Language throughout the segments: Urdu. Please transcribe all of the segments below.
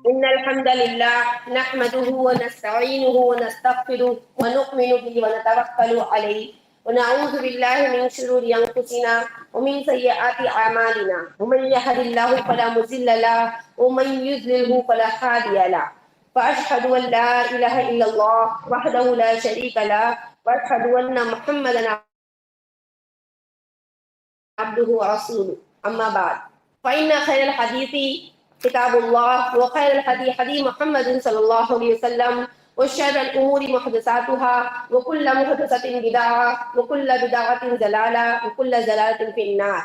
إن الحمد لله نحمده ونستعينه ونستغفره ونؤمن به ونتوكل عليه ونعوذ بالله من شرور أنفسنا ومن سيئات أعمالنا ومن يهد الله فلا مضل له ومن يضلل فلا هادي له فأشهد أن لا إله إلا الله وحده لا شريك له وأشهد أن محمدا عبده ورسوله أما بعد فإن خير الحديث كتاب الله وخير الهدي هدي محمد صلى الله عليه وسلم وشر الأمور محدثاتها وكل محدثة بدعة وكل بدعة ضلالة وكل ضلالة في النار.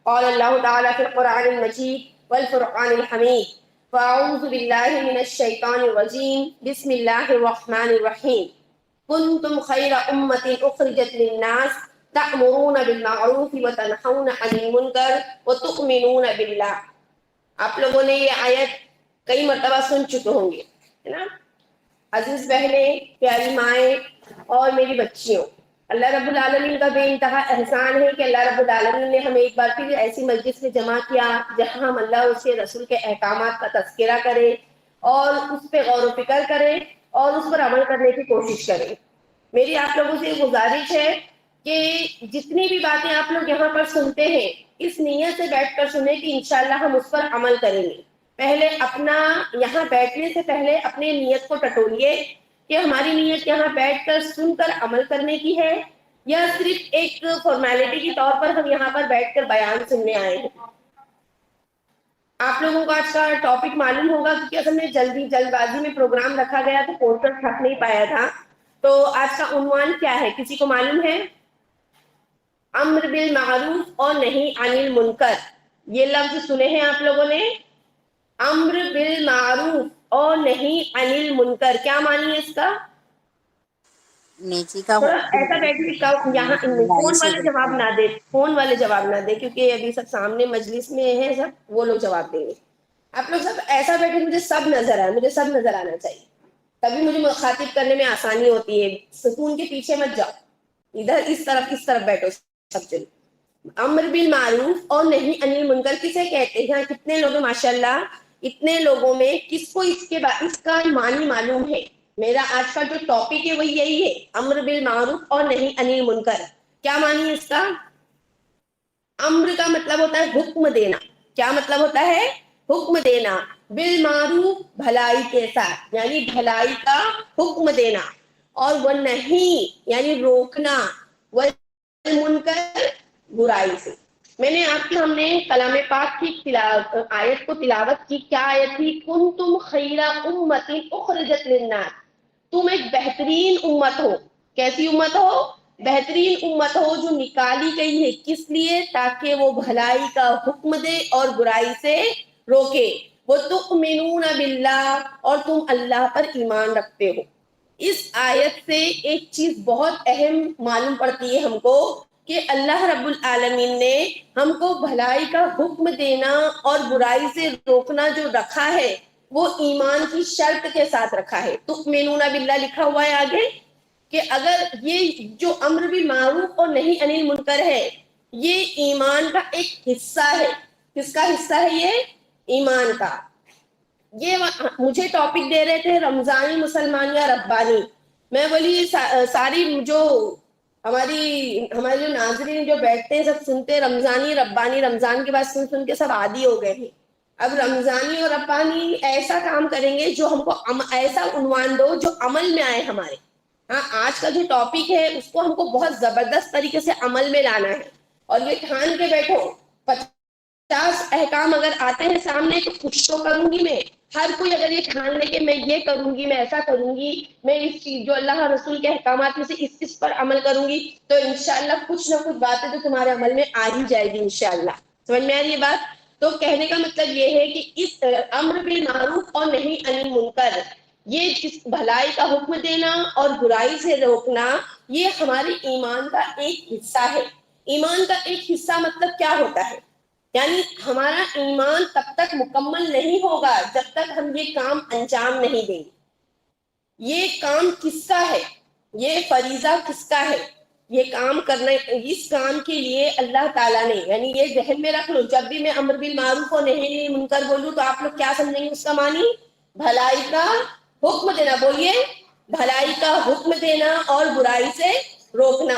قال الله تعالى في القرآن المجيد والفرقان الحميد فأعوذ بالله من الشيطان الرجيم بسم الله الرحمن الرحيم كنتم خير أمة أخرجت للناس تأمرون بالمعروف وتنهون عن المنكر وتؤمنون بالله. آپ لوگوں نے یہ آیت کئی مرتبہ سن چکے ہوں گے ہے نا. عزیز بہنیں، پیاری مائیں اور میری بچیوں، اللہ رب العالمین کا بے انتہا احسان ہے کہ اللہ رب العالمین نے ہمیں ایک بار پھر ایسی مجلس میں جمع کیا جہاں ہم اللہ اور اس کے رسول کے احکامات کا تذکرہ کریں اور اس پہ غور و فکر کریں اور اس پر عمل کرنے کی کوشش کریں. میری آپ لوگوں سے گزارش ہے کہ جتنی بھی باتیں آپ لوگ یہاں پر سنتے ہیں اس نیت سے بیٹھ کر سنیں کہ انشاءاللہ ہم اس پر عمل کریں گے. پہلے اپنا یہاں بیٹھنے سے پہلے اپنے نیت کو ٹٹولیے کہ ہماری نیت یہاں بیٹھ کر سن کر عمل کرنے کی ہے یا صرف ایک فارمیلٹی کے طور پر ہم یہاں پر بیٹھ کر بیان سننے آئے ہیں. آپ لوگوں کو آج کا ٹاپک معلوم ہوگا کیونکہ اصل میں جلد بازی میں پروگرام رکھا گیا تو پوسٹر چھپ نہیں پایا تھا. تو آج کا عنوان کیا ہے کسی کو معلوم ہے؟ امر بالمعروف اور نہی عن المنکر. یہ لفظ سنے ہیں آپ لوگوں نے؟ امر بالمعروف اور نہی عن المنکر، کیا معنی ہے اس کا؟ نیکی کا تھوڑا ایسا بیٹھے یہاں برائی فون سے والے جواب روکنا. نہ دے، فون والے جواب نہ دے کیونکہ ابھی سب سامنے مجلس میں ہیں، سب وہ لوگ جواب دیں گے. آپ لوگ سب ایسا بیٹھے مجھے سب نظر آئے، مجھے سب نظر آنا چاہیے، تبھی مجھے مخاطب کرنے میں آسانی ہوتی ہے. سکون کے پیچھے مت جاؤ، ادھر اس طرف بیٹھو سب جن. امر بالمعروف اور نہی عن المنکر کسے کہتے ہیں؟ کتنے لوگ ہیں ماشاءاللہ؟ اتنے لوگوں میں کس کو اس کا معنی معلوم ہے؟ میرا آج کا جو ٹاپک ہے وہ یہی ہے، امر بالمعروف اور نہی عن المنکر. کیا معنی ہے اس کا؟ امر کا مطلب ہوتا ہے حکم دینا. کیا مطلب ہوتا ہے؟ حکم دینا. بالمعروف بھلائی کے ساتھ، یعنی بھلائی کا حکم دینا، اور وہ نہیں یعنی روکنا، وہ منکر برائی سے. میں نے آپ کے ہم نے کلام پاک کی آیت کو تلاوت کی. کیا آیت تھی؟ کنتم خیر امۃ اخرجت للناس. تم ایک بہترین امت ہو. کیسی امت ہو؟ بہترین امت ہو جو نکالی گئی ہے. کس لیے؟ تاکہ وہ بھلائی کا حکم دے اور برائی سے روکے. وَتُؤْمِنُونَ بِاللَّهِ، اور تم اللہ پر ایمان رکھتے ہو. اس آیت سے ایک چیز بہت اہم معلوم پڑتی ہے ہم کو کہ اللہ رب العالمین نے ہم کو بھلائی کا حکم دینا اور برائی سے روکنا جو رکھا ہے وہ ایمان کی شرط کے ساتھ رکھا ہے. تؤمنون باللہ لکھا ہوا ہے آگے کہ اگر یہ جو امر بالمعروف اور نہی عن المنکر ہے یہ ایمان کا ایک حصہ ہے. کس کا حصہ ہے یہ؟ ایمان کا. یہ مجھے ٹاپک دے رہے تھے رمضانی مسلمان یا ربانی. میں بولی ساری جو ہمارے جو ناظرین جو بیٹھتے ہیں سب سنتے ہیں رمضانی ربانی، رمضان کے بعد سن کے سب عادی ہو گئے ہیں. اب رمضانی اور ربانی ایسا کام کریں گے جو ہم کو ایسا عنوان دو جو عمل میں آئے ہمارے. ہاں، آج کا جو ٹاپک ہے اس کو ہم کو بہت زبردست طریقے سے عمل میں لانا ہے. اور یہ ٹھان کے بیٹھو 50 احکام اگر آتے ہیں سامنے تو کچھ تو کروں گی میں. ہر کوئی اگر یہ ٹھان لے کہ میں یہ کروں گی، میں ایسا کروں گی، میں اس چیز جو اللہ رسول کے احکامات میں سے اس پر عمل کروں گی، تو انشاءاللہ کچھ نہ کچھ باتیں تو تمہارے عمل میں آ ہی جائے گی انشاءاللہ. سمجھ میں آ رہی ہے بات؟ تو کہنے کا مطلب یہ ہے کہ اس امر بالمعروف اور نہی عن المنکر، یہ بھلائی کا حکم دینا اور برائی سے روکنا، یہ ہمارے ایمان کا ایک حصہ ہے. ایمان کا ایک حصہ مطلب کیا ہوتا ہے؟ یعنی ہمارا ایمان تب تک مکمل نہیں ہوگا جب تک ہم یہ کام انجام نہیں دیں گے. یہ کام کس کا ہے؟ یہ فریضہ کس کا ہے؟ یہ کام کرنا، اس کام کے لیے اللہ تعالیٰ نے، یعنی یہ ذہن میں رکھ لو جب بھی میں امر بالمعروف اور نہی عن المنکر بولوں تو آپ لوگ کیا سمجھیں گے اس کا معنی؟ بھلائی کا حکم دینا، بولیے، بھلائی کا حکم دینا اور برائی سے روکنا۔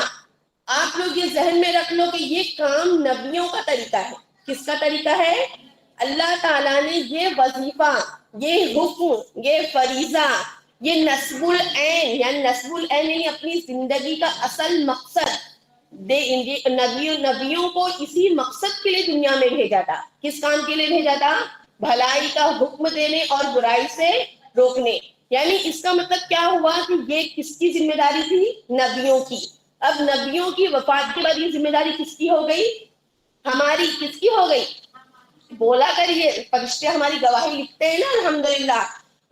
آپ لوگ یہ ذہن میں رکھ لو کہ یہ کام نبیوں کا طریقہ ہے۔ کس کا طریقہ ہے؟ اللہ تعالیٰ نے یہ وظیفہ، یہ حکم، یہ فریضہ، یہ نصب العین، یعنی نصب العین یعنی اپنی زندگی کا اصل مقصد نبیوں کو اسی مقصد کے لیے دنیا میں بھیجا تھا۔ کس کام کے لیے بھیجا تھا؟ بھلائی کا حکم دینے اور برائی سے روکنے۔ یعنی اس کا مطلب کیا ہوا کہ یہ کس کی ذمہ داری تھی؟ نبیوں کی۔ اب نبیوں کی وفات کے بعد یہ ذمہ داری کس کی ہو گئی؟ ہماری۔ کس کی ہو گئی؟ بولا کریے، فرشتے ہماری گواہی لکھتے ہیں نا، الحمدللہ۔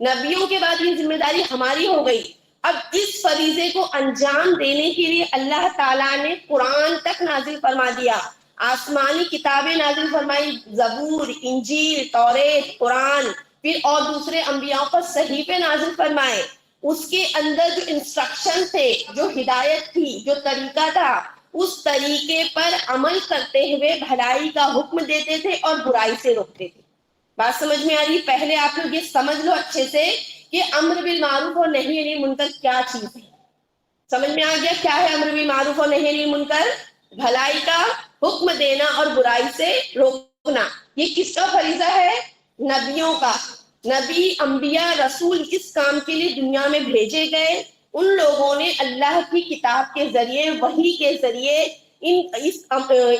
نبیوں کے بعد یہ ذمہ داری ہماری ہو گئی۔ اب اس فریضے کو انجام دینے کے لیے اللہ تعالیٰ نے قرآن تک نازل فرما دیا، آسمانی کتابیں نازل فرمائی، زبور، انجیل، توریت، قرآن، پھر اور دوسرے انبیاء پر صحیفے نازل فرمائے۔ اس کے اندر جو انسٹرکشن تھے، جو ہدایت تھی، جو طریقہ تھا، اس طریقے پر عمل کرتے ہوئے بھلائی کا حکم دیتے تھے اور برائی سے روکتے تھے۔ بات سمجھ میں آ رہی؟ پہلے آپ لوگ یہ سمجھ لو اچھے سے کہ امر بالمعروف اور نہی عن المنکر کیا چیز ہے۔ سمجھ میں آ گیا کیا ہے امر بالمعروف اور نہی عن المنکر؟ بھلائی کا حکم دینا اور برائی سے روکنا۔ یہ کس کا فریضہ ہے؟ نبیوں کا۔ نبی، انبیاء، رسول کس کام کے لیے دنیا میں بھیجے گئے؟ ان لوگوں نے اللہ کی کتاب کے ذریعے، وحی کے ذریعے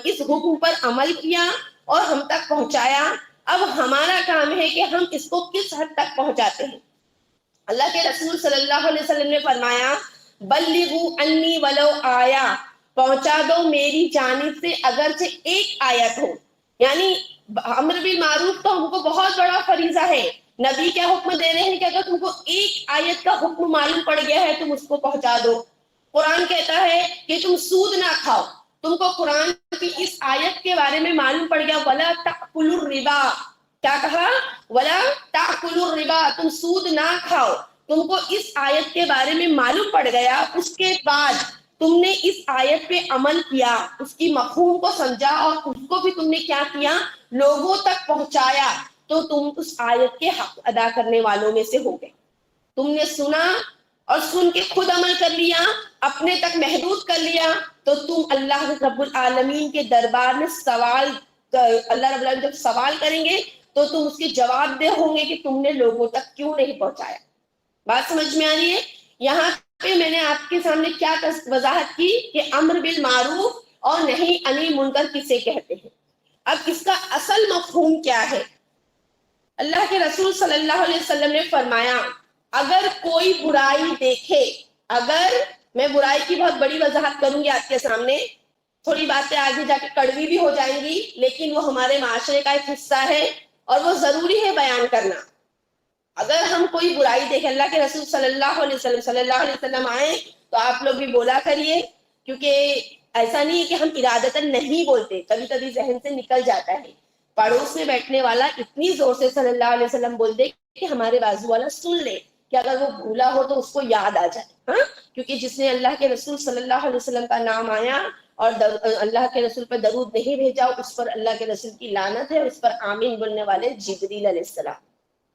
اس حکم پر عمل کیا اور ہم تک پہنچایا۔ اب ہمارا کام ہے کہ ہم اس کو کس حد تک پہنچاتے ہیں۔ اللہ کے رسول صلی اللہ علیہ وسلم نے فرمایا، بلغوا انی ولو آیا، پہنچا دو میری جانب سے اگرچہ ایک آیت ہو۔ یعنی امر بالمعروف تو ہم کو بہت بڑا فریضہ ہے۔ نبی کیا حکم دے رہے ہیں کہ اگر تم کو ایک آیت کا حکم معلوم پڑ گیا ہے تم اس کو پہنچا دو۔ قرآن کہتا ہے کہ تم سود نہ کھاؤ۔ تم کو قرآن کی اس آیت کے بارے میں معلوم پڑ گیا، وَلَا تَأْكُلُوا الرِّبَا، کیا کہا؟ وَلَا تَأْكُلُوا الرِّبَا، تم سود نہ کھاؤ۔ تم کو اس آیت کے بارے میں معلوم پڑ گیا، اس کے بعد تم نے اس آیت پہ عمل کیا، اس کی مفہوم کو سمجھا اور اس کو بھی تم نے کیا کیا؟ لوگوں تک پہنچایا، تو تم اس آیت کے حق ادا کرنے والوں میں سے ہو گئے۔ تم نے سنا اور سن کے خود عمل کر لیا، اپنے تک محدود کر لیا، تو تم اللہ رب العالمین کے دربار میں سوال، اللہ رب العالمین جب سوال کریں گے تو تم اس کے جواب دہ ہوں گے کہ تم نے لوگوں تک کیوں نہیں پہنچایا۔ بات سمجھ میں آ رہی ہے؟ یہاں پہ میں نے آپ کے سامنے کیا وضاحت کی کہ امر بالمعروف اور نہی عن المنکر کسے کہتے ہیں۔ اب اس کا اصل مفہوم کیا ہے؟ اللہ کے رسول صلی اللہ علیہ وسلم نے فرمایا، اگر کوئی برائی دیکھے، اگر میں برائی کی بہت بڑی وضاحت کروں گی آپ کے سامنے، تھوڑی باتیں آگے جا کے کڑوی بھی ہو جائیں گی، لیکن وہ ہمارے معاشرے کا ایک حصہ ہے اور وہ ضروری ہے بیان کرنا۔ اگر ہم کوئی برائی دیکھیں، اللہ کے رسول صلی اللہ علیہ وسلم آئے تو آپ لوگ بھی بولا کریے، کیونکہ ایسا نہیں ہے کہ ہم ارادتاً نہیں بولتے، کبھی کبھی ذہن سے نکل جاتا ہے۔ پڑوس میں بیٹھنے والا اتنی زور سے صلی اللہ علیہ وسلم بول دے کہ ہمارے بازو والا سن لے، کہ اگر وہ بھولا ہو تو اس کو یاد آ جائے۔ ہاں، کیونکہ جس نے اللہ کے رسول صلی اللہ علیہ وسلم کا نام آیا اور اللہ کے رسول پر درود نہیں بھیجا، اس پر اللہ کے رسول کی لعنت ہے، اس پر آمین بولنے والے جبریل علیہ السلام۔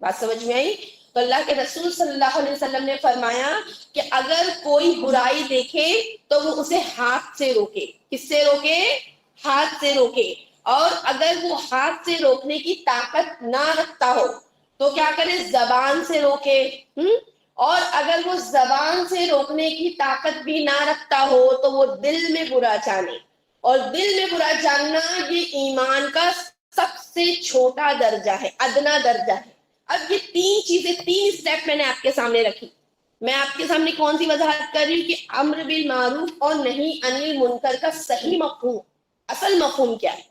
بات سمجھ میں آئی؟ تو اللہ کے رسول صلی اللہ علیہ وسلم نے فرمایا کہ اگر کوئی برائی دیکھے تو وہ اسے ہاتھ سے روکے۔ کس سے روکے؟ ہاتھ سے روکے۔ اور اگر وہ ہاتھ سے روکنے کی طاقت نہ رکھتا ہو تو کیا کرے؟ زبان سے روکے۔ اور اگر وہ زبان سے روکنے کی طاقت بھی نہ رکھتا ہو تو وہ دل میں برا جانے، اور دل میں برا جاننا یہ ایمان کا سب سے چھوٹا درجہ ہے، ادنا درجہ ہے۔ اب یہ تین چیزیں، تین سٹیپ میں نے آپ کے سامنے رکھی۔ میں آپ کے سامنے کون سی وضاحت کر رہی ہوں کہ امر بالمعروف اور نہی عن المنکر کا صحیح مفہوم، اصل مفہوم کیا ہے۔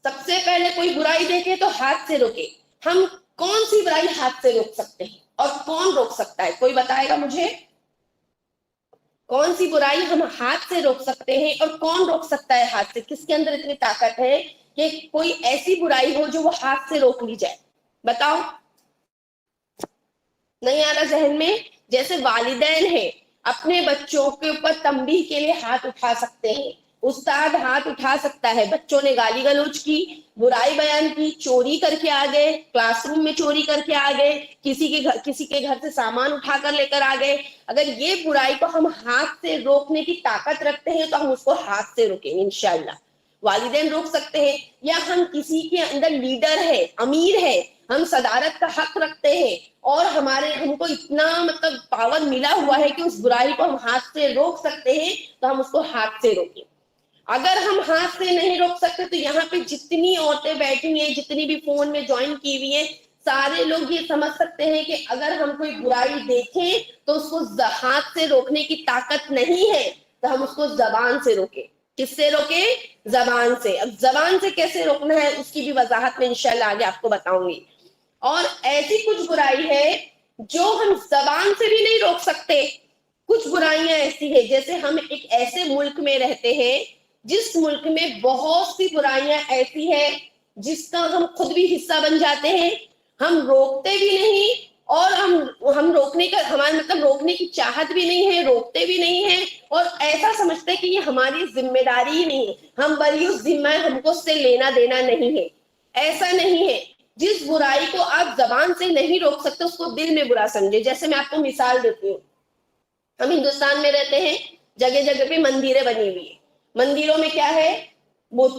سب سے پہلے کوئی برائی دیکھے تو ہاتھ سے روکے۔ ہم کون سی برائی ہاتھ سے روک سکتے ہیں اور کون روک سکتا ہے؟ کوئی بتائے گا مجھے؟ کون سی برائی ہم ہاتھ سے روک سکتے ہیں اور کون روک سکتا ہے ہاتھ سے؟ کس کے اندر اتنی طاقت ہے کہ کوئی ایسی برائی ہو جو وہ ہاتھ سے روک لی جائے؟ بتاؤ، نہیں آ رہا ذہن میں؟ جیسے والدین ہیں، اپنے بچوں کے اوپر تنبیہ کے لیے ہاتھ اٹھا سکتے ہیں، استاد ہاتھ اٹھا سکتا ہے، بچوں نے گالی گلوچ کی، برائی بیان کی، چوری کر کے آ گئے، کلاس روم میں چوری کر کے آ گئے، کسی کے گھر سے سامان اٹھا کر لے کر آ گئے، اگر یہ برائی کو ہم ہاتھ سے روکنے کی طاقت رکھتے ہیں تو ہم اس کو ہاتھ سے روکیں گے انشاءاللہ۔ والدین روک سکتے ہیں، یا ہم کسی کے اندر لیڈر ہے، امیر ہے، ہم صدارت کا حق رکھتے ہیں اور ہم کو اتنا مطلب پاور ملا ہوا ہے کہ اس برائی کو ہم ہاتھ سے روک سکتے ہیں تو ہم اس کو ہاتھ سے روکیں۔ اگر ہم ہاتھ سے نہیں روک سکتے تو یہاں پہ جتنی عورتیں بیٹھی ہیں، جتنی بھی فون میں جوائن کی ہوئی ہیں، سارے لوگ یہ سمجھ سکتے ہیں کہ اگر ہم کوئی برائی دیکھیں تو اس کو ہاتھ سے روکنے کی طاقت نہیں ہے تو ہم اس کو زبان سے روکیں۔ کس سے روکیں؟ زبان سے۔ اب زبان سے کیسے روکنا ہے اس کی بھی وضاحت میں انشاءاللہ آگے آپ کو بتاؤں گی۔ اور ایسی کچھ برائی ہے جو ہم زبان سے بھی نہیں روک سکتے۔ کچھ برائیاں ایسی ہیں، جیسے ہم ایک ایسے ملک میں رہتے ہیں جس ملک میں بہت سی برائیاں ایسی ہیں جس کا ہم خود بھی حصہ بن جاتے ہیں، ہم روکتے بھی نہیں، اور ہم روکنے کا ہمارا مطلب روکنے کی چاہت بھی نہیں ہے، روکتے بھی نہیں ہے، اور ایسا سمجھتے ہیں کہ یہ ہماری ذمہ داری ہی نہیں ہے، ہم بری اس ذمہ، ہم کو اس سے لینا دینا نہیں ہے۔ ایسا نہیں ہے۔ جس برائی کو آپ زبان سے نہیں روک سکتے اس کو دل میں برا سمجھے۔ جیسے میں آپ کو مثال دیتی ہوں، ہم ہندوستان میں رہتے ہیں، جگہ جگہ پہ مندریں بنی ہوئی ہیں، مندروں میں کیا ہے؟ بت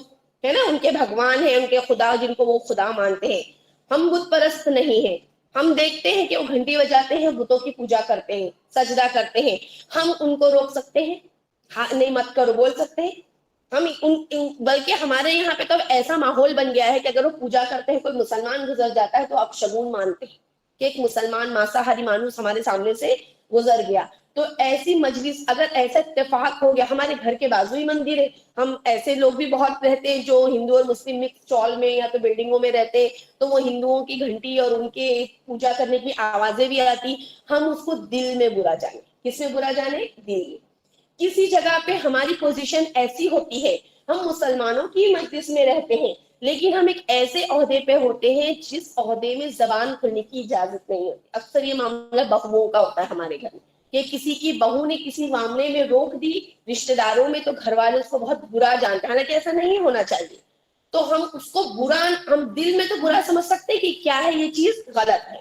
ہے نا، ان کے بھگوان ہیں، ان کے خدا جن کو وہ خدا مانتے ہیں۔ ہم بت پرست نہیں ہیں، ہم دیکھتے ہیں کہ وہ گھنٹی بجاتے ہیں، بتوں کی پوجا کرتے ہیں، سجدہ کرتے ہیں، ہم ان کو روک سکتے ہیں؟ ہاں نہیں، مت کرو بول سکتے ہیں ہم بلکہ ہمارے یہاں پہ تو ایسا ماحول بن گیا ہے کہ اگر وہ پوجا کرتے ہیں، کوئی مسلمان گزر جاتا ہے تو آپ شگون مانتے ہیں کہ ایک مسلمان ماساہاری مانوس ہمارے سامنے سے گزر گیا۔ تو ایسی مجلس، اگر ایسا اتفاق ہو گیا، ہمارے گھر کے بازو ہی مندر ہے، ہم ایسے لوگ بھی بہت رہتے ہیں جو ہندو اور مسلم مکس چال میں یا تو بلڈنگوں میں رہتے ہیں، تو وہ ہندوؤں کی گھنٹی اور ان کے پوجا کرنے کی آوازیں بھی آتی، ہم اس کو دل میں برا جانے۔ کس میں برا جانے؟ دل میں۔ کسی جگہ پہ ہماری پوزیشن ایسی ہوتی ہے، ہم مسلمانوں کی مجلس میں رہتے ہیں لیکن ہم ایک ایسے عہدے پہ ہوتے ہیں جس عہدے میں زبان کھلنے کی اجازت نہیں ہوتی۔ اکثر یہ معاملہ بہوؤں کا ہوتا ہے ہمارے گھر میں، کہ کسی کی بہو نے کسی معاملے میں روک دی رشتہ داروں میں، تو گھر والے اس کو بہت برا جانتے ہیں، حالانکہ ایسا نہیں ہونا چاہیے۔ تو ہم اس کو برا، ہم دل میں تو برا سمجھ سکتے ہیں کہ کیا ہے یہ چیز غلط ہے،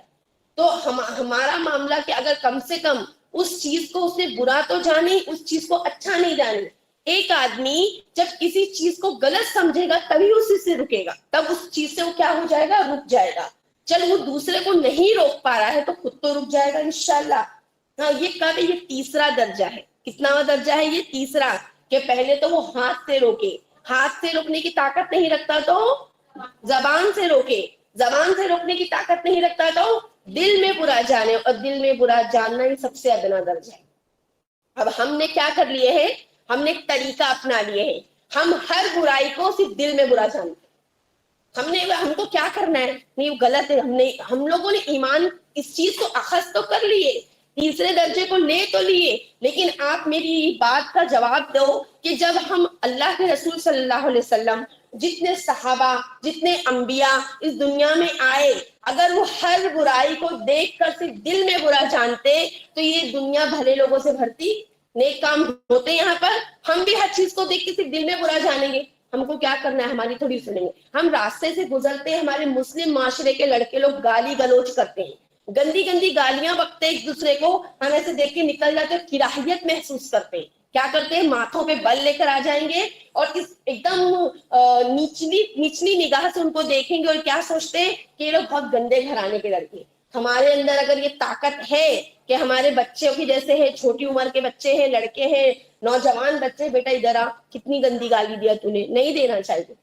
تو ہمارا معاملہ کہ اگر کم سے کم اس چیز کو اس نے برا تو جانے، اس چیز کو اچھا نہیں جانے۔ ایک آدمی جب کسی چیز کو غلط سمجھے گا تبھی اسی سے رکے گا، تب اس چیز سے وہ کیا ہو جائے گا؟ رک جائے گا۔ چل وہ دوسرے کو نہیں روک پا رہا ہے تو خود تو رک جائے گا انشاءاللہ۔ ہاں، یہ کہا کہ یہ تیسرا درجہ ہے۔ کتنا درجہ ہے یہ؟ تیسرا، کہ پہلے تو وہ ہاتھ سے روکے، ہاتھ سے روکنے کی طاقت نہیں رکھتا تو زبان سے روکے، زبان سے روکنے کی طاقت نہیں رکھتا تو دل میں برا جانے، اور دل میں برا جاننا ہی سب سے ادنا درجہ ہے۔ اب ہم نے کیا کر لیے ہیں؟ ہم نے ایک طریقہ اپنا لیے ہیں، ہم ہر برائی کو صرف دل میں برا جانتے ہیں۔ ہم کو کیا کرنا ہے؟ نہیں وہ غلط ہے، ہم لوگوں نے ایمان اس چیز کو اخذ تو کر لیے، تیسرے درجے کو لے تو لیے، لیکن آپ میری بات کا جواب دو کہ جب ہم اللہ کے رسول صلی اللہ علیہ وسلم، جتنے صحابہ، جتنے انبیاء اس دنیا میں آئے، اگر وہ ہر برائی کو دیکھ کر صرف دل میں برا جانتے تو یہ دنیا بھلے لوگوں سے بھرتی؟ نیک کام ہوتے یہاں پر؟ ہم بھی ہر چیز کو دیکھ کے صرف دل میں برا جانیں گے؟ ہم کو کیا کرنا ہے؟ ہماری تھوڑی سنیں گے۔ ہم راستے سے گزرتے ہیں، ہمارے مسلم معاشرے کے لڑکے لوگ گالی گلوچ کرتے ہیں، گندی گندی گالیاں بکتے ایک دوسرے کو، ہم ایسے دیکھ کے نکل جاتے، کراہیت محسوس کرتے ہیں۔ کیا کرتے ہیں؟ ماتھوں پہ بل لے کر آ جائیں گے اور اس ایک دم نچلی نگاہ سے ان کو دیکھیں گے اور کیا سوچتے ہیں کہ یہ لوگ بہت گندے گھرانے کے لڑکے۔ ہمارے اندر اگر یہ طاقت ہے کہ ہمارے بچوں کی جیسے ہے، چھوٹی عمر کے بچے ہیں، لڑکے ہیں، نوجوان بچے، بیٹا ادھر آ، کتنی گندی گالی دیا تو نے، نہیں دینا چاہیے۔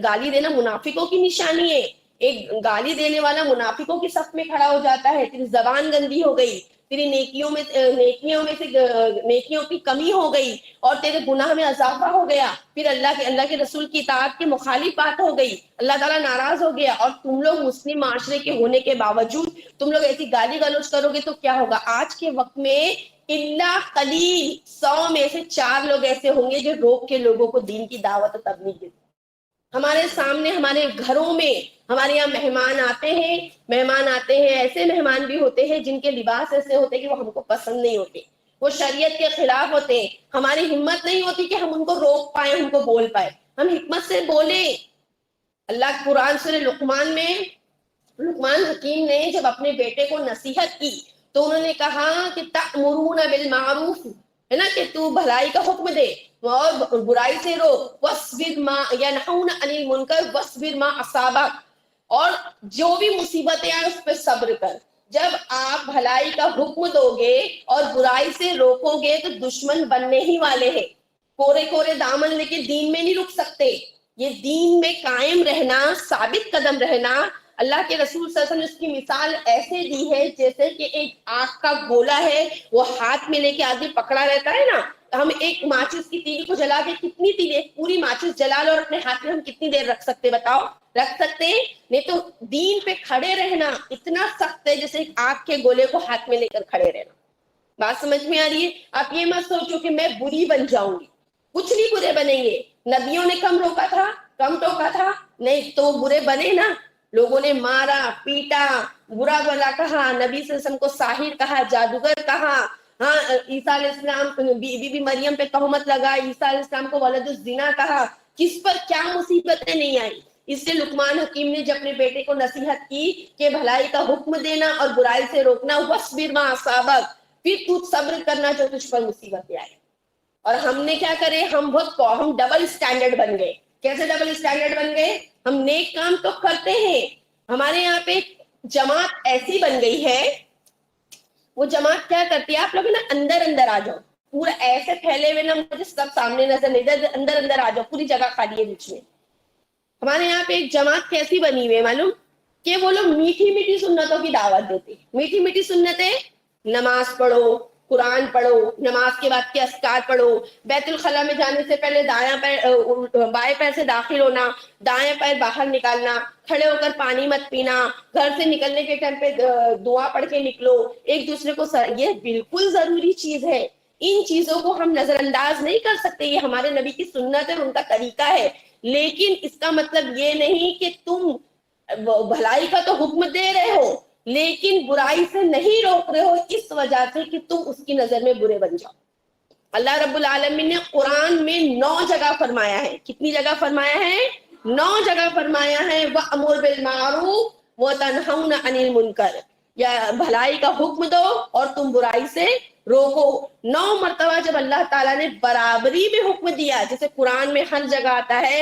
گالی دینا منافقوں کی نشانی ہے۔ ایک گالی دینے والا منافقوں کی صف میں کھڑا ہو جاتا ہے، تیری زبان گندی ہو گئی، تیری نیکیوں سے نیکیوں کی کمی ہو گئی اور تیرے گناہ میں اضافہ ہو گیا، پھر اللہ کے رسول کی اطاعت کے مخالف بات ہو گئی، اللہ تعالیٰ ناراض ہو گیا، اور تم لوگ مسلم معاشرے کے ہونے کے باوجود تم لوگ ایسی گالی گلوچ کرو گے تو کیا ہوگا؟ آج کے وقت میں الا قلیل 100 میں سے 4 لوگ ایسے ہوں گے جو روک کے لوگوں کو دین کی دعوت و تبلیغ دیتے۔ ہمارے سامنے، ہمارے گھروں میں ہمارے یہاں مہمان آتے ہیں، ایسے مہمان بھی ہوتے ہیں جن کے لباس ایسے ہوتے ہیں کہ وہ ہم کو پسند نہیں ہوتے، وہ شریعت کے خلاف ہوتے ہیں. ہماری ہمت نہیں ہوتی کہ ہم ان کو روک پائیں, ان کو بول پائیں. ہم حکمت سے بولیں. اللہ قرآن سورہ لقمان میں لقمان حکیم نے جب اپنے بیٹے کو نصیحت کی تو انہوں نے کہا کہ تأمرون بالمعروف, ہے نا, کہ تو بھلائی کا حکم دے اور برائی سے روک. واصبر ما ینہون عن المنکر واصبر ما اصابک, اور جو بھی مصیبتیں آئیں اس پہ صبر کر. جب آپ بھلائی کا حکم دو گے اور برائی سے روکو گے تو دشمن بننے ہی والے ہیں. کورے کورے دامن لے کے دین میں نہیں رک سکتے. یہ دین میں قائم رہنا, ثابت قدم رہنا, اللہ کے رسول صلی اللہ علیہ وسلم نے اس کی مثال ایسے دی ہے جیسے کہ ایک آگ کا گولا ہے, وہ ہاتھ میں لے کے آدمی پکڑا رہتا ہے نا. ہم ایک ماچس کی تیلی کو جلا کے کتنی تیلی, ایک پوری ماچس جلا لو اور اپنے ہاتھ میں ہم کتنی دیر رکھ سکتے, بتاؤ رکھ سکتے ہیں؟ نہیں. تو دین پہ کھڑے رہنا اتنا سخت ہے جیسے ایک آگ کے گولے کو ہاتھ میں لے کر کھڑے رہنا. بات سمجھ میں آ رہی ہے؟ آپ یہ مت سوچو کہ میں بری بن جاؤں گی, کچھ نہیں برے بنیں گے. نبیوں نے کم روکا تھا, کم ٹوکا تھا, نہیں تو برے بنے نا. لوگوں نے مارا پیٹا, برا بلا کہا, نبی صلی اللہ علیہ وسلم کو ساحر کہا, جادوگر کہا, ہاں عیسیٰ علیہ السلام بی بی مریم پہ تہمت لگا, عیسیٰ علیہ السلام کو ولد الزنا کہا. کس پر کیا مصیبتیں نہیں آئی. اس سے لقمان حکیم نے جب اپنے بیٹے کو نصیحت کی کہ بھلائی کا حکم دینا اور برائی سے روکنا, واصبر ما اصابک, پھر تو صبر کرنا جو تجھ پر مصیبتیں آئی. اور ہم نے کیا کرے, ہم ڈبل اسٹینڈرڈ بن گئے. کیسے ڈبل اسٹینڈرڈ بن گئے؟ ہم نیک کام تو کرتے ہیں, ہمارے یہاں پہ جماعت ایسی بن گئی ہے, وہ جماعت کیا کرتی ہے, آپ لوگ نا اندر اندر آ جاؤ, پورا ایسے پھیلے ہوئے نا, مجھے سب سامنے نظر نہیں, اندر اندر آ جاؤ, پوری جگہ خالی ہے بیچ میں. ہمارے یہاں پہ ایک جماعت کیسی بنی ہوئی ہے معلوم, کہ وہ لوگ میٹھی میٹھی سنتوں کی دعوت دیتے. میٹھی میٹھی سنتیں, نماز پڑھو, قرآن پڑھو, نماز کے بعد کے اذکار پڑھو, بیت الخلاء میں جانے سے پہلے دایاں پیر بائیں پیر سے داخل ہونا, دائیں پیر باہر نکالنا, کھڑے ہو کر پانی مت پینا, گھر سے نکلنے کے ٹائم پہ دعا پڑھ کے نکلو, ایک دوسرے کو یہ بالکل ضروری چیز ہے. ان چیزوں کو ہم نظر انداز نہیں کر سکتے, یہ ہمارے نبی کی سنت ہے, ان کا طریقہ ہے. لیکن اس کا مطلب یہ نہیں کہ تم بھلائی کا تو حکم دے رہے ہو لیکن برائی سے نہیں روک رہے ہو, اس وجہ سے کہ تم اس کی نظر میں برے بن جاؤ. اللہ رب العالمین نے قرآن میں 9 جگہ فرمایا ہے. کتنی جگہ فرمایا ہے؟ 9 جگہ فرمایا ہے. وَأْمُرْ بِالْمَعْرُوفِ وَتَنْهَوْنَ عَنِ الْمُنْكَرِ, یا بھلائی کا حکم دو اور تم برائی سے روکو. 9 مرتبہ جب اللہ تعالیٰ نے برابری میں حکم دیا, جیسے قرآن میں ہر جگہ آتا ہے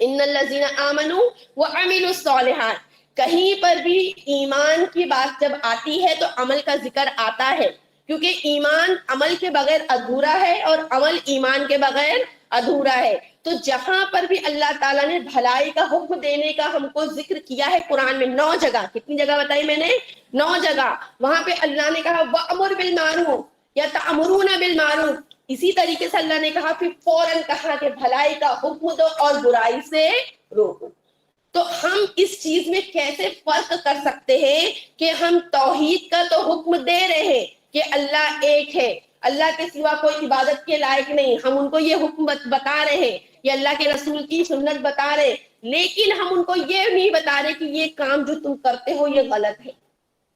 ان الذین آمنوا وعملوا الصالحات, کہیں پر بھی ایمان کی بات جب آتی ہے تو عمل کا ذکر آتا ہے, کیونکہ ایمان عمل کے بغیر ادھورا ہے اور عمل ایمان کے بغیر ادھورا ہے. تو جہاں پر بھی اللہ تعالیٰ نے بھلائی کا حکم دینے کا ہم کو ذکر کیا ہے قرآن میں 9 جگہ, کتنی جگہ بتائی میں نے؟ 9 جگہ. وہاں پہ اللہ نے کہا وَأْمُرْ بِالْمَعْرُوفِ یا تَأْمُرُونَ بِالْمَعْرُوفِ, اسی طریقے سے اللہ نے کہا پھر فوراً کہا کہ بھلائی کا حکم دو اور برائی سے روکو. تو ہم اس چیز میں کیسے فرق کر سکتے ہیں کہ ہم توحید کا تو حکم دے رہے ہیں کہ اللہ ایک ہے, اللہ کے سوا کوئی عبادت کے لائق نہیں, ہم ان کو یہ حکم بتا رہے ہیں, یہ اللہ کے رسول کی سنت بتا رہے, لیکن ہم ان کو یہ نہیں بتا رہے کہ یہ کام جو تم کرتے ہو یہ غلط ہے,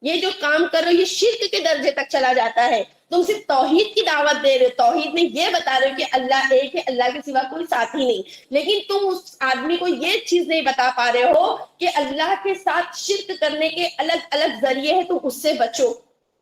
یہ جو کام کر رہے ہو یہ شرک کے درجے تک چلا جاتا ہے. تم صرف توحید کی دعوت دے رہے ہو, توحید میں یہ بتا رہے ہو کہ اللہ ایک ہے, اللہ کے سوا کوئی ساتھی نہیں, لیکن تم اس آدمی کو یہ چیز نہیں بتا پا رہے ہو کہ اللہ کے ساتھ شرک کرنے کے الگ الگ ذریعے ہیں, تم اس سے بچو.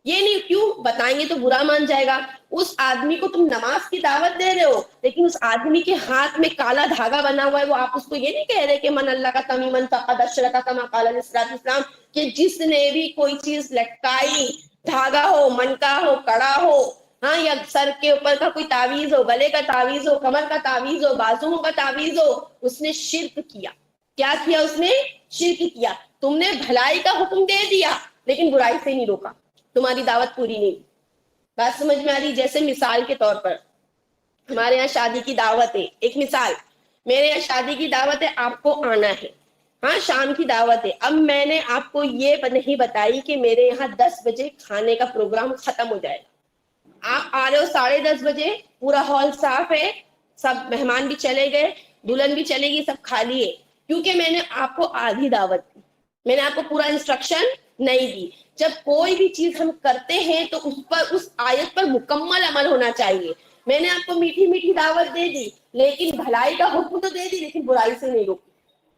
یہ نہیں, کیوں بتائیں گے تو برا مان جائے گا. اس آدمی کو تم نماز کی دعوت دے رہے ہو لیکن اس آدمی کے ہاتھ میں کالا دھاگا بنا ہوا ہے, وہ آپ اس کو یہ نہیں کہہ رہے کہ من اللہ کا تمیمن فقد اشرک کما قال علیہ السلام, کہ جس نے بھی کوئی چیز لٹکائی, دھاگا ہو, منکا ہو, کڑا ہو, ہاں, یا سر کے اوپر کا کوئی تعویذ ہو, گلے کا تعویذ ہو, کمر کا تعویذ ہو, بازوؤں کا تعویذ ہو, اس نے شرک کیا. کیا کیا اس نے؟ شرک کیا. تم نے بھلائی کا حکم دے دیا لیکن برائی سے نہیں روکا, تمہاری دعوت پوری نہیں. بات سمجھ میں آ رہی؟ جیسے مثال کے طور پر ہمارے یہاں شادی کی دعوت ہے, ایک مثال, میرے یہاں شادی کی دعوت ہے, آپ کو آنا ہے, ہاں شام کی دعوت ہے. اب میں نے آپ کو یہ نہیں بتائی کہ میرے یہاں 10 بجے کھانے کا پروگرام ختم ہو جائے گا, آپ آ رہے ہو 10:30 بجے, پورا ہال صاف ہے, سب مہمان بھی چلے گئے, دلہن بھی چلے گی, سب خالی ہے, کیونکہ میں نے آپ کو آدھی دعوت دی, میں نے آپ کو پورا انسٹرکشن نہیں دی. جب کوئی بھی چیز ہم کرتے ہیں تو اس پر, اس آیت پر مکمل عمل ہونا چاہیے. میں نے آپ کو میٹھی میٹھی دعوت دے دی, لیکن بھلائی کا حکم تو دے دی, لیکن برائی سے نہیں روکی,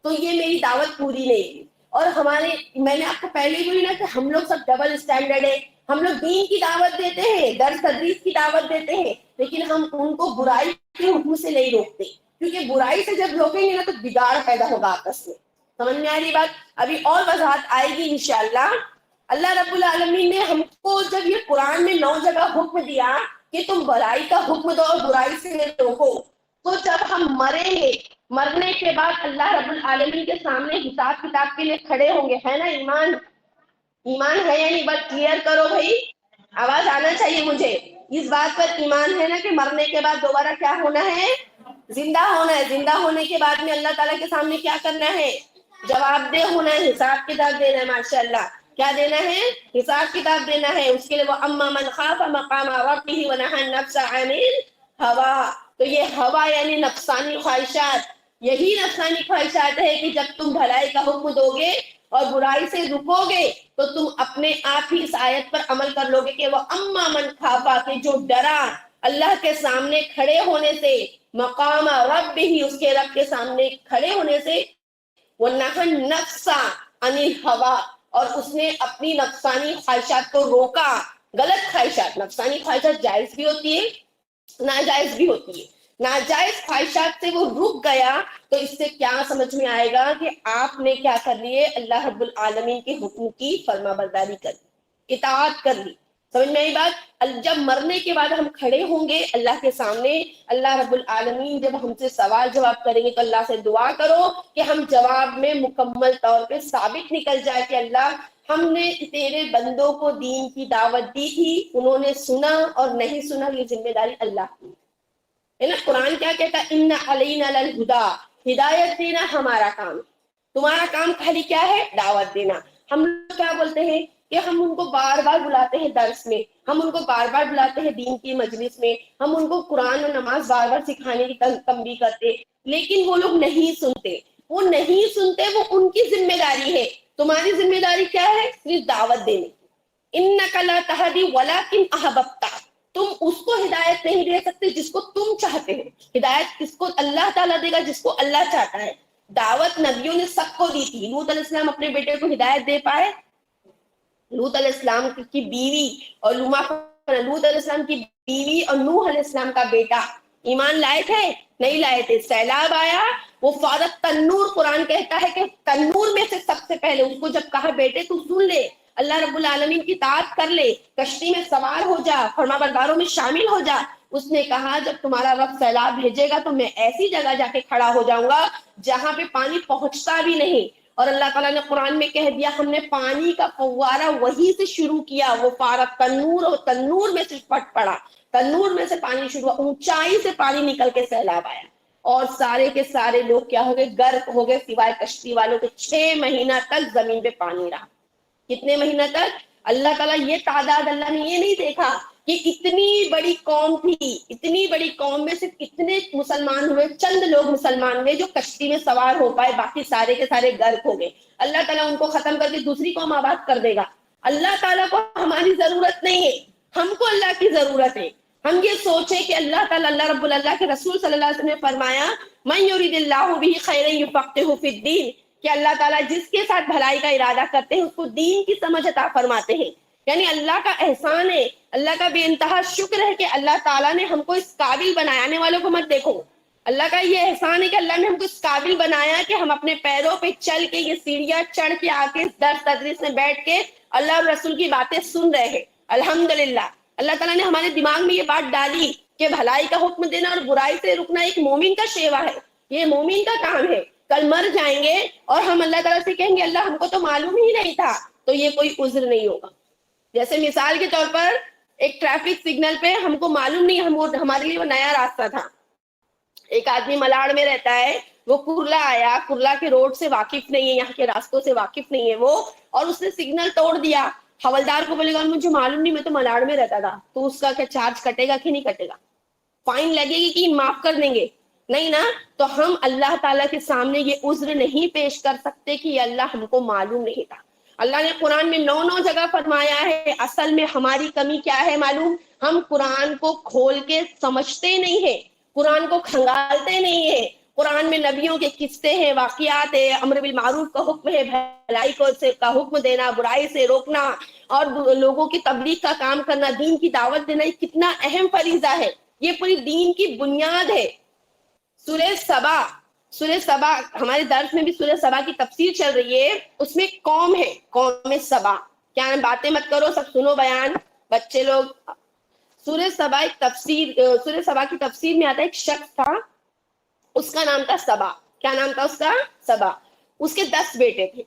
تو یہ میری دعوت پوری نہیں کی. اور ہمارے, میں نے آپ کو پہلے ہی بولی نا کہ ہم لوگ سب ڈبل اسٹینڈرڈ ہے. ہم لوگ دین کی دعوت دیتے ہیں, درس تدریس کی دعوت دیتے ہیں, لیکن ہم ان کو برائی کے حکم سے نہیں روکتے, کیونکہ برائی سے جب روکیں گے نا تو بگاڑ پیدا ہوگا آپس میں. سمجھ میں آ رہی بات؟ ابھی اور وضاحت آئے گی انشاءاللہ. اللہ رب العالمین نے ہم کو جب یہ قرآن میں 9 جگہ حکم دیا کہ تم برائی کا حکم دو اور برائی سے روکو, تو جب ہم مریں گے, مرنے کے بعد اللہ رب العالمین کے سامنے حساب کتاب کے لیے کھڑے ہوں گے, ہے نا ایمان؟ ایمان ہے یا نہیں؟ بات کلیئر کرو بھائی, آواز آنا چاہیے مجھے. اس بات پر ایمان ہے نا کہ مرنے کے بعد دوبارہ کیا ہونا ہے؟ زندہ ہونا ہے. زندہ ہونے کے بعد میں اللہ تعالیٰ کے سامنے کیا کرنا ہے؟ جواب دہ ہونا ہے, حساب کتاب دینا ہے. ماشاء اللہ, کیا دینا ہے؟ حساب کتاب دینا ہے. اس کے لیے وہ اما من خاف مقام ربہ ونہى النفس عن الهوى, تو یہ ہوا یعنی نفسانی خواہشات, یہی نفسانی خواہشات ہے کہ جب تم بھلائی کا حکم دو گے اور برائی سے رکو گے تو تم اپنے آپ ہی اس آیت پر عمل کر لو گے کہ وہ اما من خافا, کہ جو ڈرا اللہ کے سامنے کھڑے ہونے سے, مقام رب بھی, اس کے رب کے سامنے کھڑے ہونے سے, وَنَهَى النَّفْسَ عَنِ الْهَوَىٰ, اور اس نے اپنی نفسانی خواہشات کو روکا. غلط خواہشات, نفسانی خواہشات جائز بھی ہوتی ہے, ناجائز بھی ہوتی ہے. ناجائز خواہشات سے وہ رک گیا تو اس سے کیا سمجھ میں آئے گا کہ آپ نے کیا کر لیے؟ اللہ رب العالمین کے حکم کی فرما برداری کر لی, اطاعت کر لی. سمجھ میں آئی بات؟ جب مرنے کے بعد ہم کھڑے ہوں گے اللہ کے سامنے, اللہ رب العالمین جب ہم سے سوال جواب کریں گے تو اللہ سے دعا کرو کہ ہم جواب میں مکمل طور پہ ثابت نکل جائے کہ اللہ ہم نے تیرے بندوں کو دین کی دعوت دی تھی, انہوں نے سنا اور نہیں سنا, یہ ذمہ داری اللہ کی ہے نا. قرآن کیا کہتا ہے؟ ان علینا للہدی, ہدایت دینا ہمارا کام, تمہارا کام خالی کیا ہے؟ دعوت دینا. ہم لوگ کیا بولتے ہیں کہ ہم ان کو بار بار بلاتے ہیں درس میں, ہم ان کو بار بار بلاتے ہیں دین کی مجلس میں, ہم ان کو قرآن اور نماز بار بار سکھانے کی تنبیہ کرتے, لیکن وہ لوگ نہیں سنتے. وہ نہیں سنتے, وہ ان کی ذمہ داری ہے. تمہاری ذمہ داری کیا ہے؟ صرف دعوت دینے کی. انک لا تہدی ولکن احببت, تم اس کو ہدایت نہیں دے سکتے جس کو تم چاہتے ہو. ہدایت کس کو اللہ تعالیٰ دے گا؟ جس کو اللہ چاہتا ہے. دعوت نبیوں نے سب کو دی تھی. لوط علیہ السلام اپنے بیٹے کو ہدایت دے پائے؟ لوط علیہ السلام کی بیوی اور لوط علیہ السلام کی بیوی اور نوح علیہ السلام کا بیٹا ایمان لائے تھے؟ نہیں لائے تھے. سیلاب آیا, وہ فارت تنور, قرآن کہتا ہے کہ تنور میں سے سب سے پہلے اس کو جب کہا بیٹے تو سن لے, اللہ رب العالمین کی اطاعت کر لے, کشتی میں سوار ہو جا, فرما برداروں میں شامل ہو جا, اس نے کہا جب تمہارا رب سیلاب بھیجے گا تو میں ایسی جگہ جا کے کھڑا ہو جاؤں گا جہاں پہ پانی پہنچتا بھی نہیں. اور اللہ تعالیٰ نے قرآن میں کہہ دیا ہم نے پانی کا فوارہ وہی سے شروع کیا, وہ فارغ تنور, اور تنور میں سے پھٹ پڑا, تنور میں سے پانی شروع, اونچائی سے پانی نکل کے سیلاب آیا, اور سارے کے سارے لوگ کیا ہو گئے؟ غرق ہو گئے, سوائے کشتی والوں کے. 6 مہینہ تک زمین پہ پانی رہا. کتنے مہینہ تک؟ اللہ تعالیٰ یہ تعداد, اللہ نے یہ نہیں دیکھا کہ اتنی بڑی قوم تھی, اتنی بڑی قوم میں صرف اتنے مسلمان ہوئے, چند لوگ مسلمان ہوئے جو کشتی میں سوار ہو پائے, باقی سارے کے سارے غرق ہو گئے. اللہ تعالیٰ ان کو ختم کر کے دوسری قوم آباد کر دے گا. اللہ تعالیٰ کو ہماری ضرورت نہیں ہے, ہم کو اللہ کی ضرورت ہے. ہم یہ سوچیں کہ اللہ تعالیٰ, اللہ رب اللہ کے رسول صلی اللہ علیہ وسلم نے فرمایا من یرید اللہ بہ خیرا یفقہہ فی الدین, کہ اللہ تعالیٰ جس کے ساتھ بھلائی کا ارادہ کرتے ہیں اس کو دین کی سمجھ عطا فرماتے ہیں. یعنی اللہ کا احسان ہے, اللہ کا بے انتہا شکر ہے کہ اللہ تعالیٰ نے ہم کو اس قابل بنایا. آنے والوں کو مت دیکھو, اللہ کا یہ احسان ہے کہ اللہ نے ہم کو اس قابل بنایا کہ ہم اپنے پیروں پہ چل کے یہ سیڑھیاں چڑھ کے آ کے درس تدریس میں بیٹھ کے اللہ اور رسول کی باتیں سن رہے ہیں. الحمدللہ اللہ تعالیٰ نے ہمارے دماغ میں یہ بات ڈالی کہ بھلائی کا حکم دینا اور برائی سے رکنا ایک مومن کا شیوا ہے, یہ مومن کا کام ہے. کل مر جائیں گے اور ہم اللہ تعالیٰ سے کہیں گے اللہ ہم کو تو معلوم ہی نہیں تھا, تو یہ کوئی عذر نہیں ہوگا. جیسے مثال کے طور پر ایک ٹریفک سگنل پہ ہم کو معلوم نہیں, ہمارے لیے وہ نیا راستہ تھا. ایک آدمی ملاڑ میں رہتا ہے, وہ کرلا آیا, کرلا کے روڈ سے واقف نہیں ہے, یہاں کے راستوں سے واقف نہیں ہے وہ, اور اس نے سگنل توڑ دیا. حوالدار کو بولے گا مجھے معلوم نہیں, میں تو ملاڑ میں رہتا تھا, تو اس کا کیا چارج کٹے گا کہ نہیں کٹے گا؟ فائن لگے گی کہ معاف کر دیں گے؟ نہیں نا. تو ہم اللہ تعالیٰ کے سامنے یہ عذر نہیں پیش کر سکتے کہ یہ اللہ ہم کو معلوم نہیں تھا. اللہ نے قرآن میں 9 جگہ فرمایا ہے. اصل میں ہماری کمی کیا ہے معلوم؟ ہم قرآن کو کھول کے سمجھتے نہیں ہیں, قرآن کو کھنگالتے نہیں ہیں. قرآن میں نبیوں کے قصے ہیں, واقعات ہے, امر بالمعروف کا حکم ہے, بھلائی کا حکم دینا, برائی سے روکنا, اور لوگوں کی تبلیغ کا کام کرنا, دین کی دعوت دینا, یہ کتنا اہم فریضہ ہے. یہ پوری دین کی بنیاد ہے. سورہ سبا ہمارے درس میں بھی سورہ سبا کی تفسیر چل رہی ہے. اس میں قوم ہے, قوم سبا. کیا باتیں مت کرو, سب سنو بیان بچے لوگ. سورہ سبا کی تفسیر میں آتا ہے, ایک شخص تھا, اس کا نام تھا سبا. کیا نام تھا اس کا؟ سبا. اس کے 10 بیٹے تھے,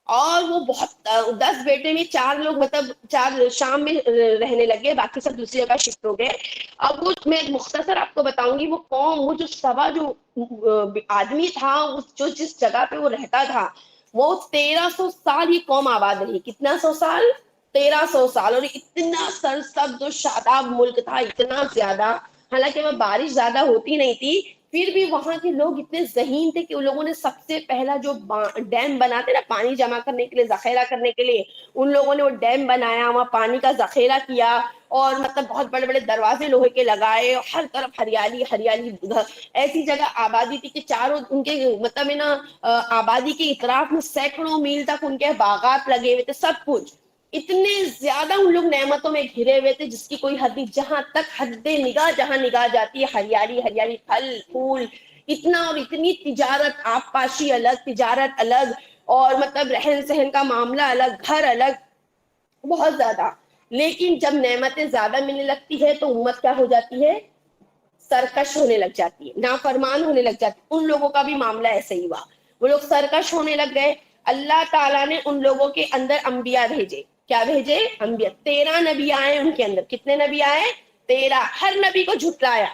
اور وہ بہت 10 بیٹے میں 4 لوگ مطلب 4 شام میں رہنے لگے, باقی سب دوسری جگہ شفٹ ہو گئے. اب وہ میں مختصر آپ کو بتاؤں گی, وہ قوم, وہ جو سبا جو آدمی تھا, جو جس جگہ پہ وہ رہتا تھا, وہ 1300 سال یہ قوم آباد رہی. کتنا 100 سال؟ 1300 سال. اور اتنا سرسبز و شاداب ملک تھا, اتنا زیادہ. حالانکہ وہ بارش زیادہ ہوتی نہیں تھی, پھر بھی وہاں کے لوگ اتنے ذہین تھے کہ ان لوگوں نے سب سے پہلا جو ڈیم بناتے نا پانی جمع کرنے کے لیے, ذخیرہ کرنے کے لیے, ان لوگوں نے وہ ڈیم بنایا, وہاں پانی کا ذخیرہ کیا, اور مطلب بہت بڑے بڑے دروازے لوہے کے لگائے, اور ہر طرف ہریالی ہریالی. ایسی جگہ آبادی تھی کہ چاروں ان کے مطلب ہے نا آبادی کے اطراف میں سینکڑوں میل تک ان کے باغات لگے ہوئے تھے, سب کچھ. اتنے زیادہ ان لوگ نعمتوں میں گھرے ہوئے تھے جس کی کوئی حد نہیں. جہاں تک حد نگاہ, جہاں نگاہ جاتی ہے ہریالی ہریالی, پھل پھول, اتنا. اور اتنی تجارت, آب پاشی الگ, تجارت الگ, اور مطلب رہن سہن کا معاملہ الگ, گھر الگ, بہت زیادہ. لیکن جب نعمتیں زیادہ ملنے لگتی ہے تو امت کیا ہو جاتی ہے؟ سرکش ہونے لگ جاتی ہے, نافرمان ہونے لگ جاتی ہے. ان لوگوں کا بھی معاملہ ایسے ہی ہوا, وہ لوگ سرکش ہونے لگ گئے. اللہ تعالیٰ نے ان لوگوں کے اندر انبیاء بھیجے. کیا بھیجے؟ انبیاء. 13 نبی آئے ان کے اندر. کتنے نبی آئے؟ 13. ہر نبی کو جھٹلایا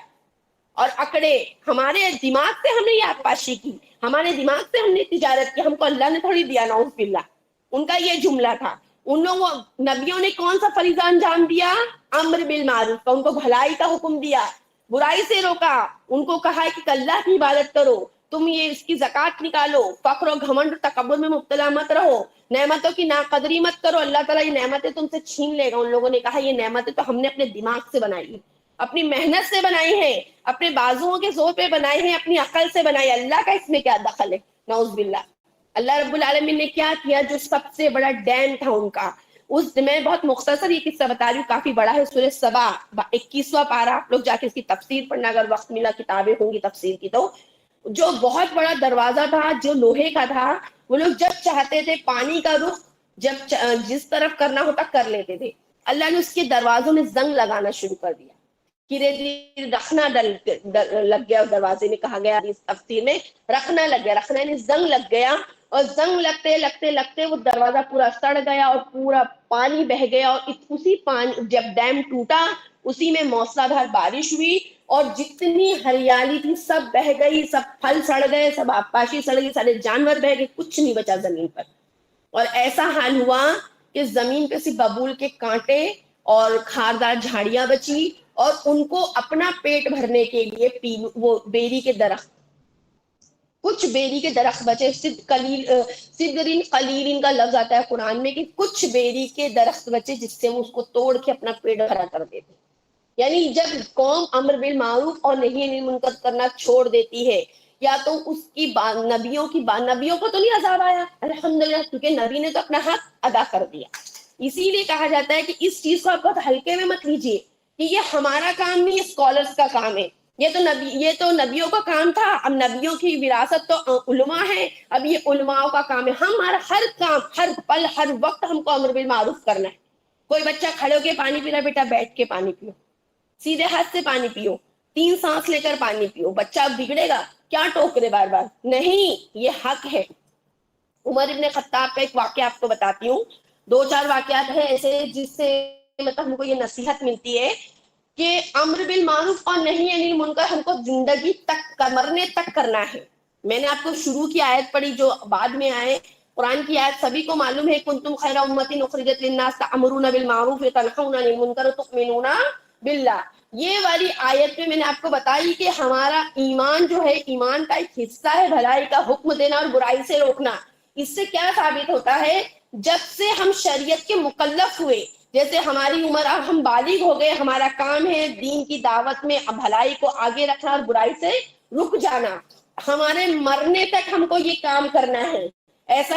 اور اکڑے. ہمارے دماغ سے ہم نے یہ پاشی کی, ہمارے دماغ سے ہم نے تجارت کی, ہم کو اللہ نے تھوڑی دیا, نعوذ باللہ. ان کا یہ جملہ تھا. ان لوگوں نبیوں نے کون سا فریضہ انجام دیا؟ امر بالمعروف کا, ان کو بھلائی کا حکم دیا, برائی سے روکا. ان کو کہا کہ اللہ کی عبادت کرو, تم یہ اس کی زکات نکالو, فخر و گھمنڈ تکبر میں مبتلا مت رہو, نعمتوں کی ناقدری مت کرو, اللہ تعالیٰ یہ نعمتیں تم سے چھین لے گا. ان لوگوں نے کہا یہ نعمتیں تو ہم نے اپنے دماغ سے بنائی ہیں, اپنی محنت سے بنائی ہے, اپنے بازوؤں کے زور پہ بنائی ہے, اپنی عقل سے بنائی. اللہ کا اس میں کیا دخل ہے؟ نعوذ باللہ. اللہ رب العالمین نے کیا کیا؟ جو سب سے بڑا ڈیم تھا ان کا, اس میں بہت مختصر یہ قصہ بتا رہی ہوں, کافی بڑا ہے. سورہ سبا 21واں پارہ, آپ لوگ جا کے اس کی تفسیر پڑھنا اگر وقت ملا, کتابیں ہوں گی تفسیر کی تو. جو بہت بڑا دروازہ تھا جو لوہے کا تھا, وہ لوگ جب چاہتے تھے پانی کا رخ جب جس طرف کرنا ہوتا کر لیتے تھے. اللہ نے اس کے دروازوں میں زنگ لگانا شروع کر دیا, دھیرے دھیرے رکھنا لگ گیا. دروازے میں کہا گیا اس تفسیر میں رکھنا لگ گیا, رکھنا یعنی زنگ لگ گیا. اور زنگ لگتے لگتے لگتے وہ دروازہ پورا سڑ گیا اور پورا پانی بہ گیا. اور اسی پانی, جب ڈیم ٹوٹا اسی میں موسلا دھار بارش ہوئی, اور جتنی ہریالی تھی سب بہ گئی, سب پھل سڑ گئے, سب آبپاشی سڑ گئی, سارے جانور بہ گئے, کچھ نہیں بچا زمین پر. اور ایسا حال ہوا کہ زمین پہ صرف ببول کے کانٹے اور خاردار جھاڑیاں بچی, اور ان کو اپنا پیٹ بھرنے کے لیے وہ بیری کے درخت, کچھ بیری کے درخت بچے. سدرین قلیل کا لفظ آتا ہے قرآن میں کہ کچھ بیری کے درخت بچے جس سے وہ اس کو توڑ کے اپنا پیٹ بھرا کر دیتے. یعنی جب قوم امر بالمعروف اور نہی عن المنکر کرنا چھوڑ دیتی ہے, یا تو اس کی نبیوں کو تو نہیں عذاب آیا الحمدللہ, کیونکہ نبی نے تو اپنا حق ادا کر دیا. اسی لیے کہا جاتا ہے کہ اس چیز کو آپ بہت ہلکے میں مت لیجیے کہ یہ ہمارا کام نہیں, یہ اسکالرس کا کام ہے. یہ تو نبیوں کا کام تھا, اب نبیوں کی وراثت تو علماء ہے, اب یہ علماء کا کام ہے. ہمارا ہر کام, ہر پل, ہر وقت ہم کو امر بالمعروف کرنا ہے. کوئی بچہ کھڑے ہو کے پانی پی رہا, بیٹا بیٹھ کے پانی پیو, سیدھے ہاتھ سے پانی پیو, 3 سانس لے کر پانی پیو. بچہ بگڑے گا, کیا ٹوک رہے بار بار, نہیں, یہ حق ہے. عمر ابن خطاب کا ایک واقعہ آپ کو بتاتی ہوں, 2-4 واقعات ہیں ایسے جس سے مطلب ہم کو یہ نصیحت ملتی ہے کہ امر بالمعروف اور نہی عن المنکر ہم کو زندگی تک, مرنے تک کرنا ہے. میں نے آپ کو شروع کی آیت پڑھی جو بعد میں آئے, قرآن کی آیت سبھی کو معلوم ہے, کنتم خیر امۃ اخرجت للناس تأمرون بالمعروف وتنہون عن المنکر وتؤمنون باللہ. یہ والی آیت میں نے آپ کو بتائی کہ ہمارا ایمان جو ہے, ایمان کا ایک حصہ ہے بھلائی کا حکم دینا اور برائی سے روکنا. اس سے کیا ثابت ہوتا ہے؟ جب سے ہم شریعت کے مکلف ہوئے، جیسے ہماری عمر، اب ہم بالغ ہو گئے، ہمارا کام ہے دین کی دعوت میں بھلائی کو آگے رکھنا اور برائی سے رک جانا، ہمارے مرنے تک ہم کو یہ کام کرنا ہے. ایسا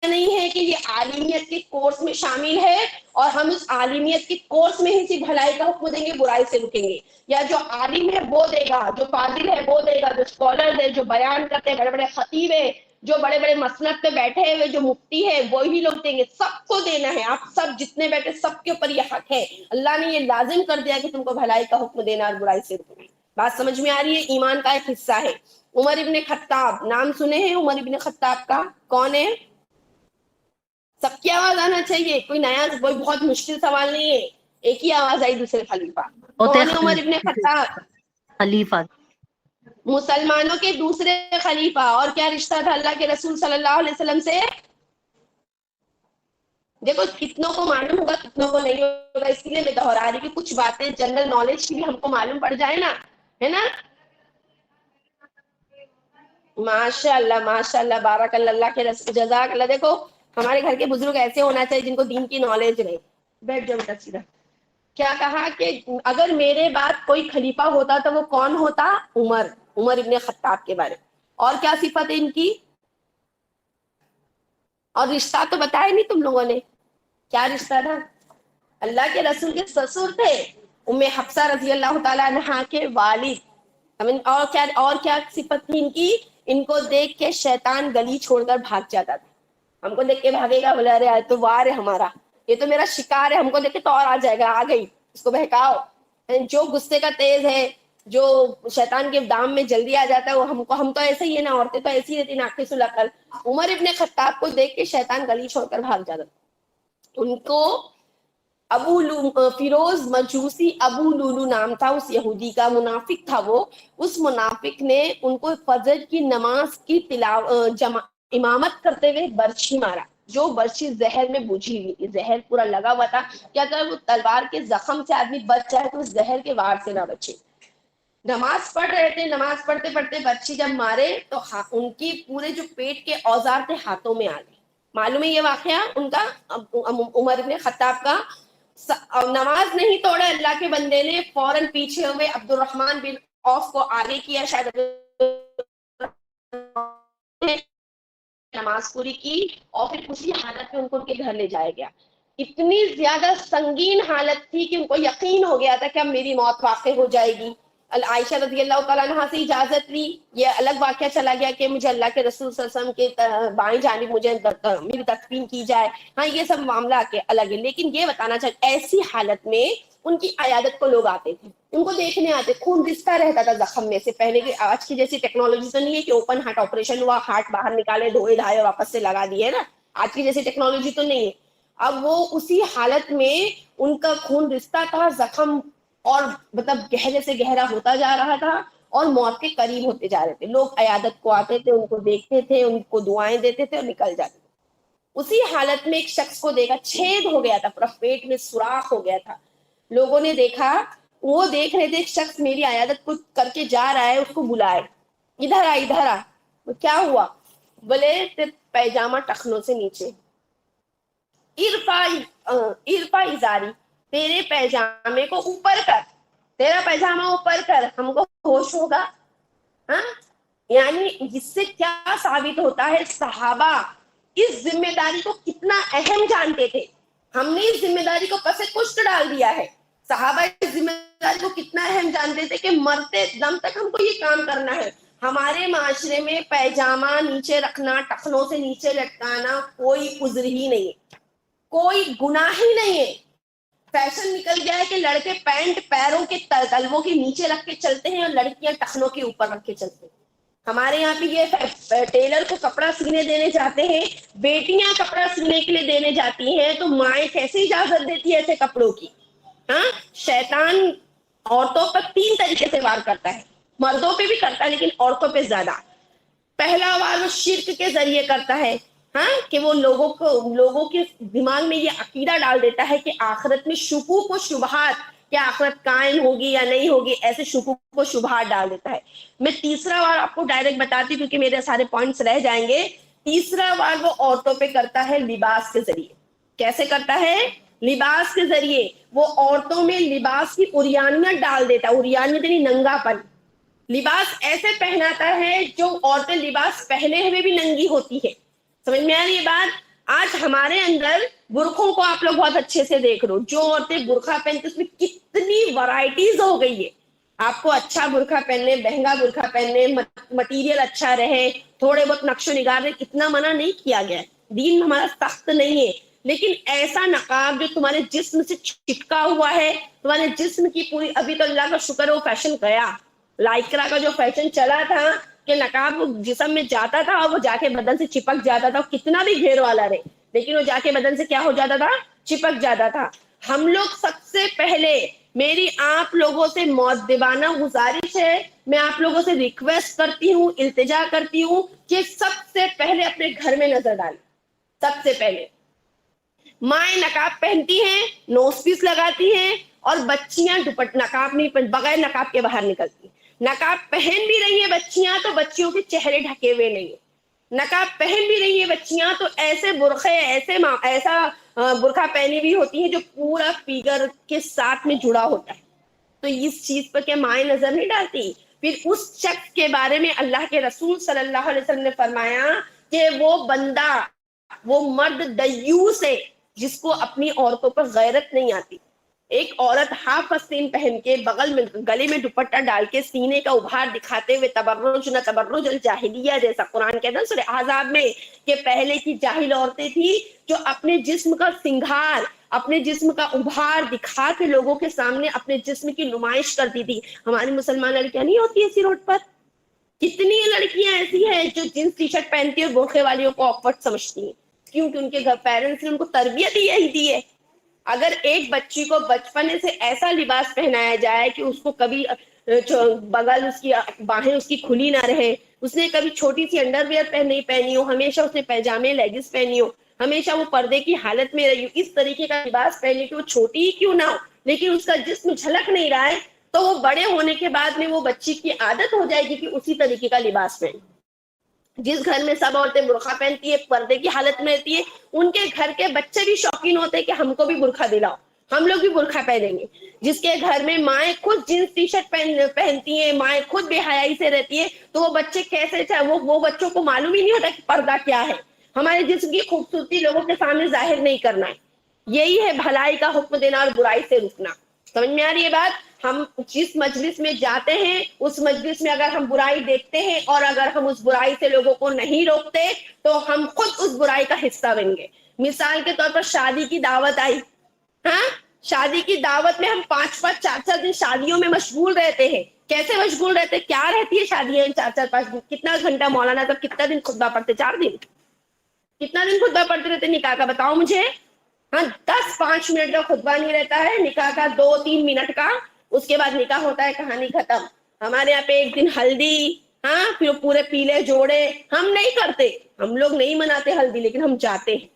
نہیں ہے کہ یہ عالمیت کے کورس میں شامل ہے اور ہم اس عالمیت کے کورس میں ہی صرف بھلائی کا حکم دیں گے، برائی سے رکیں گے. یا جو عالم ہے وہ دے گا، جو فاضل ہے وہ دے گا، جو اسکالر ہے، جو بیان کرتے ہیں، بڑے بڑے خطیب ہے، جو بڑے بڑے مسند پہ بیٹھے ہوئے جو مفتی ہے، وہی لوگ دیں گے. سب کو دینا ہے. آپ سب جتنے بیٹھے سب کے اوپر یہ حق ہے. اللہ نے یہ لازم کر دیا کہ تم کو بھلائی کا حکم دینا اور برائی سے رکنا. بات سمجھ میں آ رہی ہے؟ ایمان کا ایک حصہ ہے. عمر ابن خطاب، نام سنے ہیں عمر ابن خطاب کا؟ کون ہے؟ سب کی آواز آنا چاہیے، کوئی نیا، کوئی بہت مشکل سوال نہیں ہے. ایک ہی آواز آئی دوسرے خلیفہ. ہوتے کون ہے عمر ابن خطاب؟ خلیفہ. مسلمانوں کے دوسرے خلیفہ. اور کیا رشتہ تھا اللہ کے رسول صلی اللہ علیہ وسلم سے؟ دیکھو کتنوں کو معلوم ہوگا، کتنوں کو نہیں ہوگا، اس لیے میں دہرا رہی کہ کچھ باتیں جنرل نالج کی بھی ہم کو معلوم پڑ جائے نا، ہے نا. ماشاء اللہ ماشاء اللہ، بارک اللہ. اللہ کے رسول، جزاک اللہ. دیکھو ہمارے گھر کے بزرگ ایسے ہونا چاہیے جن کو دین کی نالج رہے. بیٹھ جاؤ بیٹا سیدھا. کیا کہا کہ اگر میرے بعد کوئی خلیفہ ہوتا تو وہ کون ہوتا؟ عمر. عمر ابن خطاب کے بارے. اور کیا صفت ہے ان کی؟ اور رشتہ تو بتایا نہیں تم لوگوں نے، کیا رشتہ تھا؟ اللہ کے رسول کے سسر تھے، ام حفصہ رضی اللہ تعالیٰ عنہا کے والد. اور کیا صفت تھی ان کی؟ ان کو دیکھ کے شیطان گلی چھوڑ کر بھاگ جاتا تھا. ہم کو دیکھ کے بھاگے گا، بولے ارے تو وار ہے ہمارا، یہ تو میرا شکار ہے، ہم کو دیکھ کے تو اور آ جائے گا، آ گئی اس کو بہکاؤ. جو غصے کا تیز ہے، جو شیطان کے دام میں جلدی آ جاتا ہے، وہ ہم تو ایسے ہی ہے نا، عورتیں تو ایسی رہتی ناقص العقل. عمر ابن خطاب کو دیکھ کے شیطان گلی چھوڑ کر بھاگ جاتا. ان کو فیروز مجوسی ابو لولو نام تھا اس یہودی کا، منافق تھا وہ. اس منافق نے ان کو فجر کی نماز کی امامت کرتے ہوئے برچھی مارا. جو برچھی زہر میں بجھی ہوئی تھی، زہر پورا لگا ہوا تھا کہ اگر وہ تلوار کے زخم سے آدمی بچ جائے تو اس زہر کے وار سے نہ بچے. نماز پڑھ رہے تھے، نماز پڑھتے پڑھتے برچھی جب مارے تو ان کی پورے جو پیٹ کے اوزار تھے ہاتھوں میں آ گئے. معلوم ہے یہ واقعہ ان کا، عمر بن خطاب کا. نماز نہیں توڑے اللہ کے بندے نے، فوراً پیچھے ہوئے عبد الرحمن بن عوف کو آگے کیا، شاید نماز پوری کی اور پھر اسی حالت میں ان کو ان کے گھر لے جایا گیا. اتنی زیادہ سنگین حالت تھی کہ ان کو یقین ہو گیا تھا کہ اب میری موت واقع ہو جائے گی. عائشہ رضی اللہ تعالیٰ عنہ سے اجازت لی. یہ الگ واقعہ چلا گیا کہ مجھے اللہ کے رسول صلی اللہ علیہ وسلم کے بائیں جانب مجھے میری تکفین کی جائے. ہاں یہ سب معاملہ کے الگ ہے، لیکن یہ بتانا چاہتے ایسی حالت میں ان کی عیادت کو لوگ آتے تھے، ان کو دیکھنے آتے. خون رستا رہتا تھا زخم میں سے. پہلے کے آج کی جیسی ٹیکنالوجی تو نہیں ہے کہ اوپن ہارٹ آپریشن ہوا، ہارٹ باہر نکالے، دھوئے دھائے واپس سے لگا دیے نا. آج کی جیسی ٹیکنالوجی تو نہیں ہے. اب وہ اسی حالت میں ان کا خون رستا تھا، زخم اور مطلب گہرے سے گہرا ہوتا جا رہا تھا اور موت کے قریب ہوتے جا رہے تھے. لوگ عیادت کو آتے تھے، ان کو دیکھتے تھے، ان کو دعائیں دیتے تھے اور نکل جاتے تھے. اسی حالت میں ایک شخص کو دیکھا، چھید ہو گیا تھا، پورا پیٹ میں سوراخ ہو گیا تھا. لوگوں نے دیکھا، وہ دیکھ رہے تھے ایک شخص میری عیادت کو کر کے جا رہا ہے، اس کو بلائے، ادھر آ ادھر آ. کیا ہوا؟ بولے پیجامہ ٹخنوں سے نیچے، ارفا ازاری، تیرے پیجامے کو اوپر کر، تیرا پیجامہ اوپر کر، ہم کو ہوش ہوگا. ہاں یعنی اس سے کیا ثابت ہوتا ہے؟ صحابہ اس ذمہ داری کو کتنا اہم جانتے تھے. ہم نے اس ذمہ داری کو پس پشت ڈال دیا ہے. صحابہ اس ذمہ داری کو کتنا اہم جانتے تھے کہ مرتے دم تک ہم کو یہ کام کرنا ہے. ہمارے معاشرے میں پیجامہ نیچے رکھنا، ٹخنوں سے نیچے لٹکانا کوئی عذر ہی نہیں ہے، کوئی گناہ ہی نہیں ہے. فیشن نکل گیا ہے کہ لڑکے پینٹ پیروں کے تلووں کے نیچے رکھ کے چلتے ہیں اور لڑکیاں ٹخنوں کے اوپر رکھ کے چلتے ہیں. ہمارے یہاں پہ یہ ٹیلر کو کپڑا سینے دینے جاتے ہیں، بیٹیاں کپڑا سینے کے لیے دینے جاتی ہیں تو مائیں کیسے اجازت دیتی ہے ایسے کپڑوں کی؟ ہاں شیطان عورتوں پر 3 طریقے سے وار کرتا ہے، مردوں پہ بھی کرتا ہے لیکن عورتوں پہ زیادہ. پہلا وار وہ شرک کے ذریعے کرتا ہے، ہاں کہ وہ لوگوں کے دماغ میں یہ عقیدہ ڈال دیتا ہے کہ آخرت میں شکوک و شبہات، کیا آخرت قائم ہوگی یا نہیں ہوگی، ایسے شکوک و شبہات ڈال دیتا ہے. میں تیسرا وار آپ کو ڈائریکٹ بتاتی کیونکہ میرے سارے پوائنٹس رہ جائیں گے. تیسرا وار وہ عورتوں پہ کرتا ہے لباس کے ذریعے. کیسے کرتا ہے؟ لباس کے ذریعے. وہ عورتوں میں لباس کی اریانیاں ڈال دیتا. اریانیاں یعنی ننگا پن. لباس ایسے پہناتا ہے جو عورتیں لباس پہنے ہوئے بھی ننگی ہوتی ہے. سمجھ میں آ رہی ہے بات؟ آج ہمارے اندر برقعوں کو آپ لوگ بہت اچھے سے دیکھ رہے ہو. جو عورتیں برقع پہنتی اس میں کتنی ورائٹیز ہو گئی ہے. آپ کو اچھا برقع پہننے, مہنگا برقع پہننے, مٹیریل اچھا رہے, تھوڑے بہت نقش و نگار میں اتنا منع نہیں کیا گیا ہے. دین ہمارا سخت نہیں ہے, لیکن ایسا نقاب جو تمہارے جسم سے چپکا ہوا ہے, تمہارے جسم کی پوری, ابھی تو اللہ کا شکر ہے وہ فیشن گیا. لائکرا کا جو فیشن چلا تھا کہ نقاب جسم میں جاتا تھا اور وہ جا کے بدن سے چپک جاتا تھا, کتنا بھی گھیر والا رہے لیکن وہ جا کے بدن سے کیا ہو جاتا تھا؟ چپک جاتا تھا. ہم لوگ سب سے پہلے, میری آپ لوگوں سے مؤدبانہ گزارش ہے, میں آپ لوگوں سے ریکویسٹ کرتی ہوں, التجا کرتی ہوں کہ سب سے پہلے اپنے گھر میں نظر ڈالیں. سب سے پہلے مائیں نقاب پہنتی ہیں, نوز پیس لگاتی ہیں, اور بچیاں نقاب نہیں, بغیر نقاب کے باہر نکلتی. نقاب پہن بھی رہی ہیں بچیاں تو بچیوں کے چہرے ڈھکے ہوئے نہیں ہیں. نقاب پہن بھی رہی ہیں بچیاں تو ایسے برقعے, ایسا برقع پہنی بھی ہوتی ہیں جو پورا فیگر کے ساتھ میں جڑا ہوتا ہے. تو اس چیز پر کیا مائیں نظر نہیں ڈالتی؟ پھر اس شخص کے بارے میں اللہ کے رسول صلی اللہ علیہ وسلم نے فرمایا کہ وہ بندہ, وہ مرد دیوس ہے جس کو اپنی عورتوں پر غیرت نہیں آتی. ایک عورت ہاف آستین پہن کے, بغل میں گلے میں دوپٹہ ڈال کے, سینے کا ابھار دکھاتے ہوئے, تبرج نہ تبرج الجاہلیہ, جیسا قرآن کہتا ہے سورہ احزاب میں کہ پہلے کی جاہل عورتیں تھی جو اپنے جسم کا سنگھار, اپنے جسم کا ابھار دکھا کے لوگوں کے سامنے اپنے جسم کی نمائش کرتی تھی. ہماری مسلمان لڑکیاں نہیں ہوتی ایسی روڈ پر؟ کتنی لڑکیاں ایسی ہیں جو جینس ٹی شرٹ پہنتی ہیں اور برقعے والیوں کو آکورڈ سمجھتی ہیں, کیونکہ ان کے گھر پیرنٹس نے ان کو تربیت ہی یہی دی ہے. اگر ایک بچی کو بچپن سے ایسا لباس پہنایا جائے کہ اس کو کبھی بغل, اس کی باہیں اس کی کھلی نہ رہے, اس نے کبھی چھوٹی سی انڈر ویئر نہیں پہنی ہو, ہمیشہ اس نے پیجامے لیگز پہنی ہو, ہمیشہ وہ پردے کی حالت میں رہی ہو, اس طریقے کا لباس پہنے کہ وہ چھوٹی ہی کیوں نہ ہو لیکن اس کا جسم جھلک نہیں رہا ہے, تو وہ بڑے ہونے کے بعد میں وہ بچی کی عادت ہو جائے گی کہ اسی طریقے کا لباس پہنے. جس گھر میں سب عورتیں برقع پہنتی ہے, پردے کی حالت میں رہتی ہے, ان کے گھر کے بچے بھی شوقین ہوتے ہیں کہ ہم کو بھی برقع دلاؤ, ہم لوگ بھی برقع پہنیں گے. جس کے گھر میں مائیں خود جینس ٹی شرٹ پہنتی ہیں, مائیں خود بے حیائی سے رہتی ہے, تو وہ بچے کیسے, وہ بچوں کو معلوم ہی نہیں ہوتا کہ پردہ کیا ہے. ہمارے جسم کی خوبصورتی لوگوں کے سامنے ظاہر نہیں کرنا ہے. یہی ہے بھلائی کا حکم دینا اور برائی سے رکنا. سمجھ میں آ رہی ہے بات؟ ہم جس مجلس میں جاتے ہیں اس مجلس میں اگر ہم برائی دیکھتے ہیں اور اگر ہم اس برائی سے لوگوں کو نہیں روکتے تو ہم خود اس برائی کا حصہ بن گے. مثال کے طور پر شادی کی دعوت آئی, ہاں, شادی کی دعوت میں ہم 5 4 دن شادیوں میں مشغول رہتے ہیں. کیسے مشغول رہتے, کیا رہتی ہے شادیاں 4 5 دن, کتنا گھنٹہ مولانا صاحب کتنا دن خطبہ پڑھتے؟ 4 دن. کتنا دن خطبہ پڑھتے رہتے نکاح کا, بتاؤ مجھے. ہاں, 10 5 منٹ کا خطبہ نہیں رہتا ہے نکاح کا, 2 3 منٹ کا, اس کے بعد نکاح ہوتا ہے, کہانی ختم. ہمارے یہاں پہ ایک دن ہلدی, ہاں, پھر پورے پیلے جوڑے. ہم نہیں کرتے, ہم لوگ نہیں مناتے ہلدی, لیکن ہم جاتے ہیں.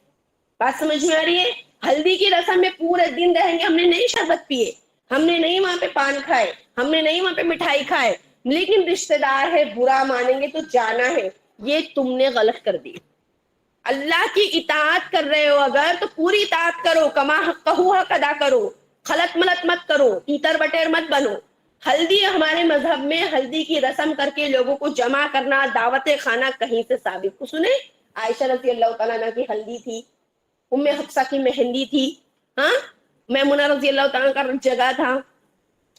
بات سمجھ میں آ رہی ہے؟ ہلدی کی رسم میں پورے دن رہیں گے, ہم نے نہیں شربت پیے, ہم نے نہیں وہاں پہ پان کھائے, ہم نے نہیں وہاں پہ مٹھائی کھائے, لیکن رشتے دار ہے, برا مانیں گے تو جانا ہے. یہ تم نے غلط کر دی. اللہ کی اطاعت کر رہے ہو اگر تو پوری اطاعت کرو, کما کہو حق ادا کرو, خلط ملط مت کرو, تیتر بٹیر مت بنو. ہلدی ہمارے مذہب میں ہلدی کی رسم کر کے لوگوں کو جمع کرنا, دعوت خانہ, کہیں سے ثابت. کو سنیں, عائشہ رضی اللہ تعالیٰ عنہ کی ہلدی تھی, ام حفصہ کی مہندی تھی, ہاں, میمونہ رضی اللہ تعالیٰ کا جگہ تھا,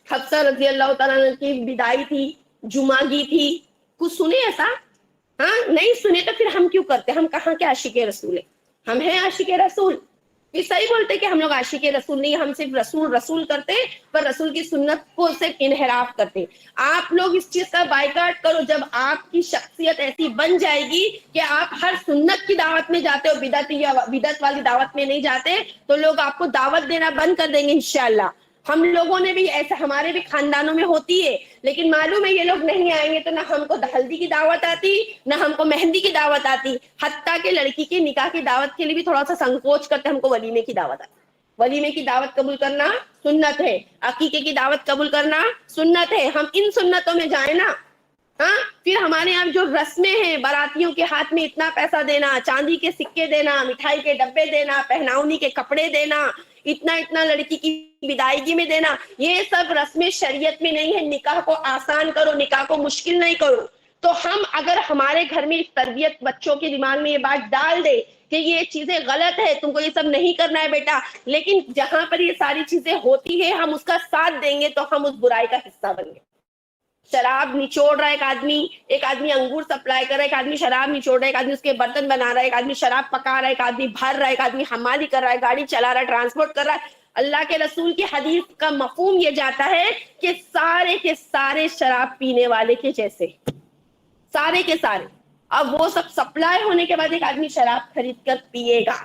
حفصہ رضی اللہ تعالیٰ عنہ کی بدائی تھی, جمعگی تھی. کچھ سنے ایسا؟ ہاں, نہیں سنے تو پھر ہم کیوں کرتے, ہم کہاں کے عاشق رسول ہیں؟ ہم ہیں عاشق رسول. یہ صحیح بولتے کہ ہم لوگ عاشق رسول نہیں, ہم صرف رسول رسول کرتے پر رسول کی سنت کو صرف انحراف کرتے. آپ لوگ اس چیز کا بائیکاٹ کرو, جب آپ کی شخصیت ایسی بن جائے گی کہ آپ ہر سنت کی دعوت میں جاتے ہو, بدعت والی دعوت میں نہیں جاتے, تو لوگ آپ کو دعوت دینا بند کر دیں گے انشاءاللہ. ہم لوگوں نے بھی ایسا, ہمارے بھی خاندانوں میں ہوتی ہے, لیکن معلوم ہے یہ لوگ نہیں آئیں گے تو نہ ہم کو ہلدی کی دعوت آتی, نہ ہم کو مہندی کی دعوت آتی. حتیٰ کہ لڑکی کے نکاح کی دعوت کے لیے بھی تھوڑا سا سنکوچ کرتے, ہم کو ولیمے کی دعوت آتی. ولیمے کی دعوت قبول کرنا سنت ہے, عقیقے کی دعوت قبول کرنا سنت ہے. ہم ان سنتوں میں جائیں نا, ہاں پھر ہمارے یہاں جو رسمیں ہیں، باراتیوں کے ہاتھ میں اتنا پیسہ دینا، چاندی کے سکے دینا، مٹھائی کے ڈبے دینا، پہناونی کے کپڑے دینا، اتنا اتنا لڑکی کی بدائیگی میں دینا، یہ سب رسمیں شریعت میں نہیں ہے. نکاح کو آسان کرو، نکاح کو مشکل نہیں کرو. تو ہم اگر ہمارے گھر میں اس تربیت بچوں کے دماغ میں یہ بات ڈال دے کہ یہ چیزیں غلط ہے، تم کو یہ سب نہیں کرنا ہے بیٹا، لیکن جہاں پر یہ ساری چیزیں ہوتی ہے ہم اس کا ساتھ دیں گے تو ہم اس برائی کا حصہ بن گے. شراب نچوڑ رہا ہے ایک آدمی انگور سپلائی کر رہا ہے، ایک آدمی شراب نچوڑ رہا ہے، ایک آدمی اس کے برتن بنا رہا ہے، ایک آدمی شراب پکا رہا ہے، ایک آدمی بھر رہا ہے، ایک آدمی حمالی کر رہا ہے، گاڑی چلا رہا ہے، ٹرانسپورٹ کر رہا ہے. اللہ کے رسول کی حدیث کا مفہوم یہ جاتا ہے کہ سارے کے سارے شراب پینے والے کے جیسے، سارے کے سارے. اب وہ سب سپلائی ہونے کے بعد ایک آدمی شراب خرید کر پیے گا.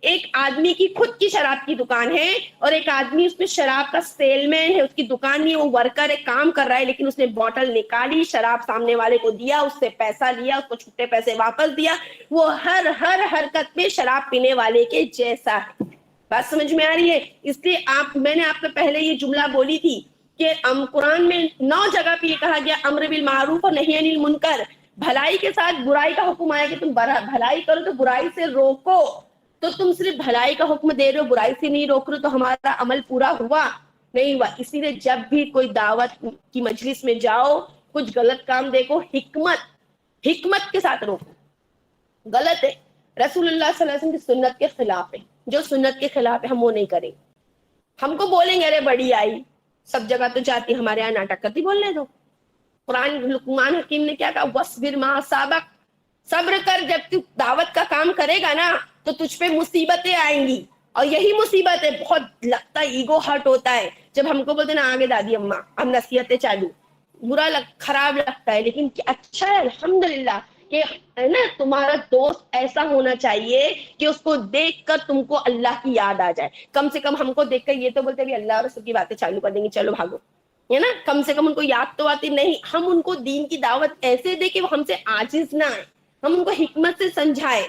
ایک آدمی کی خود کی شراب کی دکان ہے اور ایک آدمی اس میں شراب کا سیل مین ہے، اس کی دکان نہیں، وہ ورکر ہے، کام کر رہا ہے، لیکن اس نے بوتل نکالی، شراب سامنے والے کو دیا، اس سے پیسہ لیا، اس کو چھوٹے پیسے واپس دیا. وہ ہر حرکت میں شراب پینے والے کے جیسا ہے. بات سمجھ میں آ رہی ہے؟ اس لیے میں نے آپ کو پہلے یہ جملہ بولی تھی کہ قرآن میں 9 جگہ پہ یہ کہا گیا امر بالمعروف اور نہی عن المنکر، بھلائی کے ساتھ برائی کا حکم آیا کہ تم بھلائی کرو تو برائی سے روکو. تو تم صرف بھلائی کا حکم دے رہے ہو، برائی سے نہیں روک رہے، تو ہمارا عمل پورا ہوا نہیں ہوا. اسی لیے جب بھی کوئی دعوت کی مجلس میں جاؤ، کچھ غلط کام دیکھو، حکمت کے ساتھ روکو. غلط ہے، رسول اللہ صلی اللہ علیہ وسلم کی سنت کے خلاف ہے، جو سنت کے خلاف ہے ہم وہ نہیں کریں. ہم کو بولیں گے ارے بڑی آئی سب جگہ تو جاتی، ہمارے یہاں ناٹک کرتی، بولنے دو. قرآن لقمان حکیم نے کیا کہا؟ وَاصْبِرْ مَا صَابَكَ، صبر کر، جب تو دعوت کا کام کرے گا نا تو تجھ پہ مصیبتیں آئیں گی. اور یہی مصیبت ہے، بہت لگتا ہے ایگو ہرٹ ہوتا ہے جب ہم کو بولتے نا آگے دادی اماں اب نصیحتیں چالو، خراب لگتا ہے. لیکن اچھا ہے الحمدللہ کہ ہے نا تمہارا دوست ایسا ہونا چاہیے کہ اس کو دیکھ کر تم کو اللہ کی یاد آ جائے. کم سے کم ہم کو دیکھ کر یہ تو بولتے بھی اللہ اور رسول کی باتیں چالو کر دیں گے، چلو بھاگو، ہے نا. کم سے کم ان کو یاد تو آتی نہیں. ہم ان کو دین کی دعوت ایسے دے کہ وہ ہم سے عاجز نہ آئے، ہم ان کو حکمت سے سمجھائے.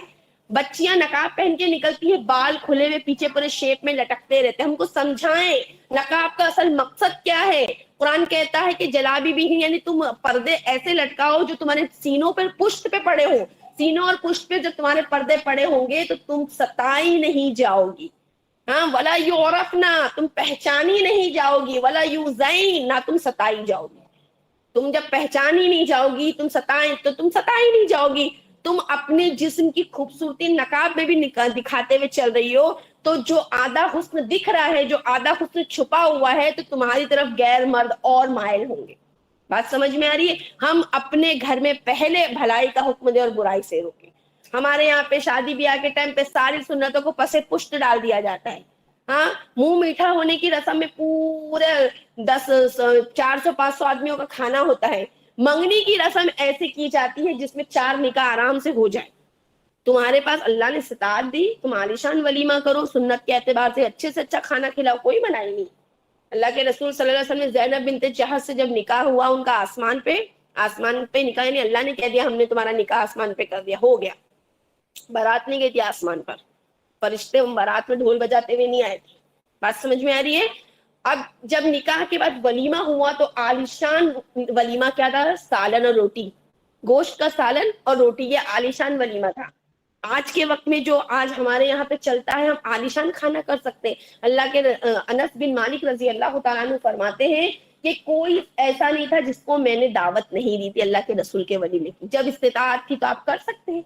بچیاں نقاب پہن کے نکلتی ہیں، بال کھلے ہوئے پیچھے پورے شیپ میں لٹکتے رہتے، ہم کو سمجھائیں نقاب کا اصل مقصد کیا ہے. قرآن کہتا ہے کہ جلابی بھی یعنی تم پردے ایسے لٹکاؤ جو تمہارے سینوں پر پشت پہ پڑے ہوں، سینوں اور پشت پہ جب تمہارے پردے پڑے ہوں گے تو تم ستائی نہیں جاؤ گی. ہاں ولا یعرفنا، تم پہچانی نہیں جاؤ گی، ولا یؤذین، نہ تم ستائی جاؤ گی. تم جب پہچانی نہیں جاؤ گی، تم ستائیں تو تم ستائی نہیں جاؤ گی. تم اپنے جسم کی خوبصورتی نقاب میں بھی دکھاتے ہوئے چل رہی ہو تو جو آدھا حسن دکھ رہا ہے، جو آدھا حسن چھپا ہوا ہے، تو تمہاری طرف غیر مرد اور مائل ہوں گے. بات سمجھ میں آ رہی ہے؟ ہم اپنے گھر میں پہلے بھلائی کا حکم دیں اور برائی سے روکیں. ہمارے یہاں پہ شادی بیاہ کے ٹائم پہ ساری سنتوں کو پسے پشت ڈال دیا جاتا ہے. ہاں منہ میٹھا ہونے کی رسم میں پورے 400-500 آدمیوں کا کھانا ہوتا ہے. منگنی کی رسم ایسے کی جاتی ہے جس میں 4 نکاح آرام سے ہو جائے. تمہارے پاس اللہ نے ستار دی، تم عالیشان ولیمہ کرو، سنت کے اعتبار سے اچھے سے اچھا کھانا کھلاؤ، کوئی منائی نہیں. اللہ کے رسول صلی اللہ علیہ وسلم زینب بنت جہش سے جب نکاح ہوا ان کا آسمان پہ نکاح، یعنی اللہ نے کہہ دیا ہم نے تمہارا نکاح آسمان پہ کر دیا، ہو گیا. بارات نہیں گئی تھی آسمان پر، فرشتے بارات میں ڈھول بجاتے ہوئے نہیں آئے تھے. بات سمجھ میں آ رہی ہے؟ اب جب نکاح کے بعد ولیمہ ہوا تو عالیشان ولیمہ کیا تھا؟ سالن اور روٹی، گوشت کا سالن اور روٹی، یہ عالیشان ولیمہ تھا. آج کے وقت میں جو آج ہمارے یہاں پہ چلتا ہے، ہم عالیشان کھانا کر سکتے ہیں. اللہ کے انس بن مالک رضی اللہ تعالیٰ عنہ فرماتے ہیں کہ کوئی ایسا نہیں تھا جس کو میں نے دعوت نہیں دی تھی اللہ کے رسول کے ولیمے کی. جب استطاعت تھی تو آپ کر سکتے ہیں.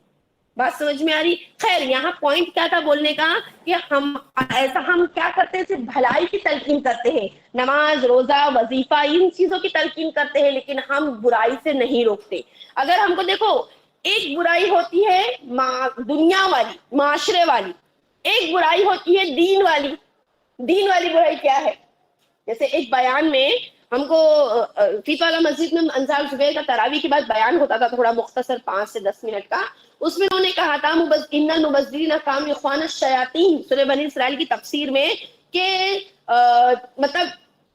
بات سمجھ میں آ رہی؟ خیر یہاں پوائنٹ کیا تھا بولنے کا کہ ہم کیا کرتے ہیں؟ صرف بھلائی کی تلقین کرتے ہیں، نماز روزہ وظیفہ ان چیزوں کی تلقین کرتے ہیں، لیکن ہم برائی سے نہیں روکتے. اگر ہم کو دیکھو، ایک برائی ہوتی ہے دنیا والی، معاشرے والی، ایک برائی ہوتی ہے دین والی. دین والی برائی کیا ہے؟ جیسے ایک بیان میں ہم کو فیت والا مسجد میں انصار زبیر کا تراویح کے بعد بیان ہوتا تھا، تھوڑا مختصر 5 سے 10 منٹ کا. اس میں انہوں نے کہا تھا ان المبذرین کانوا اخوان الشیاطین، سورہ بنی اسرائیل کی تفسیر میں، کہ مطلب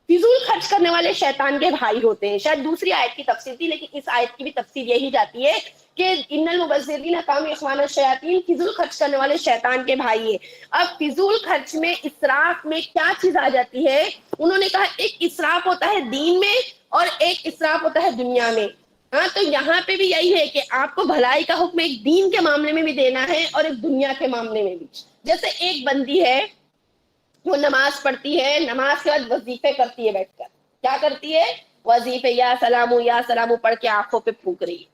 فضول خرچ کرنے والے شیطان کے بھائی ہوتے ہیں. شاید دوسری آیت کی تفسیر تھی لیکن اس آیت کی بھی تفسیر یہی جاتی ہے کہ ان المبذرین کانوا اخوان الشیاطین، فضول خرچ کرنے والے شیطان کے بھائی ہیں. اب فضول خرچ میں، اسراف میں کیا چیز آ جاتی ہے؟ انہوں نے کہا ایک اسراف ہوتا ہے دین میں اور ایک اسراف ہوتا ہے دنیا میں. ہاں تو یہاں پہ بھی یہی ہے کہ آپ کو بھلائی کا حکم ایک دین کے معاملے میں بھی دینا ہے اور ایک دنیا کے معاملے میں بھی. جیسے ایک بندی ہے وہ نماز پڑھتی ہے, نماز کے بعد وظیفے کرتی ہے بیٹھ کر. کیا کرتی ہے؟ وظیفے, یا سلامو پڑھ کے آنکھوں پہ پھونک رہی ہے,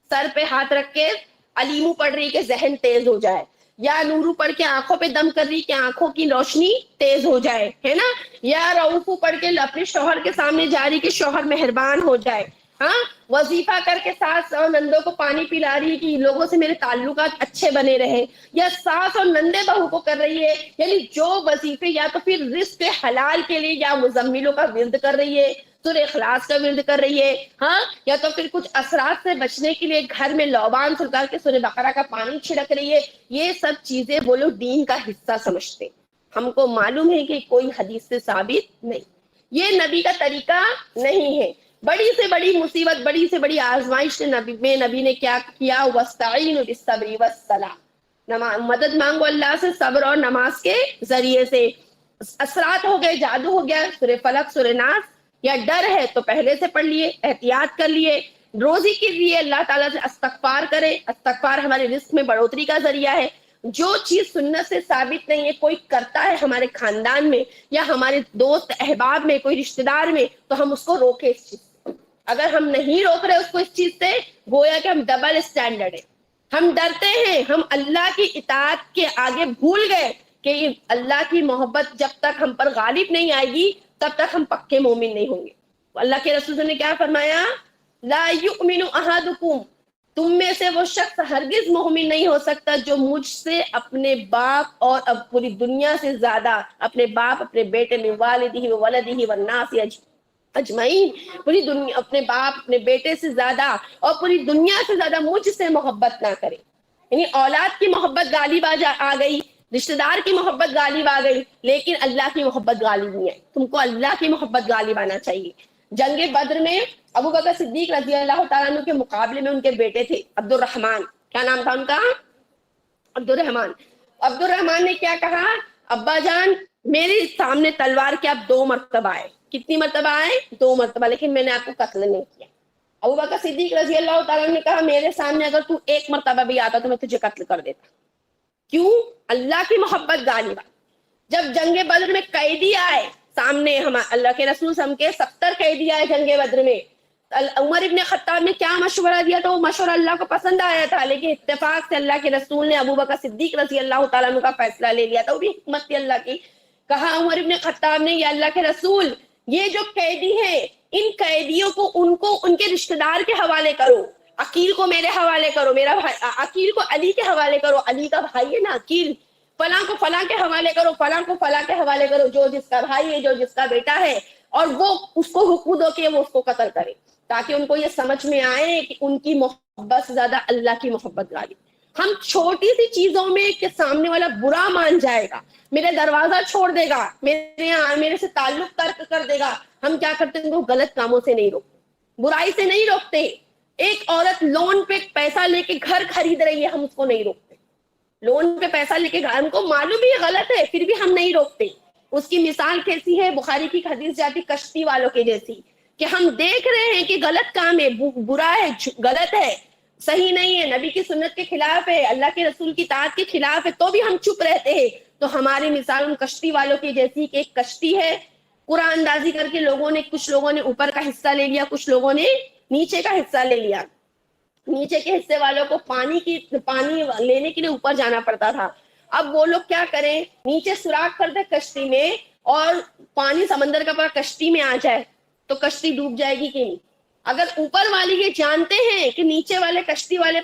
سر پہ ہاتھ رکھ کے علیمو پڑھ رہی کہ ذہن تیز ہو جائے, یا نورو پڑھ کے آنکھوں پہ دم کر رہی کہ آنکھوں کی روشنی تیز ہو جائے, ہے نا, یا رؤوفو پڑھ کے اپنے شوہر کے سامنے جا رہی کہ شوہر مہربان ہو جائے. ہاں, وظیفہ کر کے ساس اور نندوں کو پانی پلا رہی ہے کہ لوگوں سے میرے تعلقات اچھے بنے رہے, یا ساس اور نندے بہو کو کر رہی ہے, یعنی جو وظیفے یا تو پھر رزق حلال کے لیے یا مزملوں کا ورد کر رہی ہے, سورہ اخلاص کا ورد کر رہی ہے, ہاں, یا تو پھر کچھ اثرات سے بچنے کے لیے گھر میں لوبان سلگا کے سورہ بقرہ کا پانی چھڑک رہی ہے. یہ سب چیزیں وہ لوگ دین کا حصہ سمجھتے. ہم کو معلوم ہے کہ کوئی حدیث سے ثابت نہیں, یہ نبی کا طریقہ نہیں ہے. بڑی سے بڑی مصیبت, بڑی سے بڑی آزمائش نبی نے کیا کیا؟ وَاسْتَعِينُوا بِالصَّبْرِ وَالصَّلَاةِ, مدد مانگو اللہ سے صبر اور نماز کے ذریعے سے. اثرات ہو گئے, جادو ہو گیا, سورہ فلق سورہ ناس, یا ڈر ہے تو پہلے سے پڑھ لیے, احتیاط کر لیے. روزی کے لیے اللہ تعالیٰ سے استغفار کرے, استغفار ہمارے رزق میں بڑھوتری کا ذریعہ ہے. جو چیز سنت سے ثابت نہیں ہے, کوئی کرتا ہے ہمارے خاندان میں یا ہمارے دوست احباب میں, کوئی رشتہ دار میں, تو ہم اس کو روکے اس چیز سے. اگر ہم نہیں روک رہے اس کو اس چیز سے, گویا کہ ہم ڈبل اسٹینڈرڈ ہے. ہم ڈرتے ہیں, ہم اللہ کی اطاعت کے آگے بھول گئے کہ اللہ کی محبت جب تک ہم پر غالب نہیں آئے گی تب تک ہم پکے مومن نہیں ہوں گے. اللہ کے رسول نے کیا فرمایا؟ لا یؤمن احدکم, تم میں سے وہ شخص ہرگز مومن نہیں ہو سکتا جو مجھ سے اپنے باپ اور اب پوری دنیا سے زیادہ, اپنے باپ, اپنے بیٹے میں, والدہ وولدہ والناس اجمعین, پوری دنیا, اپنے باپ, اپنے بیٹے سے زیادہ اور پوری دنیا سے زیادہ مجھ سے محبت نہ کرے. یعنی اولاد کی محبت غالب آ گئی, رشتہ دار کی محبت غالب آ گئی, لیکن اللہ کی محبت غالب نہیں ہے. تم کو اللہ کی محبت غالب آنا چاہیے. جنگ بدر میں ابو بکر صدیق رضی اللہ تعالیٰ عنہ کے مقابلے میں ان کے بیٹے تھے عبد الرحمن. کیا نام تھا ان کا؟ عبد الرحمن. عبد الرحمن نے کیا کہا؟ ابا جان, میرے سامنے تلوار کے آپ 2 مرتبہ آئے. کتنی مرتبہ آئے؟ 2 مرتبہ, لیکن میں نے آپ کو قتل نہیں کیا. ابو بکر صدیق رضی اللہ تعالیٰ نے کہا میرے سامنے اگر تو 1 مرتبہ بھی آتا تو میں تجھے قتل کر دیتا. کیوں؟ اللہ کی محبت غالب. جب جنگ بدر میں قیدی آئے سامنے, ہم اللہ کے رسول ہم کے 70 قیدی آئے جنگ بدر میں, عمر ابن خطاب نے کیا مشورہ دیا تو وہ مشورہ اللہ کو پسند آیا تھا, لیکن اتفاق سے اللہ کے رسول نے ابو بکر صدیق رضی اللہ تعالیٰ عنہ کا فیصلہ لے لیا تھا, وہ بھی حکمت تھی اللہ کی. کہا عمر ابن خطاب نے, یا اللہ کے رسول, یہ جو قیدی ہیں ان قیدیوں کو ان کے رشتہ دار کے حوالے کرو. عقیل کو میرے حوالے کرو, میرا بھائی عقیل کو علی کے حوالے کرو, علی کا بھائی ہے نا عقیل, فلاں کو فلاں کے حوالے کرو, فلاں کو فلاں کے حوالے کرو, جو جس کا بھائی ہے, جو جس کا بیٹا ہے, اور وہ اس کو حکم دو کہ وہ اس کو قتل کرے, تاکہ ان کو یہ سمجھ میں آئے کہ ان کی محبت سے زیادہ اللہ کی محبت غالب. ہم چھوٹی سی چیزوں میں کہ سامنے والا برا مان جائے گا, میرے دروازہ چھوڑ دے گا, میرے سے تعلق ترک کر دے گا, ہم کیا کرتے ہیں, ان کو غلط کاموں سے نہیں روکتے, برائی سے نہیں روکتے. ایک عورت لون پہ پیسہ لے کے گھر خرید رہی ہے, ہم اس کو نہیں روکتے. لون پہ پیسہ لے کے گھر, ہم کو معلوم بھی غلط ہے, پھر بھی ہم نہیں روکتے. اس کی مثال کیسی ہے؟ بخاری کی حدیث جاتی کشتی والوں کے جیسی, کہ ہم دیکھ رہے ہیں کہ غلط کام ہے, برا ہے, غلط ہے, صحیح نہیں ہے, نبی کی سنت کے خلاف ہے, اللہ کے رسول کی اطاعت کے خلاف ہے, تو بھی ہم چپ رہتے ہیں. تو ہماری مثال ان کشتی والوں کی جیسی کہ ایک کشتی ہے, قرآن اندازی کر کے کچھ لوگوں نے اوپر کا حصہ لے لیا, کچھ لوگوں نے نیچے کا حصہ لے لیا. نیچے کے حصے والوں کو پانی لینے کے لیے اوپر جانا پڑتا تھا. اب وہ لوگ کیا کریں, نیچے سوراخ کر دے کشتی میں, اور پانی سمندر کا پورا کشتی میں آ جائے تو کشتی ڈوب جائے گی کہ نہیں. اگر اوپر والے یہ جانتے ہیں کہ نیچے والے کشتی والے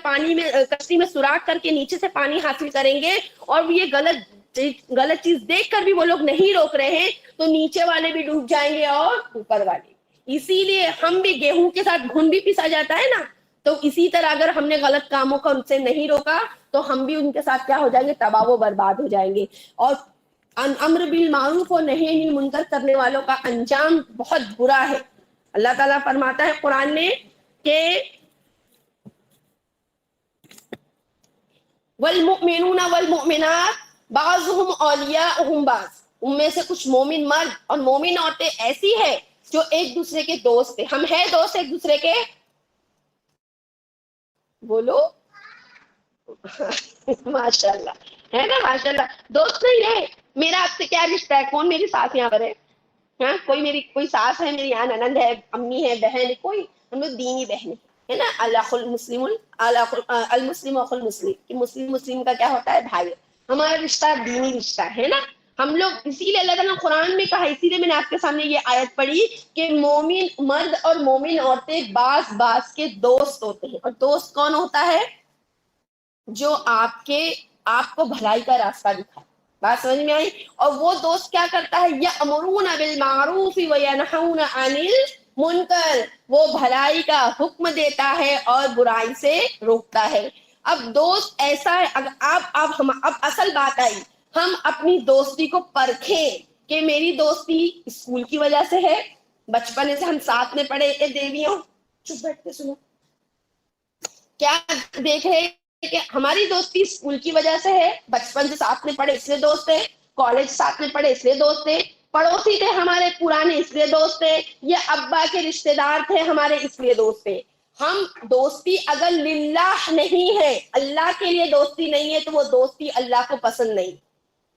کشتی میں سوراخ کر کے نیچے سے پانی حاصل کریں گے, اور یہ غلط چیز دیکھ کر بھی وہ لوگ نہیں روک رہے ہیں, تو نیچے والے بھی ڈوب جائیں گے اور اوپر والے. اسی لیے ہم بھی, گیہوں کے ساتھ گھن بھی پیسا جاتا ہے نا, تو اسی طرح اگر ہم نے غلط کاموں کو ان سے نہیں روکا تو ہم بھی ان کے ساتھ کیا ہو جائیں گے, تباہ و برباد ہو جائیں گے. اور امر بالمعروف اور نہی عن المنکر کرنے والوں کا انجام بہت برا ہے. اللہ تعالیٰ فرماتا ہے قرآن میں کہ والمؤمنون والمؤمنات بعضهم اولیاء بعض, ان میں سے کچھ مومن مرد اور مومن عورتیں ایسی ہے جو ایک دوسرے کے دوست ہیں. ہم ہیں دوست ایک دوسرے کے, بولو ماشاء اللہ ہے نا، ماشاء اللہ. دوست نہیں ہے میرا آپ سے کیا رشتہ ہے؟ کون میری ساس یہاں پر ہے؟ ہاں کوئی میری کوئی ساس ہے میری یہاں، ننند ہے، امی ہے، بہن ہے، کوئی؟ ہم لوگ دینی بہن ہے نا. اللہ المسلم المسلم اخو المسلم، کہ مسلم مسلم کا کیا ہوتا ہے؟ بھائی. ہمارا رشتہ دینی رشتہ ہے نا. ہم لوگ اسی لیے اللہ تعالیٰ نے قرآن میں کہا، اسی لیے میں نے آپ کے سامنے یہ آیت پڑھی کہ مومن مرد اور مومن عورتیں بعض بعض کے دوست ہوتے ہیں. اور دوست کون ہوتا ہے؟ جو آپ کو بھلائی کا راستہ دکھائے. بات سمجھ میں آئی؟ اور وہ دوست کیا کرتا ہے؟ یأمرون بالمعروف وینہون عن المنکر، وہ بھلائی کا حکم دیتا ہے اور برائی سے روکتا ہے. اب دوست ایسا ہے، اب اصل بات آئی، ہم اپنی دوستی کو پرکھیں کہ میری دوستی اسکول کی وجہ سے ہے، بچپن سے ہم ساتھ میں پڑھے. اے دیویوں چپ بیٹھ کے سنو، کیا دیکھ رہے کہ ہماری دوستی اسکول کی وجہ سے ہے، بچپن سے ساتھ میں پڑھے اس لیے دوست ہے، کالج ساتھ میں پڑھے اس لیے دوست ہے، پڑوسی تھے ہمارے پرانے اس لیے دوست ہے، یہ ابا کے رشتے دار تھے ہمارے اس لیے دوست ہے. ہم دوستی اگر للہ نہیں ہے، اللہ کے لیے دوستی نہیں ہے، تو وہ دوستی اللہ کو پسند نہیں.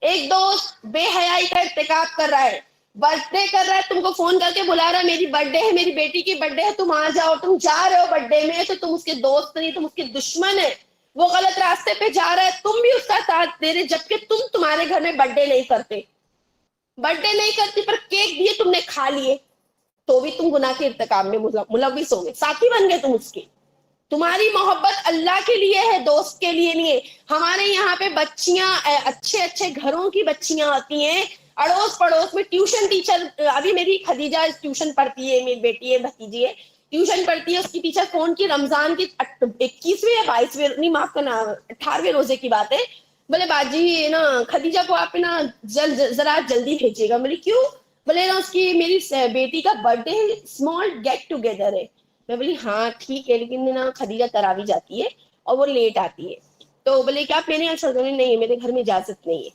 ایک دوست بے حیائی کا ارتکاب کر رہا ہے، برتھ ڈے کر رہا ہے، تم کو فون کر کے بلا رہا ہے، میری برتھ ڈے ہے، میری بیٹی کی برتھ ڈے ہے، تم آ جاؤ. تم جا رہے ہو برتھ ڈے میں تو تم اس کے دوست نہیں، تم اس کے دشمن ہے. وہ غلط راستے پہ جا رہا ہے، تم بھی اس کا ساتھ دے رہے، جبکہ تمہارے گھر میں برتھ ڈے نہیں کرتے، برتھ ڈے نہیں کرتی پر کیک دیے تم نے کھا لیے، تو بھی تم گناہ کے ارتکاب میں ملوث ہو گئے، ساتھی بن گئے تم اس کے. تمہاری محبت اللہ کے لیے ہے، دوست کے لیے نہیں ہے. ہمارے یہاں پہ بچیاں اچھے اچھے گھروں کی بچیاں آتی ہیں، اڑوس پڑوس میں ٹیوشن ٹیچر، ابھی میری خدیجہ ٹیوشن پڑھتی ہے، میری بیٹی ہے، بھتیجی ہے، ٹیوشن پڑھتی ہے. اس کی ٹیچر فون کی، رمضان کی 21ویں یا 22ویں، نہیں معاف کرنا، 18ویں روزے کی بات ہے. بولے باجی نا خدیجہ کو آپ نا ذرا جلدی بھیجیے گا. بولے کیوں؟ بولے نا اس کی میری بیٹی کا برتھ ڈے ہے، اسمال گیٹ ٹوگیدر ہے. میں بولی ہاں ٹھیک ہے، لیکن نا خدیجہ تراوی جاتی ہے اور وہ لیٹ آتی ہے. تو بولے کہ آپ میرے یہاں نہیں، میرے گھر میں اجازت نہیں ہے.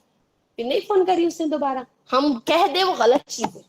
پھر نہیں فون کری اس نے دوبارہ. ہم کہہ دے وہ غلط چیز ہے.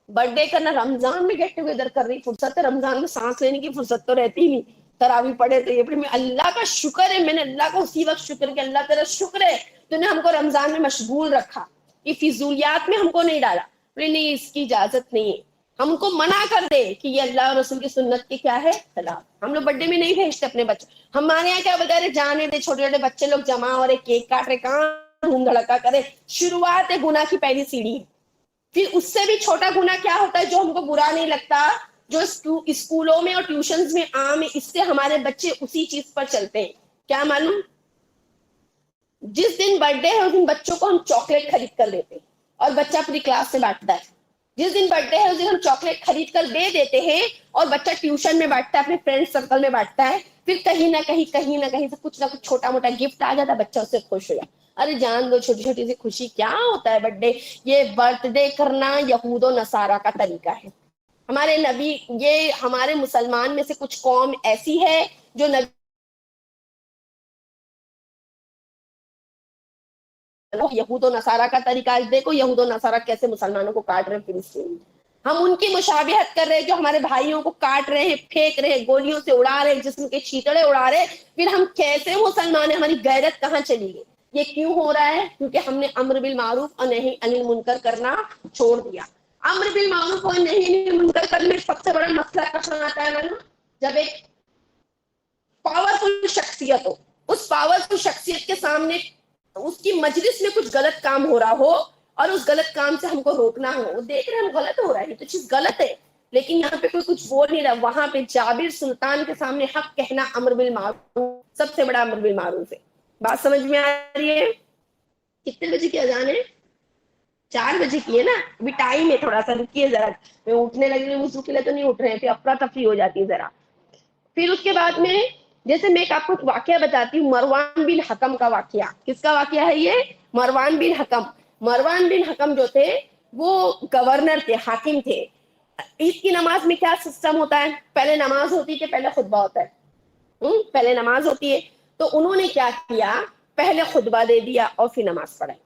برتھ ڈے کرنا رمضان میں گیٹ ٹوگیدر کر رہی، فرصت ہے رمضان میں، سانس لینے کی فرصت تو رہتی نہیں، تراوی پڑھے تو. یہ میں اللہ کا شکر ہے، میں نے اللہ کو اسی وقت شکر کہ اللہ تیرا شکر ہے تو نے ہم کو رمضان میں مشغول رکھا، یہ فضولیات میں ہم کو نہیں ڈالا. بولے نہیں اس کی اجازت نہیں ہے. ہم ان کو منع کر دے کہ یہ اللہ اور رسول کی سنت کی کیا ہے خلاف. ہم لوگ برتھ ڈے میں نہیں بھیجتے اپنے بچے. ہمارے یہاں کیا بتا رہے، جانے دے، چھوٹے چھوٹے بچے لوگ جمع ہو رہے، کیک کاٹ رہے، کہاں دھوم دھڑکا کرے. شروعات ہے گناہ کی پہلی سیڑھی. پھر اس سے بھی چھوٹا گناہ کیا ہوتا ہے جو ہم کو برا نہیں لگتا، جو اسکولوں میں اور ٹیوشنز میں عام ہے، اس سے ہمارے بچے اسی چیز پر چلتے ہیں. کیا معلوم؟ جس دن برتھ ڈے ہے اس دن بچوں کو ہم چاکلیٹ خرید کر دیتے ہیں اور بچہ اپنی کلاس سے بانٹتا ہے. جس دن برتھ ڈے ہے اس دن ہم چاکلیٹ خرید کر دے دیتے ہیں اور بچہ ٹیوشن میں بانٹتا ہے، اپنے فرینڈ سرکل میں بانٹتا ہے. پھر کہیں نہ کہیں سے کچھ نہ کچھ چھوٹا موٹا گفٹ آ جاتا ہے، بچہ اس سے خوش ہو جاتا. ارے جان دو، چھوٹی چھوٹی سی خوشی کیا ہوتا ہے برتھ ڈے. یہ برتھ ڈے کرنا یہود و نصارہ کا طریقہ ہے. ہمارے نبی، یہ ہمارے مسلمان میں سے کچھ قوم ایسی ہے جو نبی یہود و نصارہ کا طریقہ. دیکھو یہود و نصارہ کیسے مسلمانوں کو کاٹ رہے ہیں فلسطین. ہم ان کی مشابہت کر رہے ہیں جو ہمارے بھائیوں کو کاٹ رہے ہیں، پھینک رہے ہیں، گولیوں سے اڑا رہے ہیں، جسم کے چھیٹڑے اڑا رہے. پھر ہم کیسے مسلمان ہیں؟ ہماری غیرت کہاں چلی گئی؟ یہ کیوں ہو رہا ہے؟ کیونکہ ہم نے امر بالمعروف اور نہی عن المنکر کرنا چھوڑ دیا. امر بالمعروف اور نہی عن المنکر کرنے میں سب سے بڑا مسئلہ کہاں آتا ہے نا؟ جب ایک پاورفل شخصیت ہو، اس پاورفل شخصیت کے سامنے اس کی مجلس میں کچھ غلط کام ہو رہا ہو اور اس غلط کام سے ہم کو روکنا ہو. وہ دیکھ رہے ہم غلط ہو رہا ہے، یہ تو چیز غلط ہے، لیکن یہاں پہ کوئی کچھ بول نہیں رہا. وہاں پہ جابر سلطان کے سامنے حق کہنا امر بالمعروف سب سے بڑا امر بالمعروف ہے. بات سمجھ میں آ رہی ہے؟ کتنے بجے کی اذان ہے؟ 4 بجے کی ہے نا. ابھی ٹائم ہے، تھوڑا سا رکیے ذرا. میں اٹھنے لگی وضو کے لیے تو نہیں اٹھ رہے ہیں، پھر افراتفری ہو جاتی ہے ذرا. پھر اس کے بعد میں جیسے میں آپ کو واقعہ بتاتی ہوں، مروان بن حکم کا واقعہ. کس کا واقعہ ہے یہ؟ مروان بن حکم. مروان بن حکم جو تھے وہ گورنر تھے، حاکم تھے. عید کی نماز میں کیا سسٹم ہوتا ہے؟ پہلے نماز ہوتی ہے، پہلے خطبہ ہوتا ہے. پہلے نماز ہوتی ہے تو انہوں نے کیا کیا، پہلے خطبہ دے دیا اور پھر نماز پڑھائی.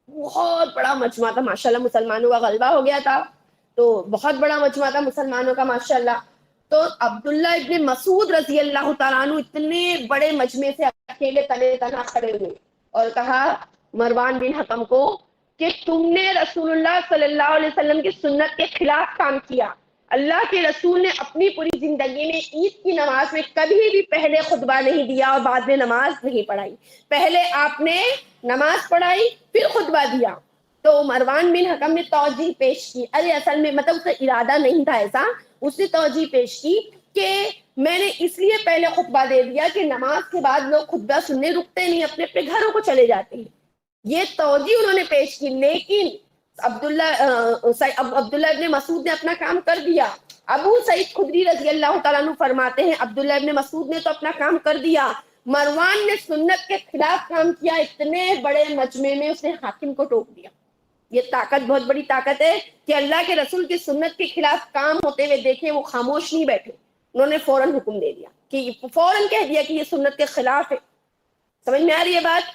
بہت بڑا مجمع تھا ماشاءاللہ، مسلمانوں کا غلبہ ہو گیا تھا تو بہت بڑا مجمع تھا مسلمانوں کا ماشاءاللہ. تو عبداللہ ابن مسعود رضی اللہ تعالیٰ عنہ اتنے بڑے مجمع سے اکیلے تنے تنہا کھڑے ہوئے اور کہا مروان بن حکم کو کہ تم نے رسول اللہ صلی اللہ علیہ وسلم کی سنت کے خلاف کام کیا. اللہ کے رسول نے اپنی پوری زندگی میں عید کی نماز میں کبھی بھی پہلے خطبہ نہیں دیا اور بعد میں نماز نہیں پڑھائی. پہلے آپ نے نماز پڑھائی پھر خطبہ دیا. تو مروان بن حکم نے توجیہ پیش کی. ارے اصل میں مطلب اس کا ارادہ نہیں تھا ایسا. اس نے توجیہ پیش کی کہ میں نے اس لیے پہلے خطبہ دے دیا کہ نماز کے بعد لوگ خطبہ سننے رکتے نہیں, اپنے اپنے گھروں کو چلے جاتے ہیں. یہ توجیہ انہوں نے پیش کی. لیکن عبداللہ ابن مسعود نے اپنا کام کر دیا. ابو سعید خدری رضی اللہ تعالیٰ عنہ فرماتے ہیں عبداللہ ابن مسعود نے تو اپنا کام کر دیا, مروان نے سنت کے خلاف کام کیا. اتنے بڑے مجمع میں اس نے حاکم کو ٹوک دیا. یہ طاقت بہت بڑی طاقت ہے کہ اللہ کے رسول کی سنت کے خلاف کام ہوتے ہوئے دیکھیں وہ خاموش نہیں بیٹھے, انہوں نے فوراً حکم دے دیا کہ فوراً کہہ دیا کہ یہ سنت کے خلاف ہے. سمجھ میں آ رہی ہے بات؟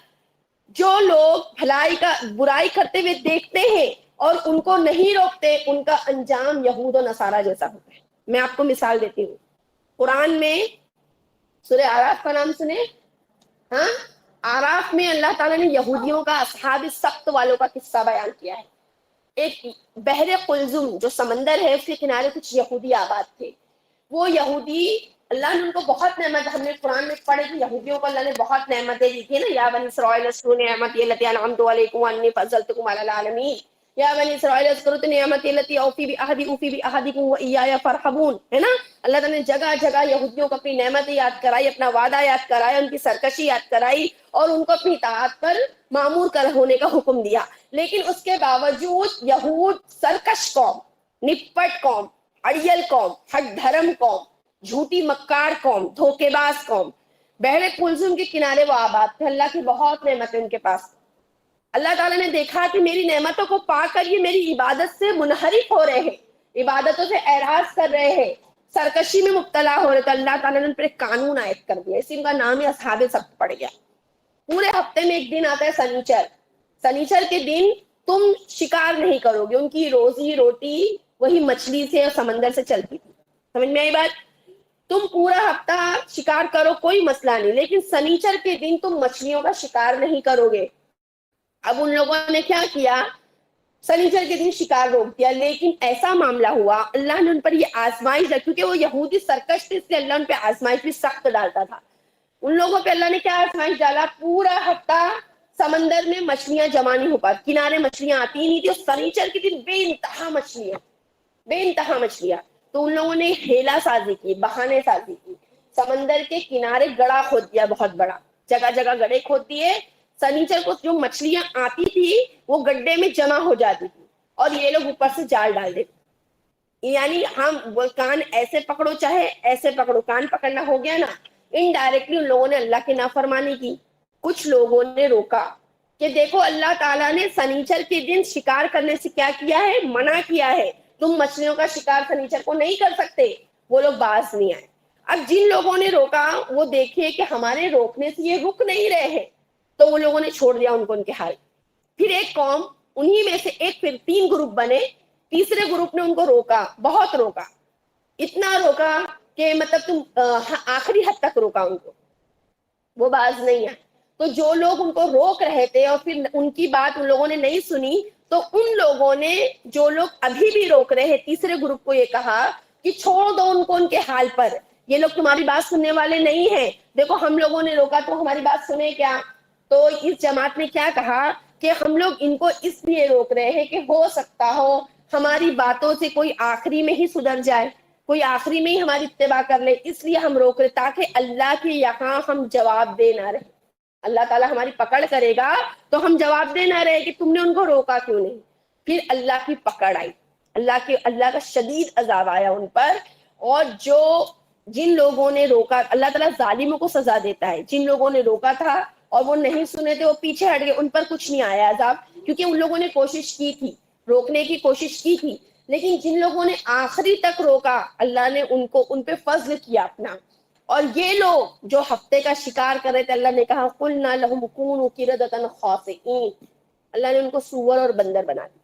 جو لوگ بھلائی کا برائی کرتے ہوئے دیکھتے ہیں اور ان کو نہیں روکتے, ان کا انجام یہود و نصارہ جیسا ہوتا ہے. میں آپ کو مثال دیتی ہوں. قرآن میں سورہ اعراف کا نام سنے؟ ہاں, اعراف میں اللہ تعالیٰ نے یہودیوں کا اصحاب السبت والوں کا قصہ بیان کیا ہے. ایک بحر قلزم جو سمندر ہے اس کے کنارے کچھ یہودی آباد تھے. وہ یہودی اللہ نے ان کو بہت نعمت, ہم نے قرآن میں پڑھے کہ یہودیوں کو اللہ نے بہت نعمتیں دی تھی نا, یا بنی اسرائیل اذکروا نعمتی التی انعمت علیکم وانی فضلتکم علی العالمین, یا بنی اسرائیل اذکروا نعمتی التی اوفی بعہدکم وایایا فارہبون, ہے نا. اللہ تعالیٰ نے جگہ جگہ یہودیوں کو اپنی نعمتیں یاد کرائی, اپنا وعدہ یاد کرایا, ان کی سرکشی یاد کرائی اور ان کو اپنی اطاعت پر مامور کر ہونے کا حکم دیا. لیکن اس کے باوجود یہود سرکش قوم, نپٹ قوم, اڑیل قوم, ہٹ دھرم قوم, جھوٹی مکار قوم, دھوکے باز قوم. بحر کلثوم کے کنارے وہ آباد تھے. اللہ کی بہت نعمتیں ان کے پاس. اللہ تعالیٰ نے دیکھا کہ میری نعمتوں کو پا کر یہ میری عبادت سے منحرف ہو رہے ہیں, عبادتوں سے اعراض کر رہے ہیں, سرکشی میں مبتلا ہو رہے. تو اللہ تعالیٰ نے ان پر ایک قانون عائد کر دیا, اسی کا نام ہی اصحاب سبت پڑ گیا. پورے ہفتے میں ایک دن آتا ہے سنیچر. سنیچر کے دن تم شکار نہیں کرو گے. ان کی روزی روٹی وہی مچھلی سے اور سمندر سے چلتی تھی. سمجھ میں آئی بات؟ تم پورا ہفتہ شکار کرو کوئی مسئلہ نہیں, لیکن سنیچر کے دن تم مچھلیوں کا شکار نہیں کرو گے. اب ان لوگوں نے کیا کیا, سنیچر کے دن شکار روک دیا. لیکن ایسا معاملہ ہوا, اللہ نے ان پر یہ آزمائش, کیونکہ وہ یہودی سرکش تھے اس لیے اللہ ان پہ آزمائش بھی سخت ڈالتا تھا. ان لوگوں پہ اللہ نے کیا آزمائش ڈالا, پورا ہفتہ سمندر میں مچھلیاں جمع نہیں ہو پاتی, کنارے مچھلیاں آتی ہی نہیں تھی. اور سنیچر کے دن بے انتہا مچھلیاں, بے انتہا مچھلیاں. تو ان لوگوں نے ہیلا سازی کی, بہانے سازی کی, سمندر کے کنارے گڑھا کھود دیا, بہت بڑا, جگہ جگہ گڑھے کھود دیے. سنیچر کو جو مچھلیاں آتی تھی وہ گڈھے میں جمع ہو جاتی تھی اور یہ لوگ اوپر سے جال ڈال دیتے. یعنی ہم کان ایسے پکڑو چاہے ایسے پکڑو, کان پکڑنا ہو گیا نا. انڈائریکٹلی ان لوگوں نے اللہ کی نافرمانی کی. کچھ لوگوں نے روکا کہ دیکھو اللہ تعالیٰ نے سنیچر کے دن شکار کرنے سے کیا کیا ہے, منع کیا ہے. تم مچھلیوں کا شکار سنیچر کو نہیں کر سکتے. وہ لوگ باز نہیں آئے. اب جن لوگوں نے روکا وہ دیکھے کہ ہمارے روکنے سے یہ رک نہیں رہے ہیں, تو وہ لوگوں نے چھوڑ دیا ان کو ان کے حال. پھر ایک قوم, انہی میں سے ایک, پھر 3 گروپ بنے. تیسرے گروپ نے ان کو روکا, بہت روکا, اتنا روکا کہ مطلب تم آخری حد تک روکا ان کو, وہ باز نہیں آئے. تو جو لوگ ان کو روک رہے تھے اور پھر ان کی بات ان لوگوں نے نہیں سنی, تو ان لوگوں نے, جو لوگ ابھی بھی روک رہے ہیں, تیسرے گروپ کو یہ کہا کہ چھوڑ دو ان کو ان کے حال پر, یہ لوگ تمہاری بات سننے والے نہیں ہیں. دیکھو ہم لوگوں نے روکا تو ہماری بات سنے کیا. تو اس جماعت نے کیا کہا کہ ہم لوگ ان کو اس لیے روک رہے ہیں کہ ہو سکتا ہو ہماری باتوں سے کوئی آخری میں ہی سدھر جائے, کوئی آخری میں ہی ہماری اتباع کر لے, اس لیے ہم روک رہے, تاکہ اللہ کے یہاں ہم جواب دے نہ رہے. اللہ تعالیٰ ہماری پکڑ کرے گا تو ہم جواب دے نہ رہے کہ تم نے ان کو روکا کیوں نہیں. پھر اللہ کی پکڑ آئی, اللہ کا شدید عذاب آیا ان پر. اور جن لوگوں نے روکا, اللہ تعالیٰ ظالموں کو سزا دیتا ہے. جن لوگوں نے روکا تھا اور وہ نہیں سنے تھے, وہ پیچھے ہٹ گئے, ان پر کچھ نہیں آیا عذاب, کیونکہ ان لوگوں نے کوشش کی تھی, روکنے کی کوشش کی تھی. لیکن جن لوگوں نے آخری تک روکا, اللہ نے ان پہ فضل کیا اپنا. اور یہ لوگ جو ہفتے کا شکار کر رہے تھے, اللہ نے کہا قُلْنَا لَهُمْ كُونُوا قِرَدَةً خَاسِئِينَ, اللہ نے ان کو سور اور بندر بنا دیا.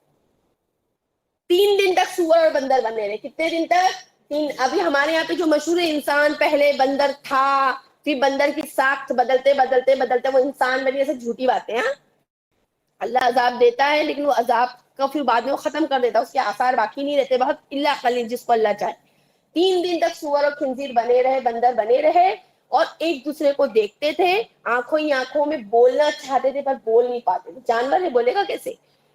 3 دن تک سور اور بندر بنے رہے. کتنے دن تک؟ ابھی ہمارے یہاں پہ جو مشہور انسان پہلے بندر تھا پھر بندر کی ساخت بدلتے بدلتے بدلتے وہ انسان بنی، ایسے جھوٹی باتیں. ہاں اللہ عذاب دیتا ہے لیکن وہ عذاب کا پھر بعد میں وہ ختم کر دیتا ہے، اس کے آثار باقی نہیں رہتے، بہت اللہ قلیل جس کو اللہ چاہے. 3 دن تک سور اور خنزیر بنے رہے، بندر بنے رہے اور ایک دوسرے کو دیکھتے تھے، آنکھوں ہی آنکھوں میں بولنا چاہتے تھے پر بول نہیں پاتے تھے. جانور ہے بولے گا کیسے؟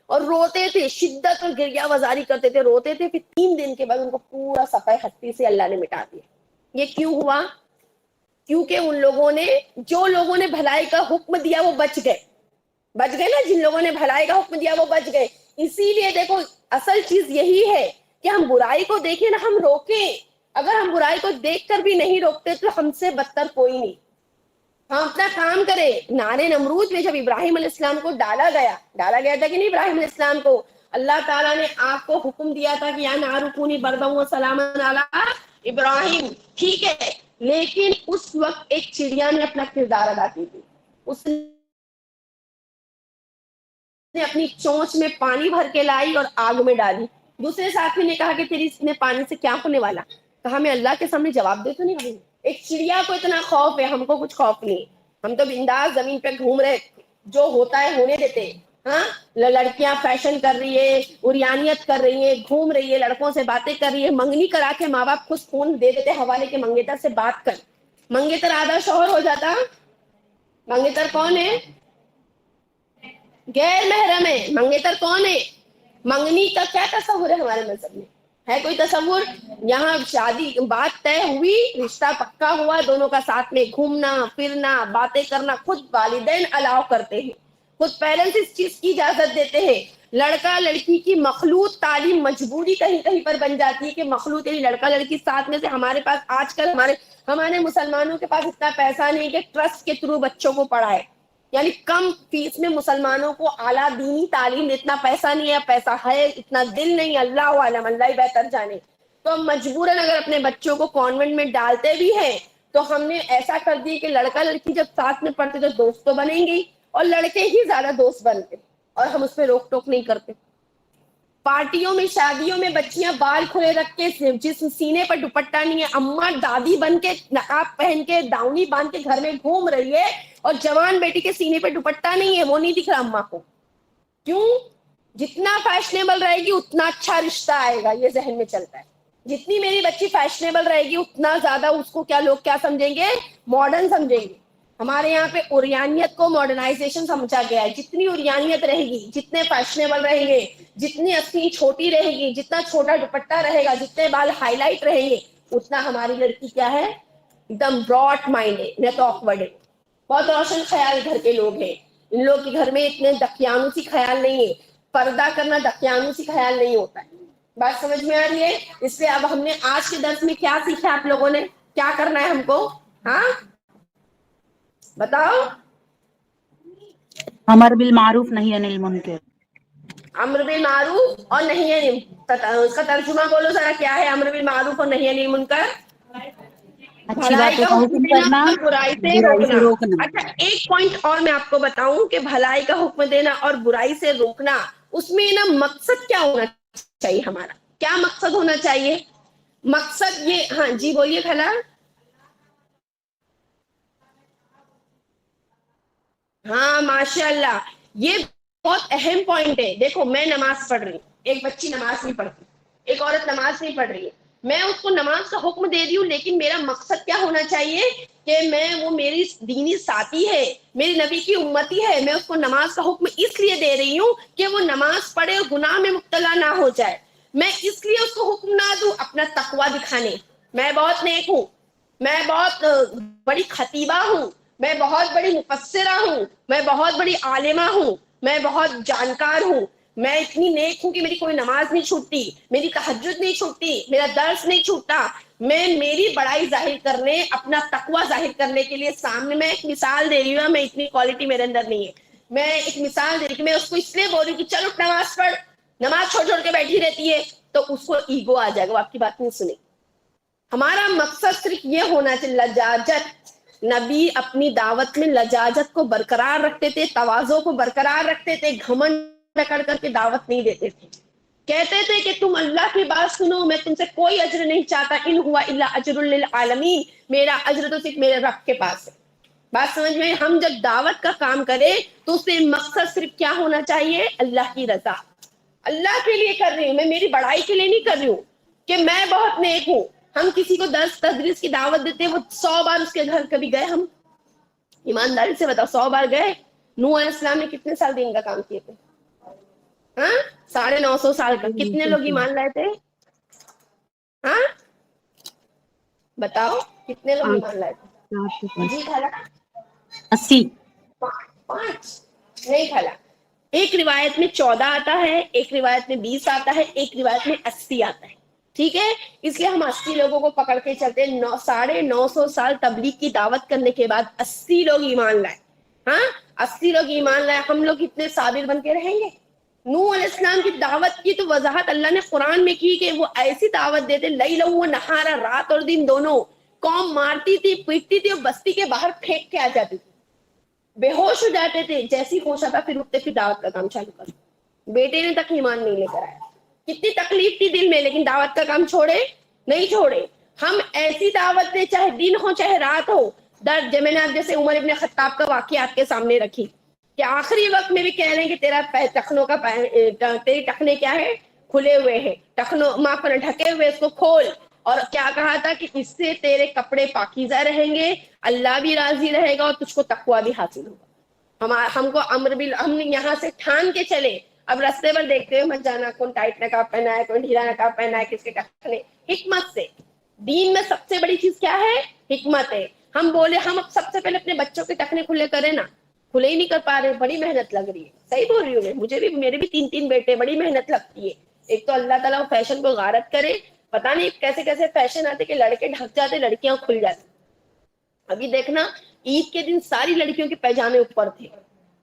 اور روتے تھے، شدت اور گریا وزاری کرتے تھے، روتے تھے. پھر 3 دن کے بعد ان کو پورا صفحہ ہستی سے اللہ نے مٹا دیا. یہ کیوں ہوا؟ کیونکہ ان لوگوں نے، جو لوگوں نے بھلائی کا حکم دیا وہ بچ گئے نا، جن لوگوں نے بھلائی کا حکم دیا وہ بچ گئے. اسی لیے دیکھو اصل چیز یہی ہے کہ ہم برائی کو دیکھیں نا، ہم روکیں. اگر ہم برائی کو دیکھ کر بھی نہیں روکتے تو ہم سے بدتر کوئی نہیں. ہم اپنا کام کریں. نارے نمرود میں جب ابراہیم علیہ السلام کو ڈالا گیا تھا کہ نہیں ابراہیم علیہ السلام کو اللہ تعالیٰ نے آپ کو حکم دیا تھا کہ یا نار کونی بردم و سلاما علی ابراہیم، ٹھیک ہے، لیکن اس وقت ایک چڑیا نے اپنا کردار ادا کی تھی. اس نے اپنی چونچ میں پانی بھر کے لائی اور آگ میں ڈالی. دوسرے ساتھی نے کہا کہ تیری اس نے پانی سے کیا ہونے والا؟ کہا میں اللہ کے سامنے جواب دے تو نہیں رہی. ایک چڑیا کو اتنا خوف ہے، ہم کو کچھ خوف نہیں. ہم تو بنداس زمین پہ گھوم رہے، جو ہوتا ہے ہونے دیتے. ہاں لڑکیاں فیشن کر رہی ہے، اریانیت کر رہی ہے، گھوم رہی ہے، لڑکوں سے باتیں کر رہی ہے. منگنی کرا کے ماں باپ خود فون دے دیتے حوالے کے منگیتر سے بات کر. منگیتر آدھا شوہر ہو جاتا. منگیتر کون ہے؟ غیر محرم ہے. منگیتر کون ہے؟ منگنی کا کیا تصور ہے ہمارے مذہب میں؟ ہے کوئی تصور؟ یہاں شادی بات طے ہوئی، رشتہ پکا ہوا، دونوں کا ساتھ میں گھومنا پھرنا باتیں کرنا خود والدین الاؤ کرتے ہیں، خود پیرنٹس اس چیز کی اجازت دیتے ہیں. لڑکا لڑکی کی مخلوط تعلیم مجبوری کہیں کہیں پر بن جاتی ہے کہ مخلوط یعنی لڑکا لڑکی ساتھ میں سے. ہمارے پاس آج کل ہمارے مسلمانوں کے پاس اتنا پیسہ نہیں کہ ٹرسٹ کے تھرو بچوں کو پڑھائے، یعنی کم فیس میں مسلمانوں کو اعلیٰ دینی تعلیم، اتنا پیسہ نہیں ہے. پیسہ ہے اتنا دل نہیں، اللہ عالم، اللہ ہی بہتر جانے. تو ہم مجبوراً اگر اپنے بچوں کو کانوینٹ میں ڈالتے بھی ہیں تو ہم نے ایسا کر دی کہ لڑکا لڑکی جب ساتھ میں پڑھتے تو دوست تو بنیں گے اور لڑکے ہی زیادہ دوست بنتے، اور ہم اس پہ روک ٹوک نہیں کرتے. پارٹیوں میں شادیوں میں بچیاں بال کھلے رکھ کے، جس سینے پر دوپٹہ نہیں ہے، اماں دادی بن کے نقاب پہن کے داؤنی باندھ کے گھر میں گھوم رہی ہے اور جوان بیٹی کے سینے پہ دوپٹہ نہیں ہے، وہ نہیں دکھ رہا اماں کو. کیوں؟ جتنا فیشنیبل رہے گی اتنا اچھا رشتہ آئے گا، یہ ذہن میں چلتا ہے. جتنی میری بچی فیشنیبل رہے گی اتنا زیادہ اس کو کیا لوگ کیا سمجھیں گے؟ ماڈرن سمجھیں گے. ہمارے یہاں پہ اریانیت کو ماڈرنائزیشن سمجھا گیا ہے. جتنی اریانیت رہے گی، جتنے فیشنیبل رہیں گے، جتنی استین چھوٹی رہے گی، جتنا چھوٹا دوپٹہ رہے گا، جتنے بال ہائی لائٹ رہیں گے، اتنا ہماری لڑکی کیا ہے؟ ایک دم براڈ مائنڈ ہے، نہ تو آکورڈ ہے. بہت روشن خیال گھر کے لوگ ہیں. ان لوگ کے گھر میں اتنے دقیانوسی خیال نہیں ہے. پردہ کرنا دقیانوسی خیال نہیں ہوتا ہے. بات سمجھ میں آ رہی ہے؟ اس لیے اب ہم نے آج کے درس میں کیا سیکھا؟ آپ لوگوں نے کیا کرنا ہے ہم کو؟ ہاں بتاؤ. امر بالمعروف نہی عن المنکر. امر بالمعروف اور نہی عن، اس کا ترجمہ بولو ذرا، کیا ہے امر بالمعروف اور نہی عن المنکر؟ اچھی بھلائی باتوں کا حکم دینا کرنا، اور برائی سے برائی روکنا. سے روکنا. اچھا ایک پوائنٹ اور میں آپ کو بتاؤں کہ بھلائی کا حکم دینا اور برائی سے روکنا، اس میں نا مقصد کیا ہونا چاہیے؟ ہمارا کیا مقصد ہونا چاہیے؟ مقصد یہ، ہاں جی بولیے خلا. ہاں ماشاء اللہ، یہ بہت اہم پوائنٹ ہے. دیکھو میں نماز پڑھ رہی ہوں، ایک بچی نماز نہیں پڑھتی، ایک عورت نماز نہیں پڑھ رہی ہے، میں اس کو نماز کا حکم دے رہی ہوں، لیکن میرا مقصد کیا ہونا چاہیے کہ وہ میری دینی ساتھی ہے، میری نبی کی امتی ہے. میں اس کو نماز کا حکم اس لیے دے رہی ہوں کہ وہ نماز پڑھے اور گناہ میں مبتلا نہ ہو جائے. میں اس لیے اس کو حکم نہ دوں اپنا تقوی دکھانے، میں بہت نیک ہوں، میں بہت بڑی خطیبہ ہوں، میں بہت بڑی مفسرہ ہوں، میں بہت بڑی عالمہ ہوں، میں بہت جانکار ہوں، میں اتنی نیک ہوں کہ میری کوئی نماز نہیں چھوٹتی، میری تہجد نہیں چھوٹتی، میرا درس نہیں چھوٹتا. میں میری بڑائی ظاہر کرنے، اپنا تقوی ظاہر کرنے کے لیے سامنے میں ایک مثال دے رہی ہوں. میں اتنی کوالٹی میرے اندر نہیں ہے. میں ایک مثال دے رہی ہوں کہ میں اس کو اس لیے بول رہی ہوں کہ چلو نماز پڑھ، نماز چھوڑ چھوڑ کے بیٹھی رہتی ہے تو اس کو ایگو آ جائے گا، وہ آپ کی بات نہیں سنے. ہمارا مقصد صرف یہ ہونا چاہیے لجاجت. نبی اپنی دعوت میں لجاجت کو برقرار رکھتے تھے، تواضع کو برقرار رکھتے تھے، گھمنڈ پکڑ کر کے دعوت نہیں دیتے تھے کہتے تھے کہ تم اللہ کی بات سنو، میں تم سے کوئی اجر نہیں چاہتا، ان ہوا الا اجر للعالمین، میرا اجر تو صرف میرے رب کے پاس ہے. بات سمجھ میں؟ ہم جب دعوت کا کام کریں تو اس سے مقصد صرف کیا ہونا چاہیے؟ اللہ کی رضا. اللہ کے لیے کر رہی ہوں میں، میری بڑائی کے لیے نہیں کر رہی ہوں کہ میں بہت نیک ہوں. ہم کسی کو درس تدریس کی دعوت دیتے ہیں، وہ 100 بار اس کے گھر کبھی گئے؟ ہم ایمانداری سے بتاؤ 100 بار گئے؟ نوح علیہ السلام نے کتنے سال دین کا کام کیے تھے؟ ہاں 950 سال کا. کتنے لوگ ایمان لائے تھے؟ ہاں بتاؤ کتنے لوگ ایمان لائے تھے؟ جی کھالا 80. 5 نہیں کھالا. ایک روایت میں 14 آتا ہے، ایک روایت میں 20 آتا ہے، ایک روایت میں 80 آتا ہے. ٹھیک ہے، اس لیے ہم 80 لوگوں کو پکڑ کے چلتے ہیں. 950 سال تبلیغ کی دعوت کرنے کے بعد 80 لوگ ایمان لائے. ہاں 80 لوگ ایمان لائے. ہم لوگ اتنے صابر بن کے رہیں گے؟ نوح علیہ السلام کی دعوت کی تو وضاحت اللہ نے قرآن میں کی کہ وہ ایسی دعوت دیتے لیلا و نہارا، رات اور دن دونوں. قوم مارتی تھی، پیٹتی تھی اور بستی کے باہر پھینک کے آ جاتی تھی، بے ہوش ہو جاتے تھے. جیسی ہوش آتا پھر اٹھتے پھر دعوت کا کام چالو کر. بیٹے نے تک ایمان نہیں لے کر آیا. کتنی تکلیف تھی دل میں، لیکن دعوت کا کام چھوڑے نہیں چھوڑے. ہم ایسی دعوت دیں چاہے دن ہو چاہے رات ہو. درد میں نے جیسے عمر ابن خطاب کا واقعہ آپ کے سامنے رکھی کہ آخری وقت میں بھی کہہ رہے ہیں کہ تیرا ٹخنوں کا تیری ٹخنے کیا ہے؟ کھلے ہوئے ہیں. ٹخنوں معاف کرنا ڈھکے ہوئے، اس کو کھول. اور کیا کہا تھا کہ اس سے تیرے کپڑے پاکیزہ رہیں گے، اللہ بھی راضی رہے گا اور تجھ کو تقویٰ بھی حاصل ہوگا. ہم کو امر بھی، ہم نے یہاں سے ٹھان کے چلے. اب رستے پر دیکھتے ہوئے مت جانا کون ٹائٹ نقاب پہنا ہے، کون ڈھیلا نقاب پہنا ہے، کس کے ٹخنے. حکمت سے. دین میں سب سے بڑی چیز کیا ہے؟ حکمت ہے. ہم بولے ہم اب سب سے پہلے اپنے بچوں کے ٹخنے کھلے کریں نا، کھلے ہی نہیں کر پا رہے. بڑی محنت لگ رہی ہے. صحیح بول رہی ہوں میں، مجھے بھی، میرے بھی 3 بیٹے، بڑی محنت لگتی ہے. ایک تو اللہ تعالیٰ فیشن کو غارت کرے، پتا نہیں کیسے کیسے فیشن آتے کہ لڑکے ڈھک جاتے لڑکیاں کھل جاتی. ابھی دیکھنا عید کے دن ساری لڑکیوں کے پیجامے اوپر تھے.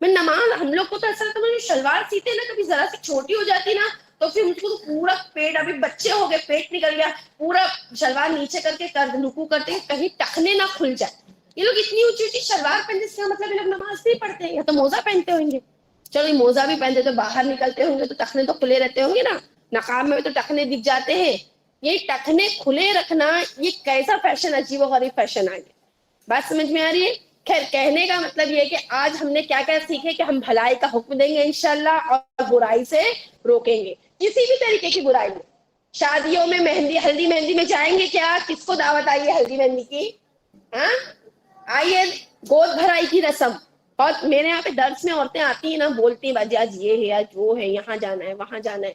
میں نماز، ہم لوگ کو تو ایسا لگتا ہے شلوار سیتے نا کبھی ذرا سی چھوٹی ہو جاتی نا تو پھر مجھ کو پورا پیٹ، ابھی بچے ہو گئے پیٹ نکل گیا، پورا شلوار نیچے کر کے رکوع کرتے ہیں کہیں ٹخنے نہ کھل جائے. یہ لوگ اتنی اونچی اونچی شلوار پہنتے، اس کا مطلب یہ لوگ نماز نہیں پڑھتے ہیں یا تو موزہ پہنتے ہوں گے. چلو یہ موزہ بھی پہنتے تو باہر نکلتے ہوں گے تو ٹخنے تو کھلے رہتے ہوں گے نا. نقاب میں تو ٹخنے دکھ جاتے ہیں. یہ ٹخنے کھلے رکھنا یہ کیسا فیشن، عجیب و غریب فیشن آ گیا. بات سمجھ میں آ رہی ہے؟ خیر کہنے کا مطلب یہ ہے کہ آج ہم نے کیا کیا سیکھے کہ ہم بھلائی کا حکم دیں گے انشاءاللہ اور برائی سے روکیں گے کسی بھی طریقے کی برائی میں. شادیوں میں مہندی، ہلدی مہندی میں جائیں گے کیا؟ کس کو دعوت آئی ہے ہلدی مہندی کی؟ ہاں آئیے. گود بھرائی کی رسم، اور میرے یہاں پہ درس میں عورتیں آتی ہیں نا، بولتی ہیں باجی آج یہ ہے آج وہ ہے، یہاں جانا ہے وہاں جانا ہے.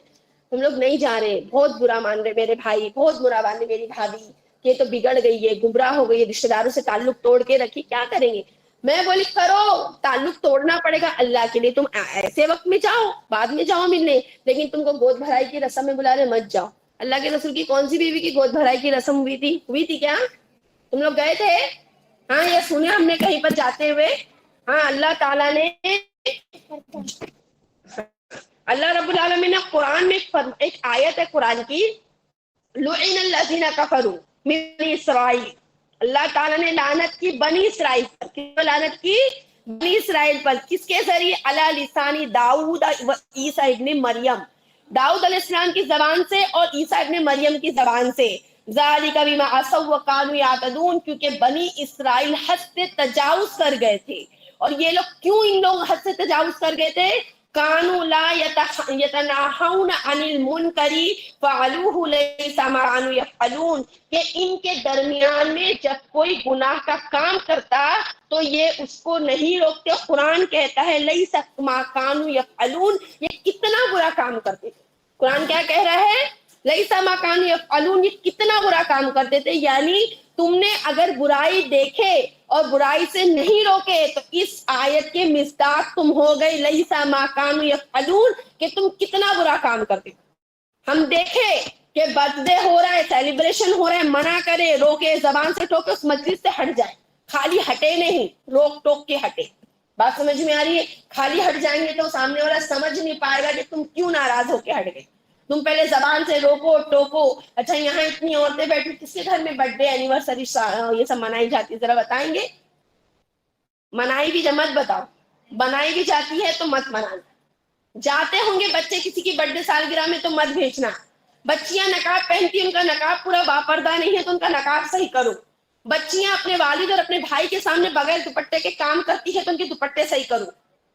ہم لوگ نہیں جا رہے. بہت برا مان رہے میرے بھائی، بہت برا مان رہے میری بھابھی، یہ تو بگڑ گئی ہے، گمراہ ہو گئی ہے، رشتے داروں سے تعلق توڑ کے رکھی، کیا کریں گے؟ میں بولی کرو، تعلق توڑنا پڑے گا اللہ کے لیے. تم ایسے وقت میں جاؤ، بعد میں جاؤ ملنے، لیکن تم کو گود بھرائی کی رسم میں بلا رہے مت جاؤ. اللہ کے رسول کی کون سی بیوی کی گود بھرائی کی رسم ہوئی تھی کیا؟ تم لوگ گئے تھے؟ ہاں یہ سنے ہم نے کہیں پر جاتے ہوئے. ہاں اللہ تعالیٰ نے، اللہ رب العالمین نے قرآن میں ایک آیت ہے قرآن کی، لعن الذین کفروا من بنی اسرائیل. اللہ تعالیٰ نے لعنت کی بنی اسرائیل پر. کس پر لعنت کی؟ بنی اسرائیل پر. کس کے ذریعے؟ علی لسان داؤد و عیسیٰ ابن مریم، داؤد علیہ السلام کی زبان سے اور عیسیٰ ابن مریم کی زبان سے. ذالک بما عصوا وکانوا یعتدون، کیونکہ بنی اسرائیل حد سے تجاوز کر گئے تھے. اور یہ لوگ کیوں ان لوگ حد سے تجاوز کر گئے تھے؟ کانوا لا یتناہون عن المنکر فعلوہ لیس ما کانوا یفعلون، کہ ان کے درمیان میں جب کوئی گناہ کا کام کرتا تو یہ اس کو نہیں روکتے. قرآن کہتا ہے لیس ما کانوا یفعلون، یہ کتنا برا کام کرتے تھے. قرآن کیا کہہ رہا ہے؟ لیس ما کانوا یفعلون، یہ کتنا برا کام کرتے تھے. یعنی تم نے اگر برائی دیکھے اور برائی سے نہیں روکے تو اس آیت کے مصداق تم ہو گئے لیس ما کانوا یفعلون، کہ تم کتنا برا کام کرتے. ہم دیکھے کہ برتھ ڈے ہو رہا ہے، سیلیبریشن ہو رہا ہے، منع کرے، روکے، زبان سے ٹوکے، اس مجلس سے ہٹ جائے. خالی ہٹے نہیں، روک ٹوک کے ہٹے. بات سمجھ میں آ رہی ہے؟ خالی ہٹ جائیں گے تو سامنے والا سمجھ نہیں پائے گا کہ تم کیوں ناراض ہو کے ہٹ گئے. تم پہلے زبان سے روکو ٹوکو. اچھا یہاں اتنی عورتیں بیٹھی، کس کے گھر میں برتھ ڈے اینیورسری یہ سب منائی جاتی ہے؟ ذرا بتائیں گے. منائی بھی مت بتاؤ، بنائی بھی جاتی ہے تو مت منانا. جاتے ہوں گے بچے کسی کی برتھ ڈے سالگرہ میں تو مت بھیجنا. بچیاں نقاب پہنتی ہیں، ان کا نقاب پورا باپردہ نہیں ہے تو ان کا نقاب صحیح کرو. بچیاں اپنے والد اور اپنے بھائی کے سامنے بغیر دوپٹے کے کام کرتی ہے تو ان کے دوپٹے صحیح کرو.